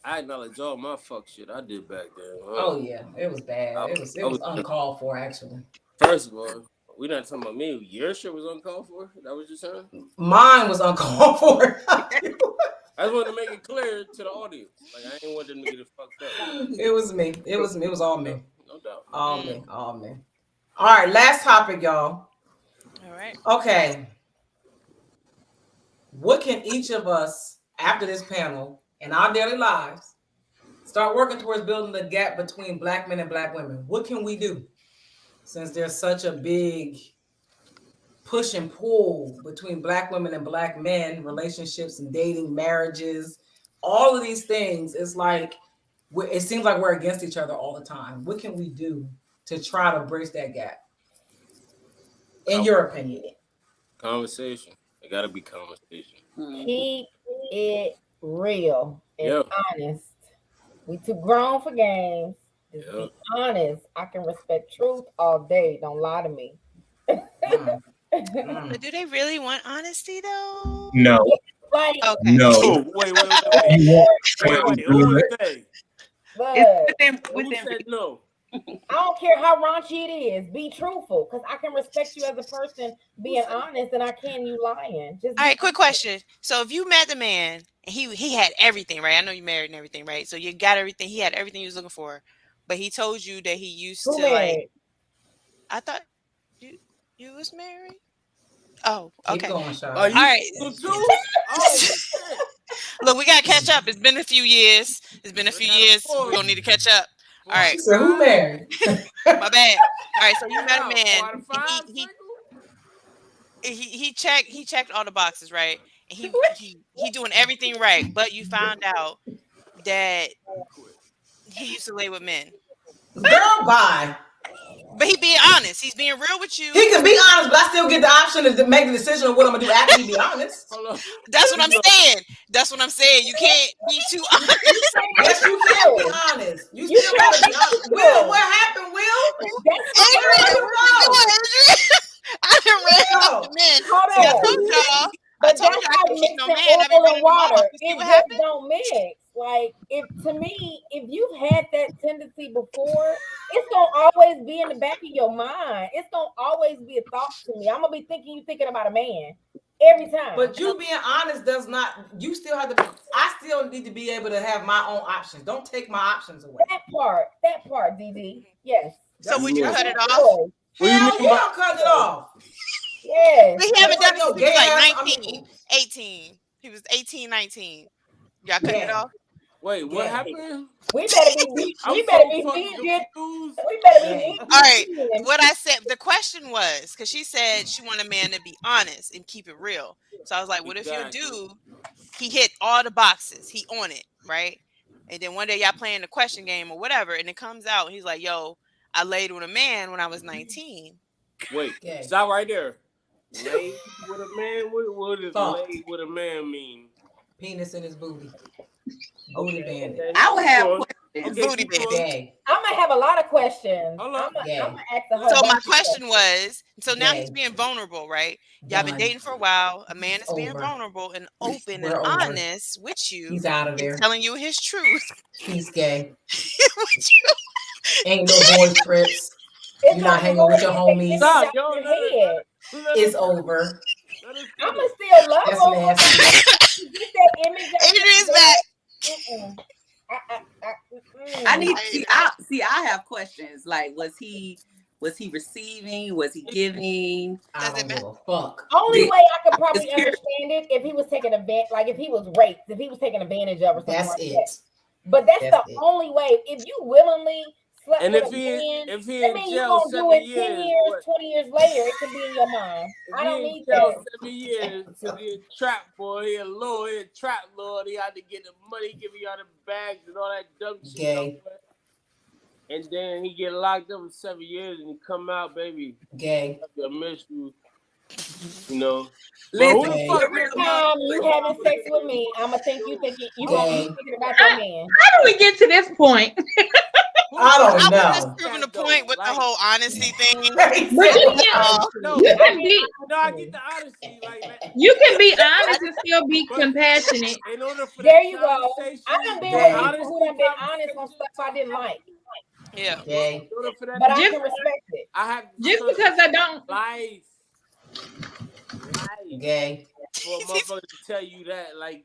I acknowledge all my fuck shit I did back then. Oh yeah, it was bad. It was uncalled for, actually. First of all, we not talking about me. Your shit was uncalled for? That what you're saying? Mine was uncalled for. I just wanted to make it clear to the audience. Like, I ain't want them to get it fucked up. It was me. It was all me. No doubt. All me. All right, last topic, y'all. All right. Okay. What can each of us, after this panel, in our daily lives, start working towards building the gap between Black men and Black women? What can we do? Since there's such a big push and pull between Black women and Black men, relationships and dating, marriages, all of these things, it's like, it seems like we're against each other all the time. What can we do to try to bridge that gap? In your opinion? Conversation. It got to be conversation. Keep it real and honest. We too grown for games. Just be honest. I can respect truth all day. Don't lie to me. But do they really want honesty though? No. Like, okay. No. Wait. No. I don't care how raunchy it is. Be truthful, because I can respect you as a person being honest, and I can you lying. Just all right. Quick question. So if you met the man and he had everything, right? I know you married and everything, right? So you got everything. He had everything you was looking for, but he told you that he used to like. I thought you was married. Oh, okay. Keep going, all right. Look, we gotta catch up. It's been a few years. We're gonna need to catch up. All right. So who married? My bad. All right. So you met a man. He checked all the boxes, right? And he doing everything right, but you found out that he used to lay with men. Girl, bye. But he being honest. He's being real with you. He can be honest, but I still get the option to make the decision of what I'm gonna do after he be honest. That's what I'm saying. You can't be too honest. Yes, you can be honest. You still gotta be honest. Will, what happened, Will? I done ran off the men. Hold on. I told y'all I can keep no man. Oil and water. It just don't mix. Like, if you've had that tendency before, it's gonna always be in the back of your mind. It's gonna always be a thought to me. I'm gonna be thinking you thinking about a man every time. But you being honest does not. You still have to. I still need to be able to have my own options. Don't take my options away. That part, DD. Yes. So would you cut it off? Hell yeah, I'll cut it off. Yes. He haven't done it since he was like 19, 18. He was 18, 19. Y'all cut it off? Wait, what happened? We better be I'm better so be fucking vegan. confused. We better be All right. What I said, the question was, because she said she wanted a man to be honest and keep it real. So I was like, what if your dude, he hit all the boxes, he on it, right? And then one day y'all playing the question game or whatever, and it comes out, and he's like, yo, I laid with a man when I was 19. Wait, stop right there. Laid with a man? What does laid with a man mean? Penis in his booty. Booty bandit. I would have questions. Booty bandit. I'm gonna have a lot of questions. Hold I'm on. gonna ask the whole So my bunch of question questions. was, so now he's being vulnerable, right? Y'all been dating for a while. A man is being over. vulnerable and open We're and over. honest with you. He's out of there. And telling you his truth. He's gay. Ain't no boy trips. You're not hanging with your homies. Stop, yo, it's over. I'ma still love That's him. nasty. Get that image. Adrian's back. I need I have questions. Like, was he receiving? Was he giving? I don't give a fuck. Only way I could probably understand it if he was taking advantage, like if he was raped, if he was taken advantage of or something. That's like it. that. But that's the only way. If you willingly slept And with if a he man, in that means you're jail gonna do 7 it 10 years, years, 20 years later. It can be in your mind. I don't need that. 7 years because he a trap boy, he a lord, he a trap lord. He had to get the money, give you all the bags and all that dumb shit. Gay. And then he get locked up for 7 years and he come out, baby. Gay. I miss you. You know. Listen, every time you having sex with me, I'ma think you thinking about that man. How do we get to this point? I don't I know. was just proving the point with the whole honesty thing. But you can be. No, I get the honesty. You can be honest and still be compassionate. In order for there you go. I done been with people who have been honest on stuff I didn't like. Yeah. Gay. But I can respect it. I have just because I don't. Life. Gay. For a motherfucker to tell you that, like,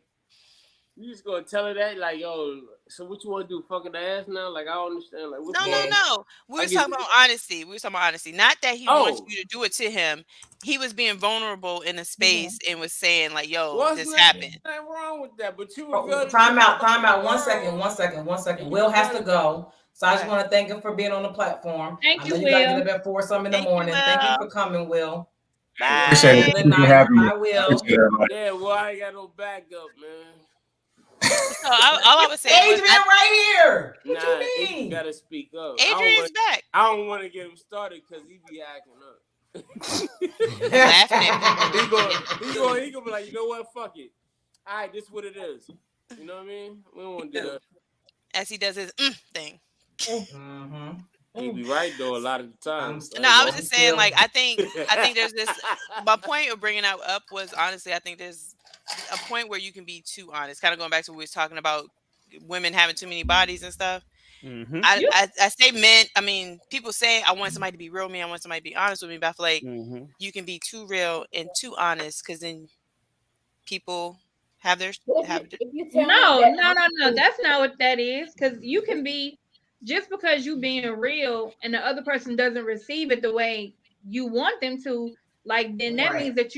you just gonna tell her that, like, yo, so what you want to do? Fucking the ass now? Like, I don't understand. Like, what's No. We were talking about honesty. Not that he wants you to do it to him. He was being vulnerable in a space and was saying, like, yo, this happened. Nothing wrong with that, but you Time out. 1 second. Will has to go. So I just want to thank him for being on the platform. Thank you, I know Will. you got to get up at 4 something in the morning. Thank you for coming, Will. Bye. Appreciate it. Good night. I will. Yeah, well, I ain't got no backup, man. So all I was saying Adrian right here. What you mean? Adrian gotta speak up. Adrian's back. I don't want to get him started because he be acting up. Laughing. He gonna be like, you know what? Fuck it. All right, this is what it is. You know what I mean? We don't want to do that. As he does his thing. Mm-hmm. He be right though a lot of the times. No, I was just saying, like, I think there's this. My point of bringing that up was honestly, I think there's a point where you can be too honest. Kind of going back to what we was talking about, women having too many bodies and stuff. Mm-hmm. I say men. I mean, people say I want somebody to be real with me. I want somebody to be honest with me. But I feel like you can be too real and too honest because then people have their. No. That's not what that is. Because you can be. Just because you being real and the other person doesn't receive it the way you want them to, like, then that means that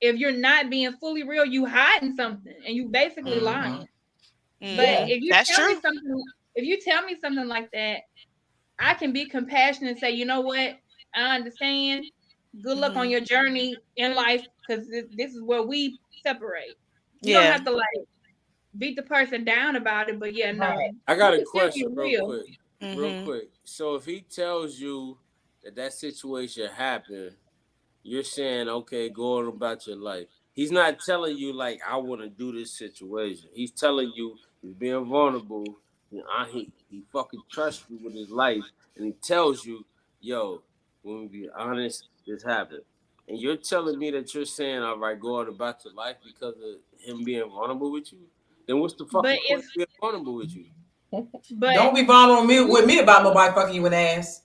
if you're not being fully real, you hiding something and you basically lying. But if you tell me something like that, I can be compassionate and say, you know what, I understand. Good luck on your journey in life because this is where we separate. You don't have to like beat the person down about it, but I got a question real quick. So if he tells you that situation happened, you're saying, okay, go on about your life. He's not telling you like, I want to do this situation. He's telling you he's being vulnerable. He fucking trusts you with his life. And he tells you, yo, when we be honest, this happened. And you're telling me that you're saying, all right, go on about your life because of him being vulnerable with you? Then what's the fucking point of being vulnerable with you? But don't be vulnerable with me about nobody fucking you in the ass.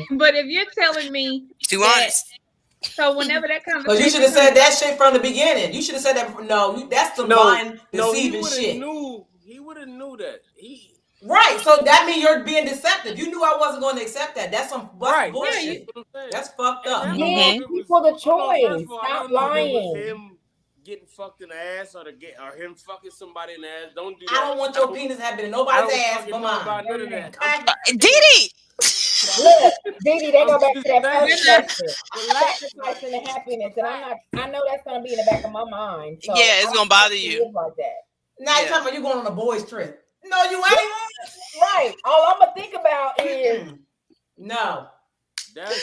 But if you're telling me too honest, so whenever that conversation, because you should have said that shit from the beginning. You should have said that. No, that's the lying, deceiving shit. He would have knew that. Right. So that means you're being deceptive. You knew I wasn't going to accept that. That's some bullshit. That's fucked up. Give people the choice. Stop lying. getting fucked in the ass or him fucking somebody in the ass. Don't do that. I don't want your penis having in nobody's ass but mine. About none of that. Didi! Look, Didi, they go back to that first question. Sacrificing the happiness. And I know that's gonna be in the back of my mind. So yeah, it's gonna bother you. Like that. Now you're talking about you going on a boys' trip. No, you ain't. Right. All I'm gonna think about is no. That's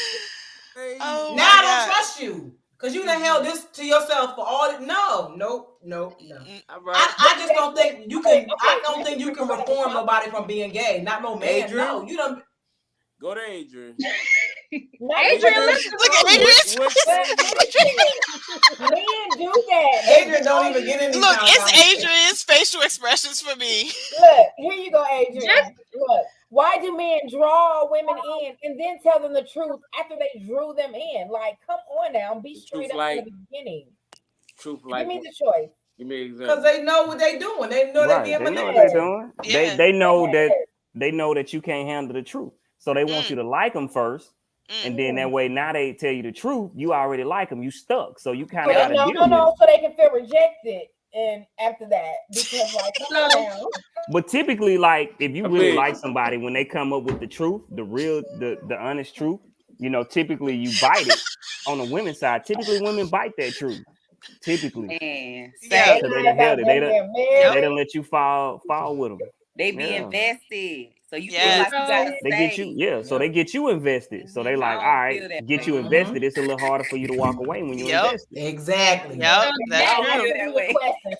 oh now I don't trust you. Because you done held this to yourself for all it. No. I just don't think you can. I don't think you can reform nobody from being gay. Not no man. Adrian? No, you don't. Go to Adrian. Adrian, look at Adrian. Men do that. Adrian don't even get in. Look, it's Adrian's facial expressions for me. Look, here you go, Adrian. Look. Why do men draw women in and then tell them the truth after they drew them in? Like, come on now, be straight up from the beginning. Truth, like, give me the choice. Give me an example. Because they know what they doing. They know right. they know what they're doing. Yeah. They know that you can't handle the truth, so they want you to like them first, and then that way now they tell you the truth. You already like them. You stuck, so you kind of got to deal with it. So they can feel rejected. And after that, because like, but typically, like if you really like somebody, when they come up with the truth, the real, the honest truth, you know, typically you bite it. On the women's side, typically women bite that truth. Typically, yeah, so they don't let you fall with them. They be invested, so you feel like you gotta they get you, so they get you invested. So they like, all right, get you invested. It's a little harder for you to walk away when you invested. Exactly. Yep.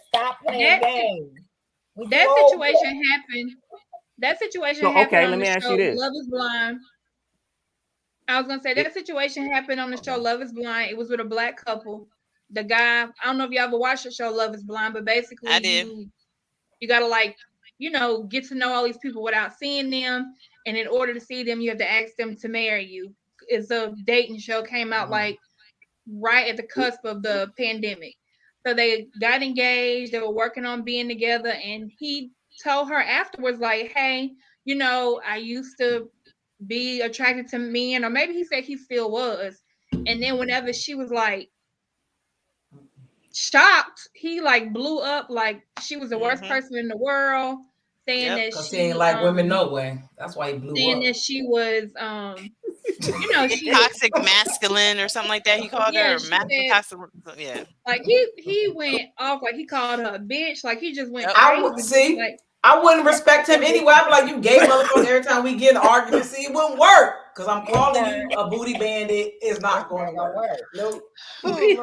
Stop playing games. That situation happened. That situation happened. Okay, on let me the ask show you this. Love is Blind. I was gonna say that situation happened on the show Love is Blind. It was with a black couple. The guy, I don't know if you ever watched the show Love is Blind, but basically I did. You gotta like, you know, get to know all these people without seeing them. And in order to see them, you have to ask them to marry you. It's a dating show, came out like right at the cusp of the pandemic. So they got engaged, they were working on being together, and he told her afterwards, like, hey, you know, I used to be attracted to men, or maybe he said he still was. And then whenever she was like shocked, he like blew up like she was the worst person in the world, saying that she ain't like women no way. That's why he blew saying up. that she was you know, she toxic masculine or something like that. He called her masculine toxic. Yeah. Like he went off, like he called her a bitch. Like he just went crazy. I would see. Like, I wouldn't respect him anyway. I'd be like, you gay motherfucker. Every time we get in an argument, see, it wouldn't work. Because I'm calling you a booty bandit. It's not going to work. Nope. All right,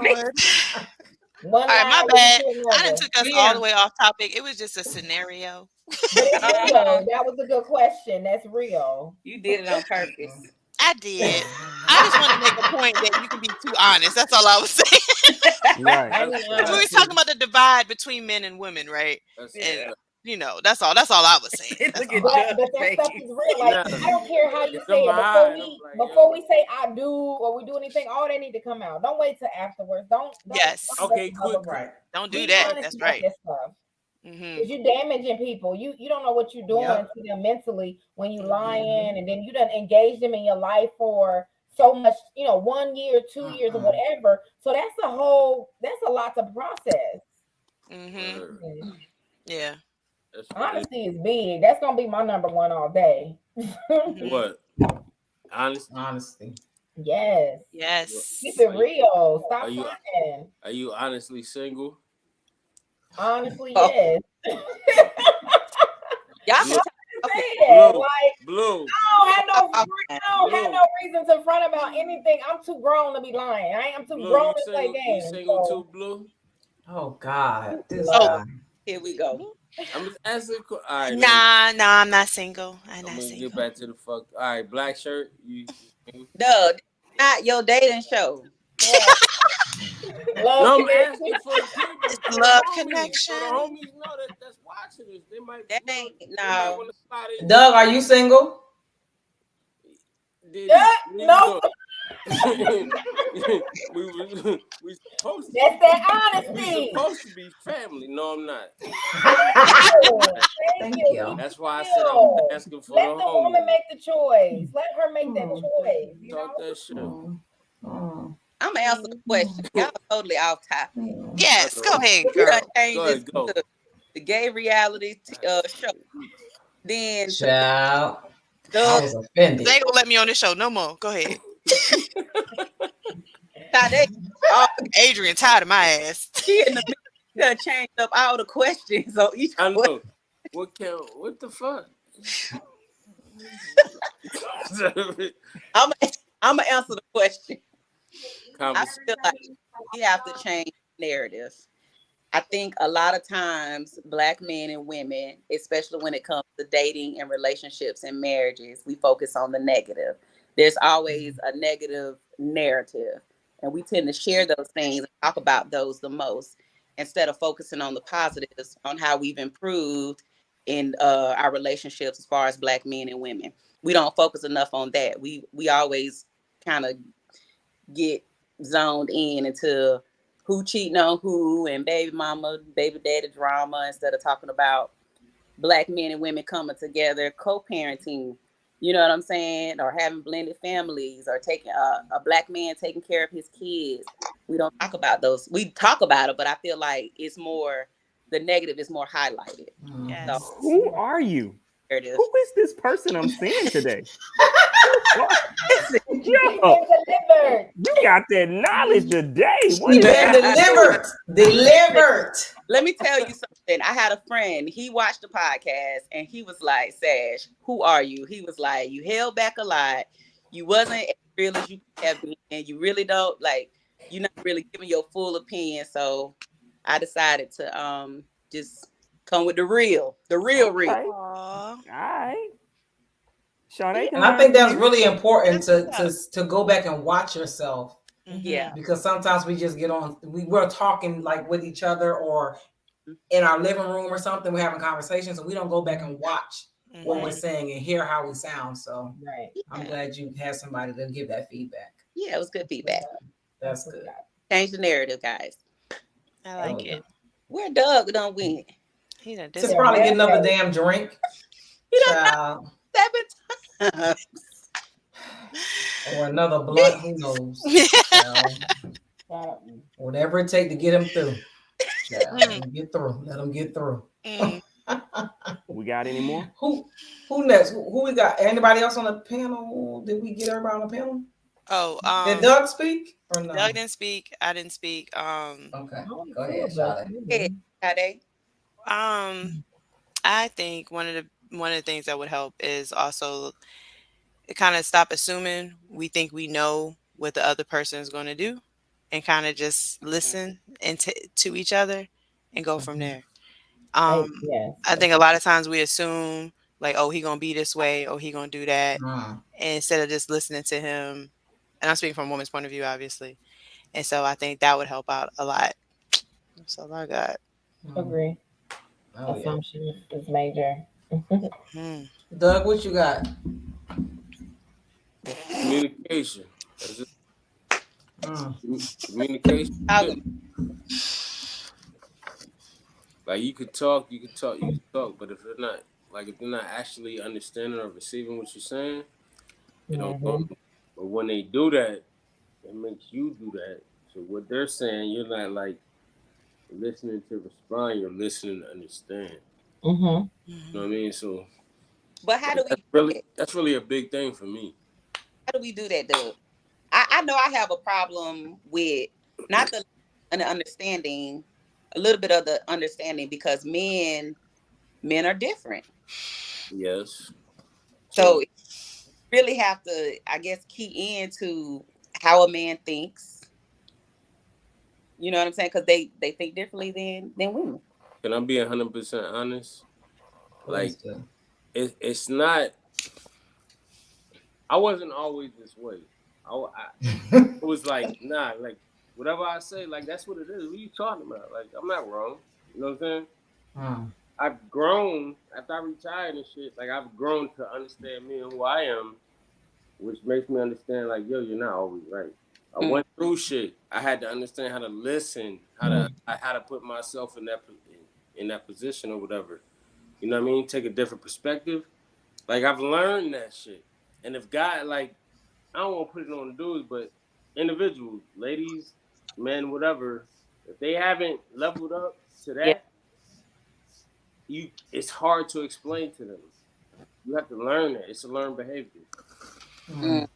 my bad. I done took us all the way off topic. It was just a scenario. That was a good question. That's real. You did it on purpose. I did. I just want to make a point that you can be too honest. That's all I was saying. Right. We was talking about the divide between men and women, right? And you know, that's all I was saying. But that stuff is real. Like, I don't care how you say it. Before we say I do or we do anything, all they need to come out. Don't wait till afterwards. Don't okay, quick. Right. Don't do that. That's right. Because you're damaging people. You don't know what you're doing to them mentally when you lying, and then you done engage them in your life for so much, 1 year, 2 years, or whatever. So that's a lot to process. Yeah. Honesty is big. That's gonna be my number one all day. What? Honesty. Yes. Yes. Keep it real. Stop lying. Are you honestly single? Honestly, yes. Y'all Blue. I don't have no reason to front about anything. I'm too grown to be lying. I'm too grown to play games. You single too, Blue? Oh God. Here we go. I'm just asking. All right, nah, I'm not single. I'm not single. Get back to the fuck. All right, black shirt. You no, not your dating show. No, I'm asking for the people. Love connection. The homies know that's watching this. They might. That ain't no. Doug, are you single? No. we supposed to. That's that honesty. We supposed to be family. No, I'm not. Thank you. That's why I said I'm asking for Let the woman make the choice. Let her make that choice. Talk that shit. I'm gonna answer the question. Y'all totally off topic. Yes, go ahead, We done girl. changed this to the gay reality show. Then Child, I Doug, was offended. They ain't gonna let me on this show no more. Go ahead. Adrian tired of my ass. She in the middle. She done changed up all the questions on each I question. know. What the fuck? I'm gonna answer the question. I feel like we have to change narrative. I think a lot of times Black men and women, especially when it comes to dating and relationships and marriages, we focus on the negative. There's always a negative narrative, and we tend to share those things and talk about those the most instead of focusing on the positives, on how we've improved in our relationships as far as Black men and women. We don't focus enough on that. We always kind of get zoned in into who cheating on who and baby mama, baby daddy drama instead of talking about Black men and women coming together, co-parenting, you know what I'm saying? Or having blended families or taking a Black man taking care of his kids. We don't talk about those. We talk about it, but I feel like it's more, the negative is more highlighted. Yes. So, Who are you? Who is this person I'm seeing today? Yo, you got that knowledge today. What is that? Delivered. Let me tell you something. I had a friend. He watched the podcast and he was like, "Sash, who are you?" He was like, "You held back a lot. You wasn't as real as you could have been, and you really don't like. You're not really giving your full opinion." So I decided to just come with the real. All right. And I think that's really important to go back and watch yourself. Yeah. Because sometimes we just get on, we're talking like with each other or in our living room or something, we're having conversations and we don't go back and watch what we're saying and hear how we sound. So I'm glad you had somebody to give that feedback. Yeah, it was good feedback. That's good. Change the narrative, guys. I like it. Where Doug done went? He done To probably get another damn drink. He done 7 times. Or another blunt, who knows? Whatever it takes to get him through. Let him get through. Let him get through. We got any more? Who next? Who we got? Anybody else on the panel? Did we get everybody on the panel? Oh, did Doug speak or no? Doug didn't speak. I didn't speak. Okay, go ahead, Sade. I think one of the things that would help is also kind of stop assuming we think we know what the other person is going to do, and kind of just listen and to each other and go from there. I think a lot of times we assume like, oh, he gonna be this way, or he gonna do that, and instead of just listening to him. And I'm speaking from a woman's point of view, obviously. And so I think that would help out a lot. That's all I got. Agree. Assumption is major. Doug, what you got? Communication. Communication. Like you could talk, but if they're not actually understanding or receiving what you're saying, they don't go. But when they do that, it makes you do that. So what they're saying, you're not like listening to respond, you're listening to understand. You know what I mean? So, but how do we? That's really a big thing for me. How do we do that, Doug? I know I have a problem with not an understanding, a little bit of the understanding, because men are different. Yes. So you really have to, I guess, key into how a man thinks. You know what I'm saying? Because they think differently than women. Can I be 100% honest? Like, it's not. I wasn't always this way. It was like, nah, like whatever I say, like that's what it is. What are you talking about? Like I'm not wrong. You know what I'm saying? I've grown after I retired and shit. Like I've grown to understand me and who I am, which makes me understand like, yo, you're not always right. I went through shit. I had to understand how to listen, how to put myself in that position or whatever. You know what I mean? Take a different perspective. Like I've learned that shit. And if God, like, I don't want to put it on the dudes, but individuals, ladies, men, whatever, if they haven't leveled up to Yeah. that, it's hard to explain to them. You have to learn it. It's a learned behavior. Mm.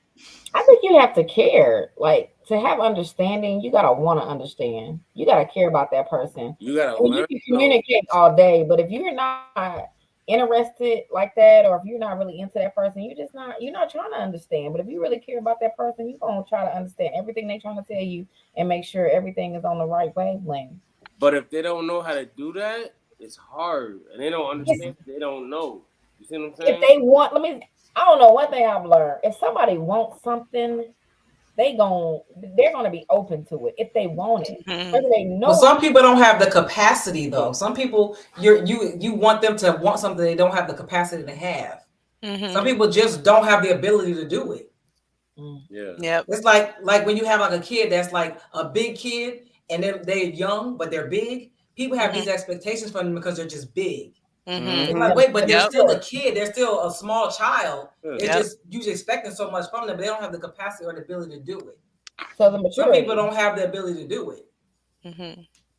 I think you have to care. Like, to have understanding, you gotta want to understand. You gotta care about that person. You gotta I mean, you learn. can communicate all day, but if you're not interested like that, or if you're not really into that person, you're not trying to understand. But if you really care about that person, you're gonna try to understand everything they're trying to tell you and make sure everything is on the right wavelength. But if they don't know how to do that, it's hard, and they don't understand. They don't know. You see what I'm saying? If they want, I don't know, one thing I've learned: if somebody wants something, they're gonna be open to it if they want it. Whether they know. But some people don't have the capacity, though. Some people, you want them to want something they don't have the capacity to have. Some people just don't have the ability to do it. Yeah. Yep. It's like when you have like a kid that's like a big kid and they're young but they're big. People have these expectations from them because they're just big. They're like, wait, but they're still a kid. They're still a small child. They're just usually expecting so much from them, but they don't have the capacity or the ability to do it. So the maturity. Some people don't have the ability to do it.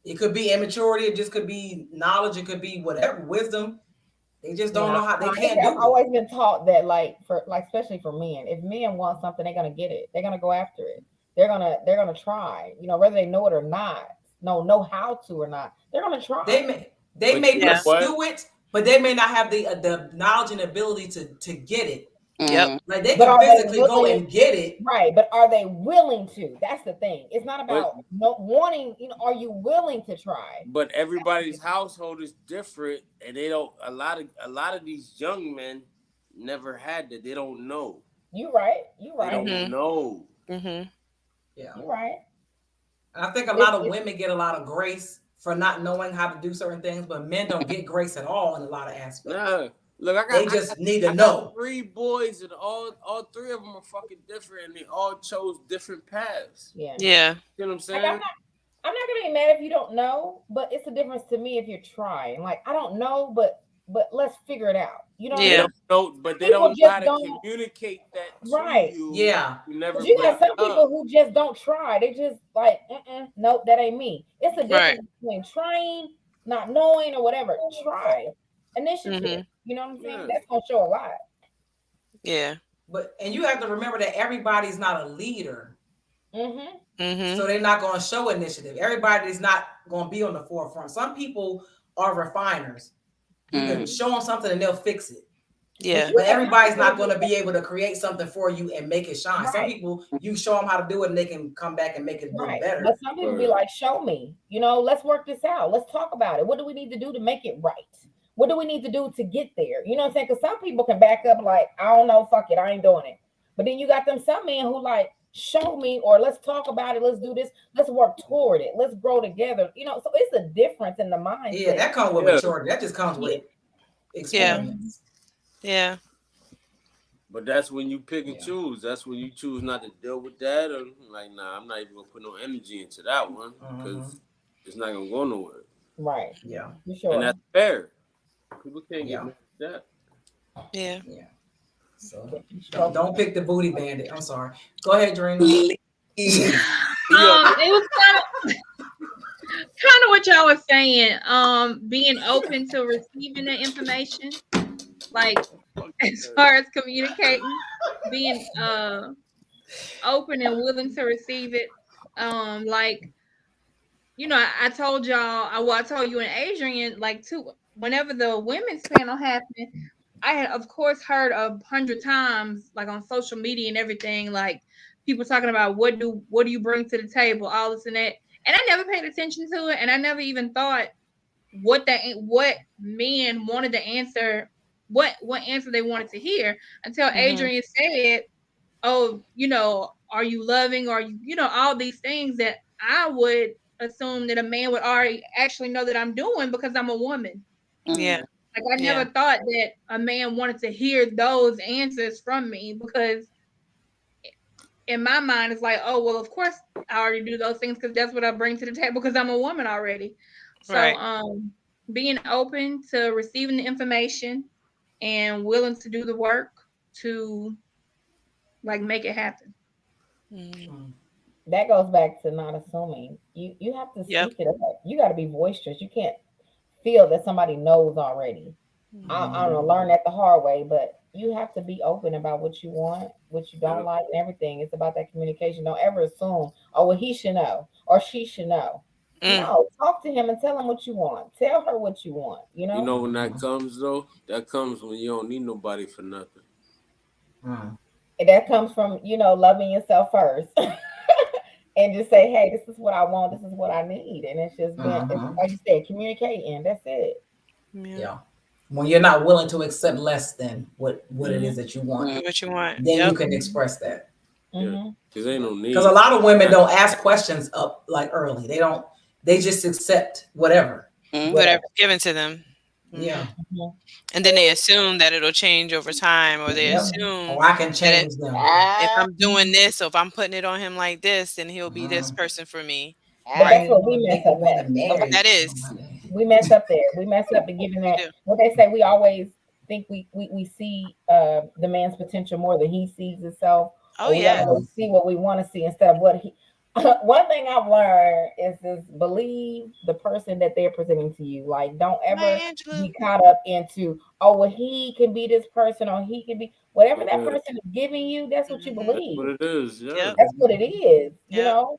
It could be immaturity. It just could be knowledge. It could be whatever, wisdom. They just don't know how. They can't do it. I've always been taught that, especially for men, if men want something, they're gonna get it. They're gonna go after it. They're gonna try. Whether they know it or not, know how to or not, they're gonna try. They may pursue it, but they may not have the knowledge and ability to get it. Yep. Like they can physically go and get it. Right, but are they willing to? That's the thing. It's not about wanting, are you willing to try? But everybody's household is different, and they don't. A lot of these young men never had that. They don't know. You right. They don't know. Yeah. You're right. And I think a lot of women get a lot of grace for not knowing how to do certain things, but men don't get grace at all in a lot of aspects. Nah. Look, they just need to know. 3 boys, and all 3 of them are fucking different, and they all chose different paths. Yeah. You know what I'm saying? I'm not gonna be mad if you don't know, but it's a difference to me if you're trying. Like, I don't know, but let's figure it out. You know? They don't know, but they don't know how to communicate that to you. Yeah. You never. You got some people who just don't try. They just like, nope, that ain't me. It's a difference between trying, not knowing, or whatever. Try. Initiative. You know what I'm saying? That's gonna show a lot. Yeah. And you have to remember that everybody's not a leader. So they're not going to show initiative. Everybody's not going to be on the forefront. Some people are refiners. You can show them something and they'll fix it. Yeah. But everybody's not going to be able to create something for you and make it shine. Some people, you show them how to do it and they can come back and make it better. But some people be like, show me. Let's work this out. Let's talk about it. What do we need to do to make it right? What do we need to do to get there? You know what I'm saying? Because some people can back up like, I don't know, fuck it, I ain't doing it. But then you got some men who like, show me, or let's talk about it. Let's do this. Let's work toward it. Let's grow together. So it's a difference in the mindset. Yeah, that comes with maturity. That just comes with experience. Yeah. But that's when you pick and choose. That's when you choose not to deal with that. Or like, nah, I'm not even gonna put no energy into that one because it's not gonna go nowhere. Right. Yeah. For sure. And that's fair. People can't get mad at that. Yeah. Yeah. So don't pick the booty bandit. I'm sorry. Go ahead, Drena. It was kind of what y'all was saying. Being open to receiving the information, like as far as communicating, being open and willing to receive it. I told y'all, I told you and Adrian, whenever the women's panel happened, I had, of course, heard 100 times, like on social media and everything, like people talking about what do you bring to the table, all this and that, and I never paid attention to it, and I never even thought what men wanted to answer, what answer they wanted to hear until Adrian said, "Oh, are you loving? Or all these things that I would assume that a man would already actually know that I'm doing because I'm a woman." Yeah. Like I never thought that a man wanted to hear those answers from me, because in my mind it's like, oh well, of course I already do those things because that's what I bring to the table because I'm a woman already. So being open to receiving the information and willing to do the work to make it happen. that goes back to not assuming. You have to speak it up. You got to be boisterous. You can't feel that somebody knows already. I don't know, learn that the hard way, but you have to be open about what you want, what you don't like, and everything. It's about that communication. Don't ever assume, oh, well, he should know or she should know. No, talk to him and tell him what you want. Tell her what you want. You know. You know when that comes though? That comes when you don't need nobody for nothing. And that comes from loving yourself first, and just say, hey, this is what I want. This is what I need, and it's just been, like you said, communicating. That's it. Yeah. When you're not willing to accept less than what it is that you want, then you can express that. Because ain't no need. Because a lot of women don't ask questions up like early. They just accept whatever given to them. Yeah. And then they assume that it'll change over time, or they assume I can change them. If I'm doing this, or if I'm putting it on him like this, then he'll be this person for me. But that's what we mess up at. That is. We mess up there. We mess up to giving that. What they say, we always think we see the man's potential more than he sees himself. Oh, yeah. We see what we want to see instead of what he. One thing I've learned is believe the person that they're presenting to you. Like, don't ever be caught up into, oh, well, he can be this person, or he can be whatever that person is giving you. That's what you believe. That's what it is. Yeah. That's what it is. You know.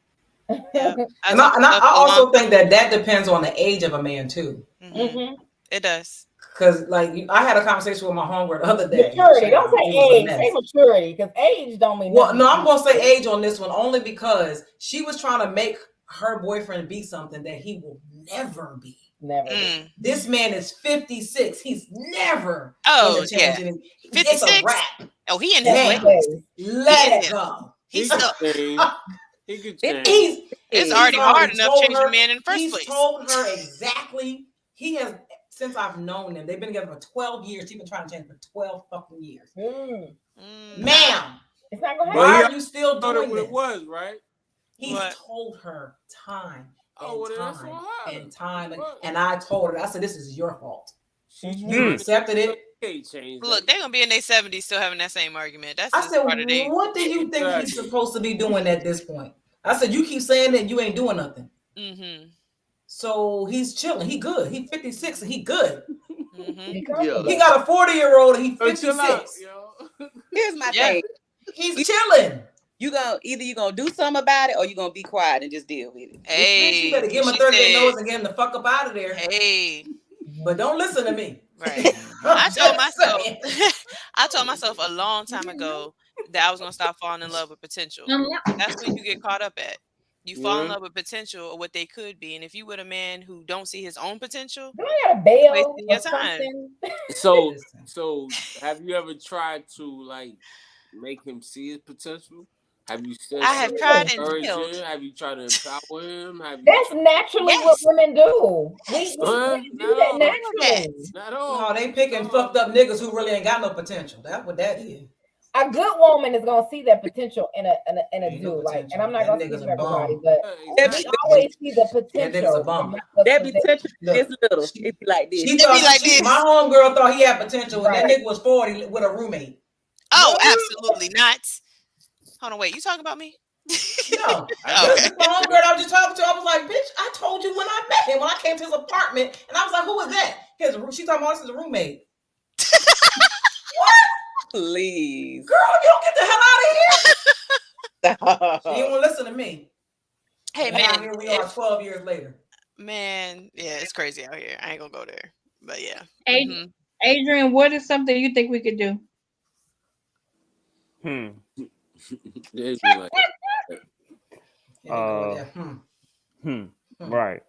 And I also think that depends on the age of a man too. It does. Because I had a conversation with my homegirl the other day. Maturity. Don't say age. Say maturity, because age don't mean nothing. Well, no, I'm gonna say age on this one only because she was trying to make her boyfriend be something that he will never be. Never. This man is 56. He's never. Oh, yeah. 56. It's a wrap. Oh, he in his way. Let it go. He's still. He could change. It's already hard enough changing a man in the first place. He's told her exactly. He has, since I've known them, they've been together for 12 years. He's been trying to change for 12 fucking years. Ma'am, it's not gonna happen. Why are you still doing what this? it was, right? He's told her time and time. What? And I told her, I said, this is your fault. You accepted it. Look, they're gonna be in their 70s still having that same argument. That's I said, part of what do you think he's supposed to be doing at this point? I said, you keep saying that you ain't doing nothing. So he's chilling. He good. He's 56 and he good. He got a 40-year-old and he's 56. Here's my thing. He's chilling. You gonna do something about it, or you gonna be quiet and just deal with it. Hey, you better give him a 38 nose and get him the fuck up out of there. Hey, but don't listen to me. Right. I told myself a long time ago that I was gonna stop falling in love with potential. That's when you get caught up at. You fall in love with potential or what they could be, and if you with a man who don't see his own potential, wasting your time. So have you ever tried to make him see his potential? Have you said I have tried and failed. Have you tried to empower him? That's naturally what women do. We do that naturally. Not all. No, they picking fucked up niggas who really ain't got no potential. That's what that is. A good woman is gonna see that potential in a dude, and I'm not gonna speak for everybody, but we always see the potential. That potential is little. It be like this. My homegirl thought he had potential, and that nigga was 40 with a roommate. Oh, absolutely not. Hold on, wait. You talking about me? No. My homegirl I was just talking to, I was like, bitch, I told you when I met him, when I came to his apartment, and I was like, who was that? She talking about this is a roommate. What? Please. Girl, you don't get the hell out of here. She didn't want to listen to me. Hey, and man. Here we are 12 years later. Man, yeah, it's crazy out here. I ain't gonna go there. But yeah. Adrian, what is something you think we could do? Right.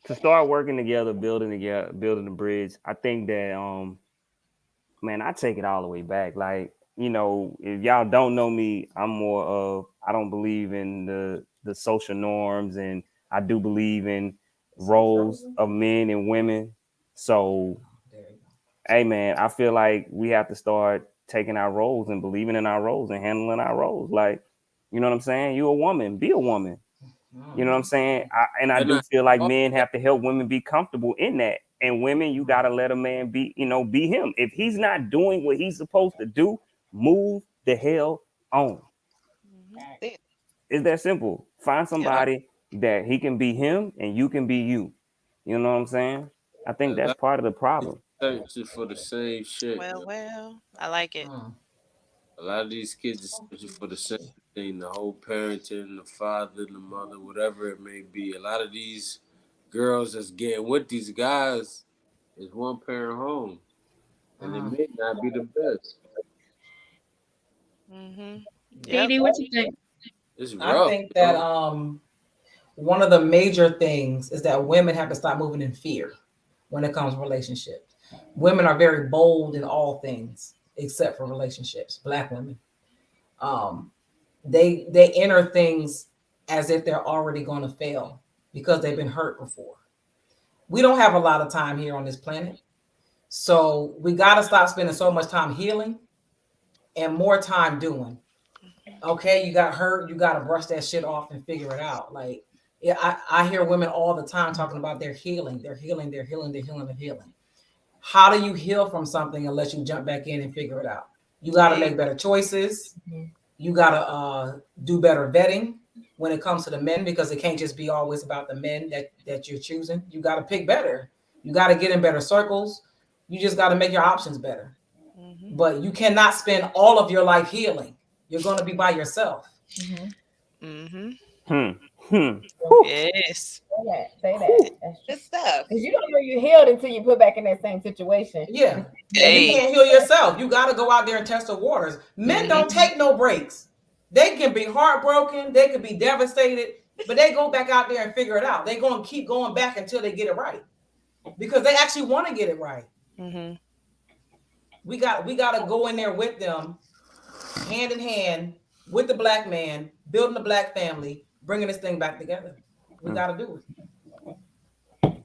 To start working together, building the bridge, I think that man, I take it all the way back. Like, if y'all don't know me, I'm more of, I don't believe in the social norms, and I do believe in roles of men and women. So, hey man, I feel like we have to start taking our roles and believing in our roles and handling our roles. Like, you know what I'm saying? You a woman, be a woman. You know what I'm saying? I do feel like men have to help women be comfortable in that. And women, you got to let a man be him. If he's not doing what he's supposed to do, move the hell on. It's that simple. Find somebody that he can be him and you can be you. You know what I'm saying? I think that's part of the problem. Searching for the same shit. Well, I like it. A lot of these kids are searching for the same thing, the whole parenting, the father, the mother, whatever it may be. A lot of these girls that's getting with these guys is one parent home. And it may not be the best. Dee, what you think? It's I rough. think that one of the major things is that women have to stop moving in fear when it comes to relationships. Women are very bold in all things except for relationships. Black women, they enter things as if they're already going to fail because they've been hurt before. We don't have a lot of time here on this planet, so we got to stop spending so much time healing and more time doing. Okay, you got hurt, you got to brush that shit off and figure it out. Like, yeah, I hear women all the time talking about their healing, they're healing, they're healing, they're healing, they're healing. How do you heal from something unless you jump back in and figure it out? You got to make better choices. You got to do better vetting when it comes to the men, because it can't just be always about the men that you're choosing. You got to pick better. You got to get in better circles. You just got to make your options better. But you cannot spend all of your life healing. You're going to be by yourself. Yes. Say that. That's good stuff. Because you don't know you're healed until you put back in that same situation. Yeah. And you can't heal yourself. You got to go out there and test the waters. Men don't take no breaks. They can be heartbroken. They can be devastated, but they go back out there and figure it out. They're going to keep going back until they get it right, because they actually want to get it right. We got to go in there with them, hand in hand with the black man, building the black family, bringing this thing back together. We got to do it.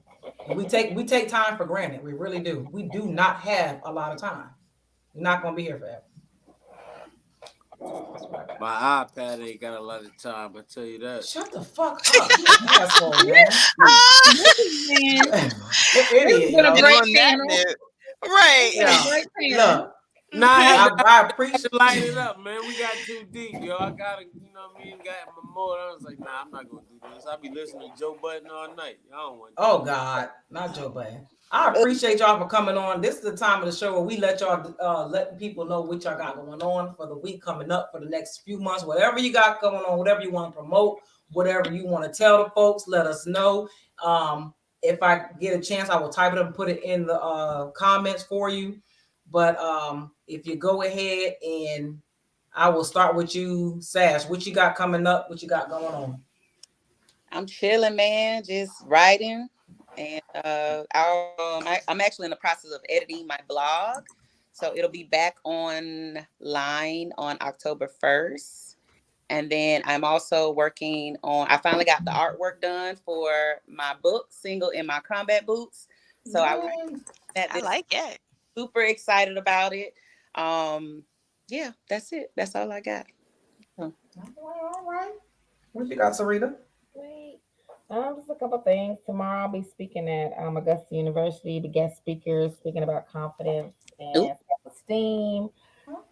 We take time for granted. We really do. We do not have a lot of time. We're not going to be here forever. My iPad ain't got a lot of time, I tell you that. Shut the fuck up, asshole, man. Idiot, Been a great panel. Right. Yeah. Look, I appreciate light it up, man. We got too deep, yo. I gotta, you know what I mean, got my mode. I was like, nah, I'm not gonna do this. I'll be listening to Joe Budden all night. Y'all don't want to. Oh God, not Joe Budden. I appreciate y'all for coming on. This is the time of the show where we let y'all let people know what y'all got going on for the week coming up, for the next few months, whatever you got going on, whatever you want to promote, whatever you want to tell the folks, let us know. If I get a chance, I will type it up and put it in the comments for you. But if you go ahead, and I will start with you, Sash. What you got coming up? What you got going on? I'm chilling, man. Just writing. And I'm actually in the process of editing my blog. So it'll be back online on October 1st. And then I'm also working on, I finally got the artwork done for my book, Single in My Combat Boots. So I like it. Super excited about it. Yeah, that's it. That's all I got. All right. What you got, Sarita? Wait. Just a couple things. Tomorrow I'll be speaking at Augusta University, the guest speakers speaking about confidence and self-esteem.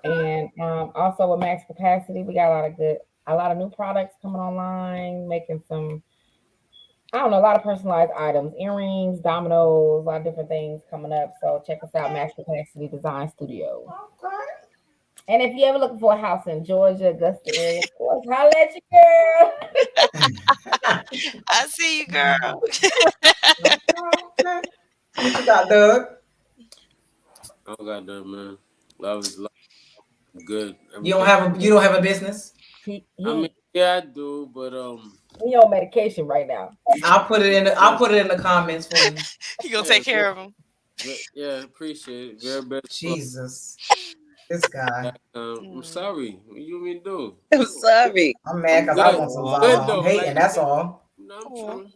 And also with Max Capacity, we got a lot of new products coming online, making some, a lot of personalized items, earrings, dominoes, a lot of different things coming up. So check us out, Max Capacity Design Studio. Okay. And if you're ever looking for a house in Georgia, Augusta area, of course, holla at you, girl. I see you, girl. What you got, Doug? I don't got that, man. Love is love. Good. You don't have a business? I mean, yeah, I do, but we on medication right now. I'll put it in the comments for you. You gonna take care of him? Yeah, appreciate it. Very best. Jesus, this guy. I'm sorry. What you mean do? I'm sorry. I'm mad because I want some. I'm hating. That's all. No,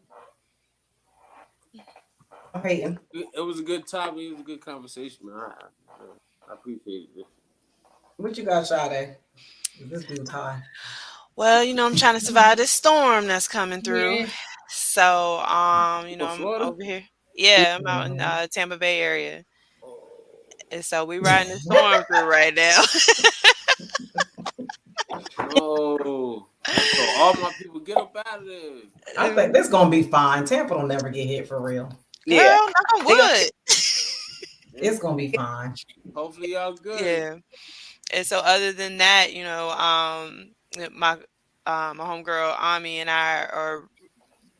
I'm hating. It was a good topic. It was a good conversation, man. I appreciate it. What you got, Sade? This dude's high. Well, I'm trying to survive this storm that's coming through. Yeah. So, I'm over here. Yeah, I'm out in Tampa Bay area. And so we riding the storm through right now. So all my people get up out of there. I think this gonna be fine. Tampa don't never get hit for real. Girl, Yeah. knock on wood. It's gonna be fine. Hopefully y'all good. Yeah. And so other than that, you know, my homegirl Ami and I are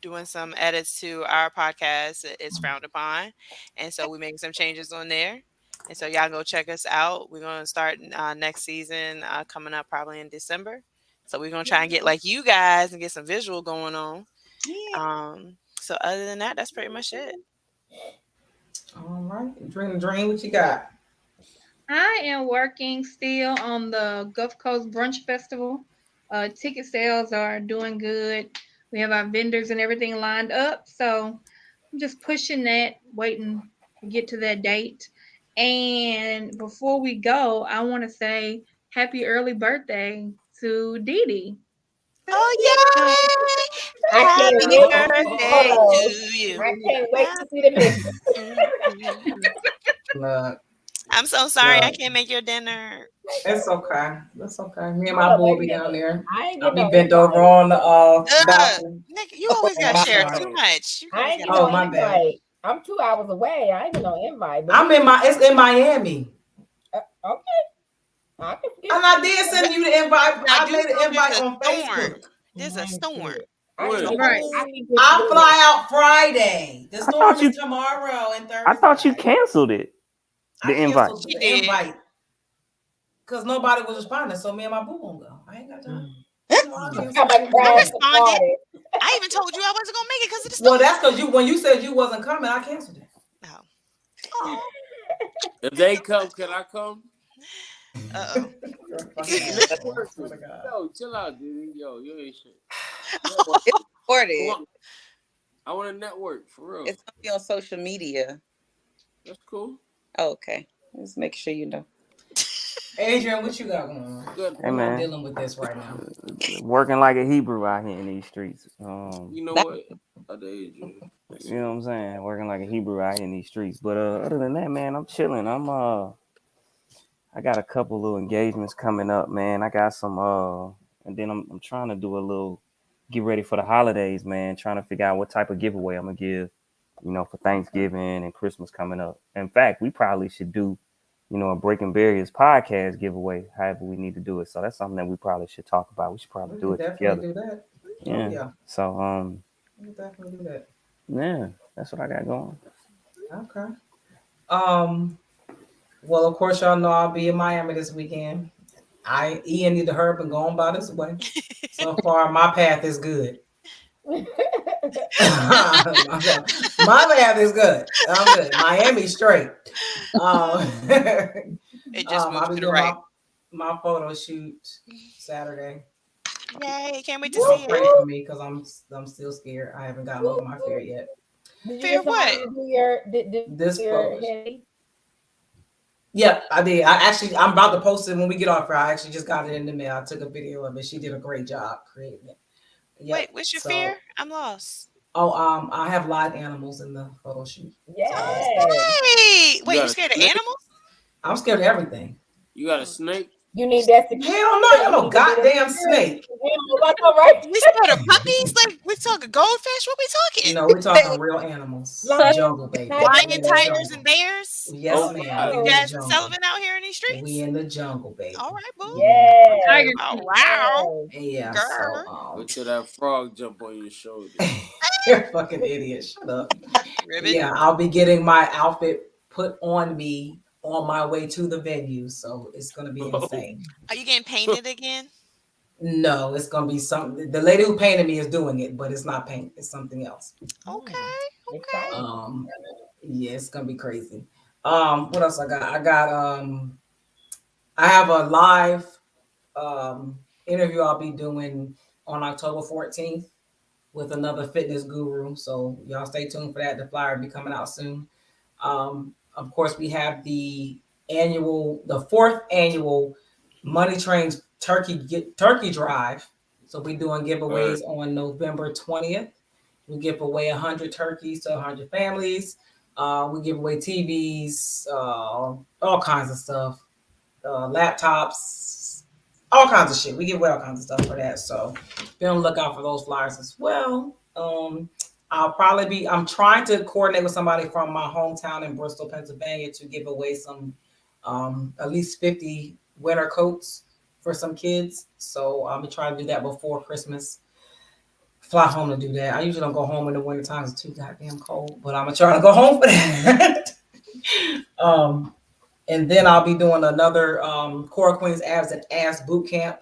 doing some edits to our podcast. It's Frowned Upon, and so we're making some changes on there. And so y'all go check us out. We're gonna start next season coming up probably in December. So we're gonna try and get like you guys and get some visual going on. Yeah. So other than that, that's pretty much it. All right, Dreen, what you got? I am working still on the Gulf Coast Brunch Festival. Ticket sales are doing good. We have our vendors and everything lined up. So I'm just pushing that, waiting to get to that date. And before we go, I want to say happy early birthday to Dee Dee. Oh yeah! I can't Happy wait. birthday to you. I can't wait to see the picture. Look, I'm so sorry I Look. can't make your dinner. it's okay. That's okay. Me and my boy will be down there. I ain't I'll getting be no bent invite. over on the balcony. Nick, you always got to share too much. I ain't getting Oh, no my bad. invite. I'm 2 hours away. I ain't getting no invite. But It's in Miami. okay. And I did send you the invite. Now, I do made an know invite there's a on storm. Facebook. There's a storm. Right. I fly out Friday. The storm thought you- is tomorrow and Thursday. I thought you canceled it. The I invite. canceled She the did. invite because nobody was responding. So me and my boo gonna go. I ain't got time. I even told you I wasn't gonna make it because of the storm. Well, that's because when you said you wasn't coming, I canceled it. Oh. If they come, can I come? Uh-oh. Yo, chill out, dude. Yo, you ain't shit. It's recorded. I want to network for real. It's gonna be on social media. That's cool. Oh, okay. Just make sure you know. Adrian, what you got going on? Good. Hey, I'm man. dealing with this right now. Working like a Hebrew out here in these streets. You know what? Adrian. You know what I'm saying? Working like a Hebrew out here in these streets. But other than that, man, I'm chilling. I got a couple little engagements coming up, man. I got some and then I'm trying to do a little get ready for the holidays, man. Trying to figure out what type of giveaway I'm gonna give, for Thanksgiving and Christmas coming up. In fact, we probably should do, a Breaking Barriers podcast giveaway, however we need to do it. So that's something that we probably should talk about. We should probably do it together. Do that. Yeah. Oh, yeah. So We'll definitely do that. yeah, that's what I got going. Okay. Well, of course, y'all know I'll be in Miami this weekend. Ian need to hurry up and go on by this way. So far, my path is good. My path is good. I'm good. Miami's straight. It just moved I'll be to the doing right. my photo shoot Saturday. Yay! Can't wait to So see pray it. for me because I'm still scared. I haven't gotten over my fear yet. Fear what? This photo. Yep, I did. I'm about to post it when we get off here. I actually just got it in the mail. I took a video of it. She did a great job creating it. Yep. Wait, what's your fear? I'm lost. Oh, I have live animals in the photo shoot. Wait, you scared of animals? I'm scared of everything. You got a snake? You need that. Hell no, you no goddamn snake. We scared of puppies? Like we talking goldfish? What we talking? No, we're talking real animals. Jungle baby. Lion, tigers, and bears? Yes, ma'am. You guys Sullivan out here in these streets? We in the jungle, baby. All right, boo. Yeah. Oh, wow. Yeah. Girl. Wait till that frog jump on your shoulder. You're a fucking idiot. Shut up. Ribbit. Yeah, I'll be getting my outfit put on me on my way to the venue, so it's gonna be insane. Are you getting painted again? No, it's gonna be something. The lady who painted me is doing it, but it's not paint. It's something else. Okay. Yeah, it's gonna be crazy. What else I got? I have a live interview I'll be doing on October 14th with another fitness guru. So y'all stay tuned for that. The flyer will be coming out soon. Of course, we have the fourth annual Money Trains Turkey Drive. So we're doing giveaways on November 20th. We give away 100 turkeys to 100 families. We give away TVs, all kinds of stuff, laptops, all kinds of shit. We give away all kinds of stuff for that. So be on the lookout for those flyers as well. I'm trying to coordinate with somebody from my hometown in Bristol, Pennsylvania to give away some at least 50 winter coats for some kids. So I'm trying to do that before Christmas. Fly home to do that. I usually don't go home in the winter time. It's too goddamn cold, but I'm gonna try to go home for that. And then I'll be doing another Core Queens Abs and Ass boot camp,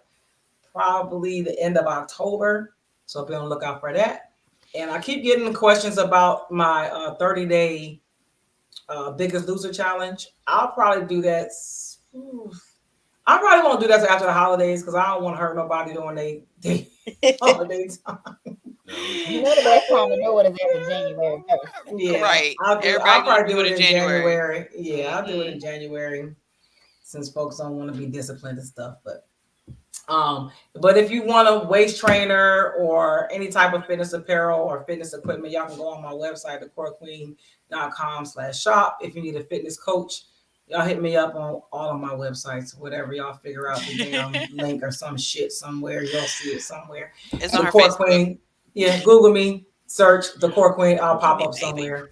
probably the end of October. So be on the lookout for that. And I keep getting questions about my 30-day Biggest Loser challenge. I'll probably do that. I probably won't do that after the holidays because I don't want to hurt nobody during they holiday time. You know the best time to do it is after January 1st. Yeah, right. I'll probably do it in January. Yeah, I'll do it in January since folks don't want to be disciplined and stuff. But if you want a waist trainer or any type of fitness apparel or fitness equipment, y'all can go on my website, thecorequeen.com/shop. If you need a fitness coach, y'all hit me up on all of my websites, whatever y'all figure out the damn link or some shit somewhere. You'll see it somewhere. It's on her Facebook. Queen. Yeah, Google me, search the Core Queen. I'll pop up somewhere.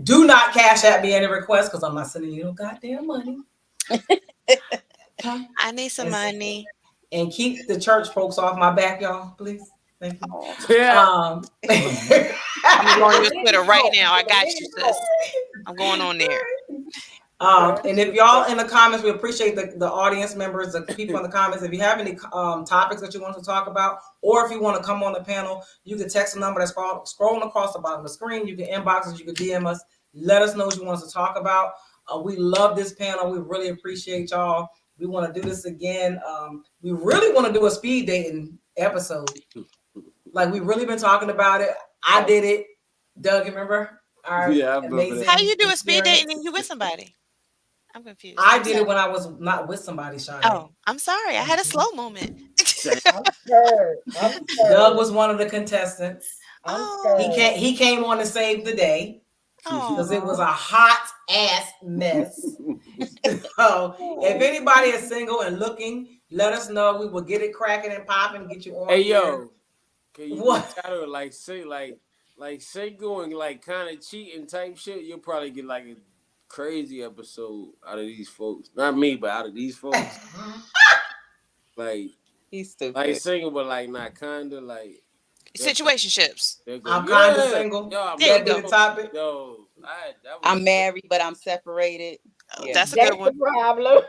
Do not cash at me any requests because I'm not sending you no goddamn money. I need some money. And keep the church folks off my back, y'all, please. Thank you. Yeah. I'm going on your Twitter right now. I got you, sis. I'm going on there. And if y'all in the comments, we appreciate the audience members, the people in the comments. If you have any topics that you want to talk about, or if you want to come on the panel, you can text the number that's scrolling across the bottom of the screen. You can inbox us, you can DM us. Let us know what you want us to talk about. We love this panel. We really appreciate y'all. We want to do this again. We really want to do a speed dating episode. Like we really been talking about it. I did it. Doug, remember? Amazing. How you do a speed dating and you with somebody? I'm confused. I did it when I was not with somebody, Shawty. Oh, I'm sorry. I had a slow moment. I'm scared. Doug was one of the contestants. I'm scared. He came on to save the day because it was a hot ass mess. So if anybody is single and looking, let us know. We will get it cracking and popping, get you on. Hey yo, can you what? Kind of like say like single and like kind of cheating type shit? You'll probably get like a crazy episode out of these folks. Not me, but out of these folks. Like he's stupid. Like single, but like not kinda like situationships. I'm kind of single. Yo, that be the topic. Yo, I'm married, but I'm separated. Yeah. That's a good one. The problem.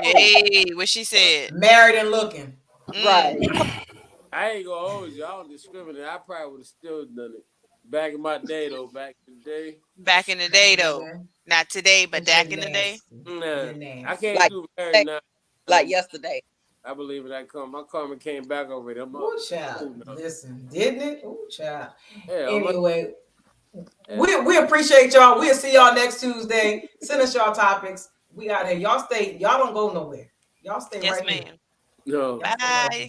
Hey, what she said. Married and looking. Right. I ain't gonna hold you. I don't discriminate. I probably would have still done it. Back in my day, though. Back in the day. Back in the day, though. Not today, but back in the day. Nah, I can't like, do married now. Like yesterday. I believe in that karma. My karma came back over there. Ooh, child. Listen, didn't it? Ooh, child. Yeah, anyway, we appreciate y'all. We'll see y'all next Tuesday. Send us y'all topics. We out here. Y'all don't go nowhere. Y'all stay right here. Yes, ma'am. No. Bye.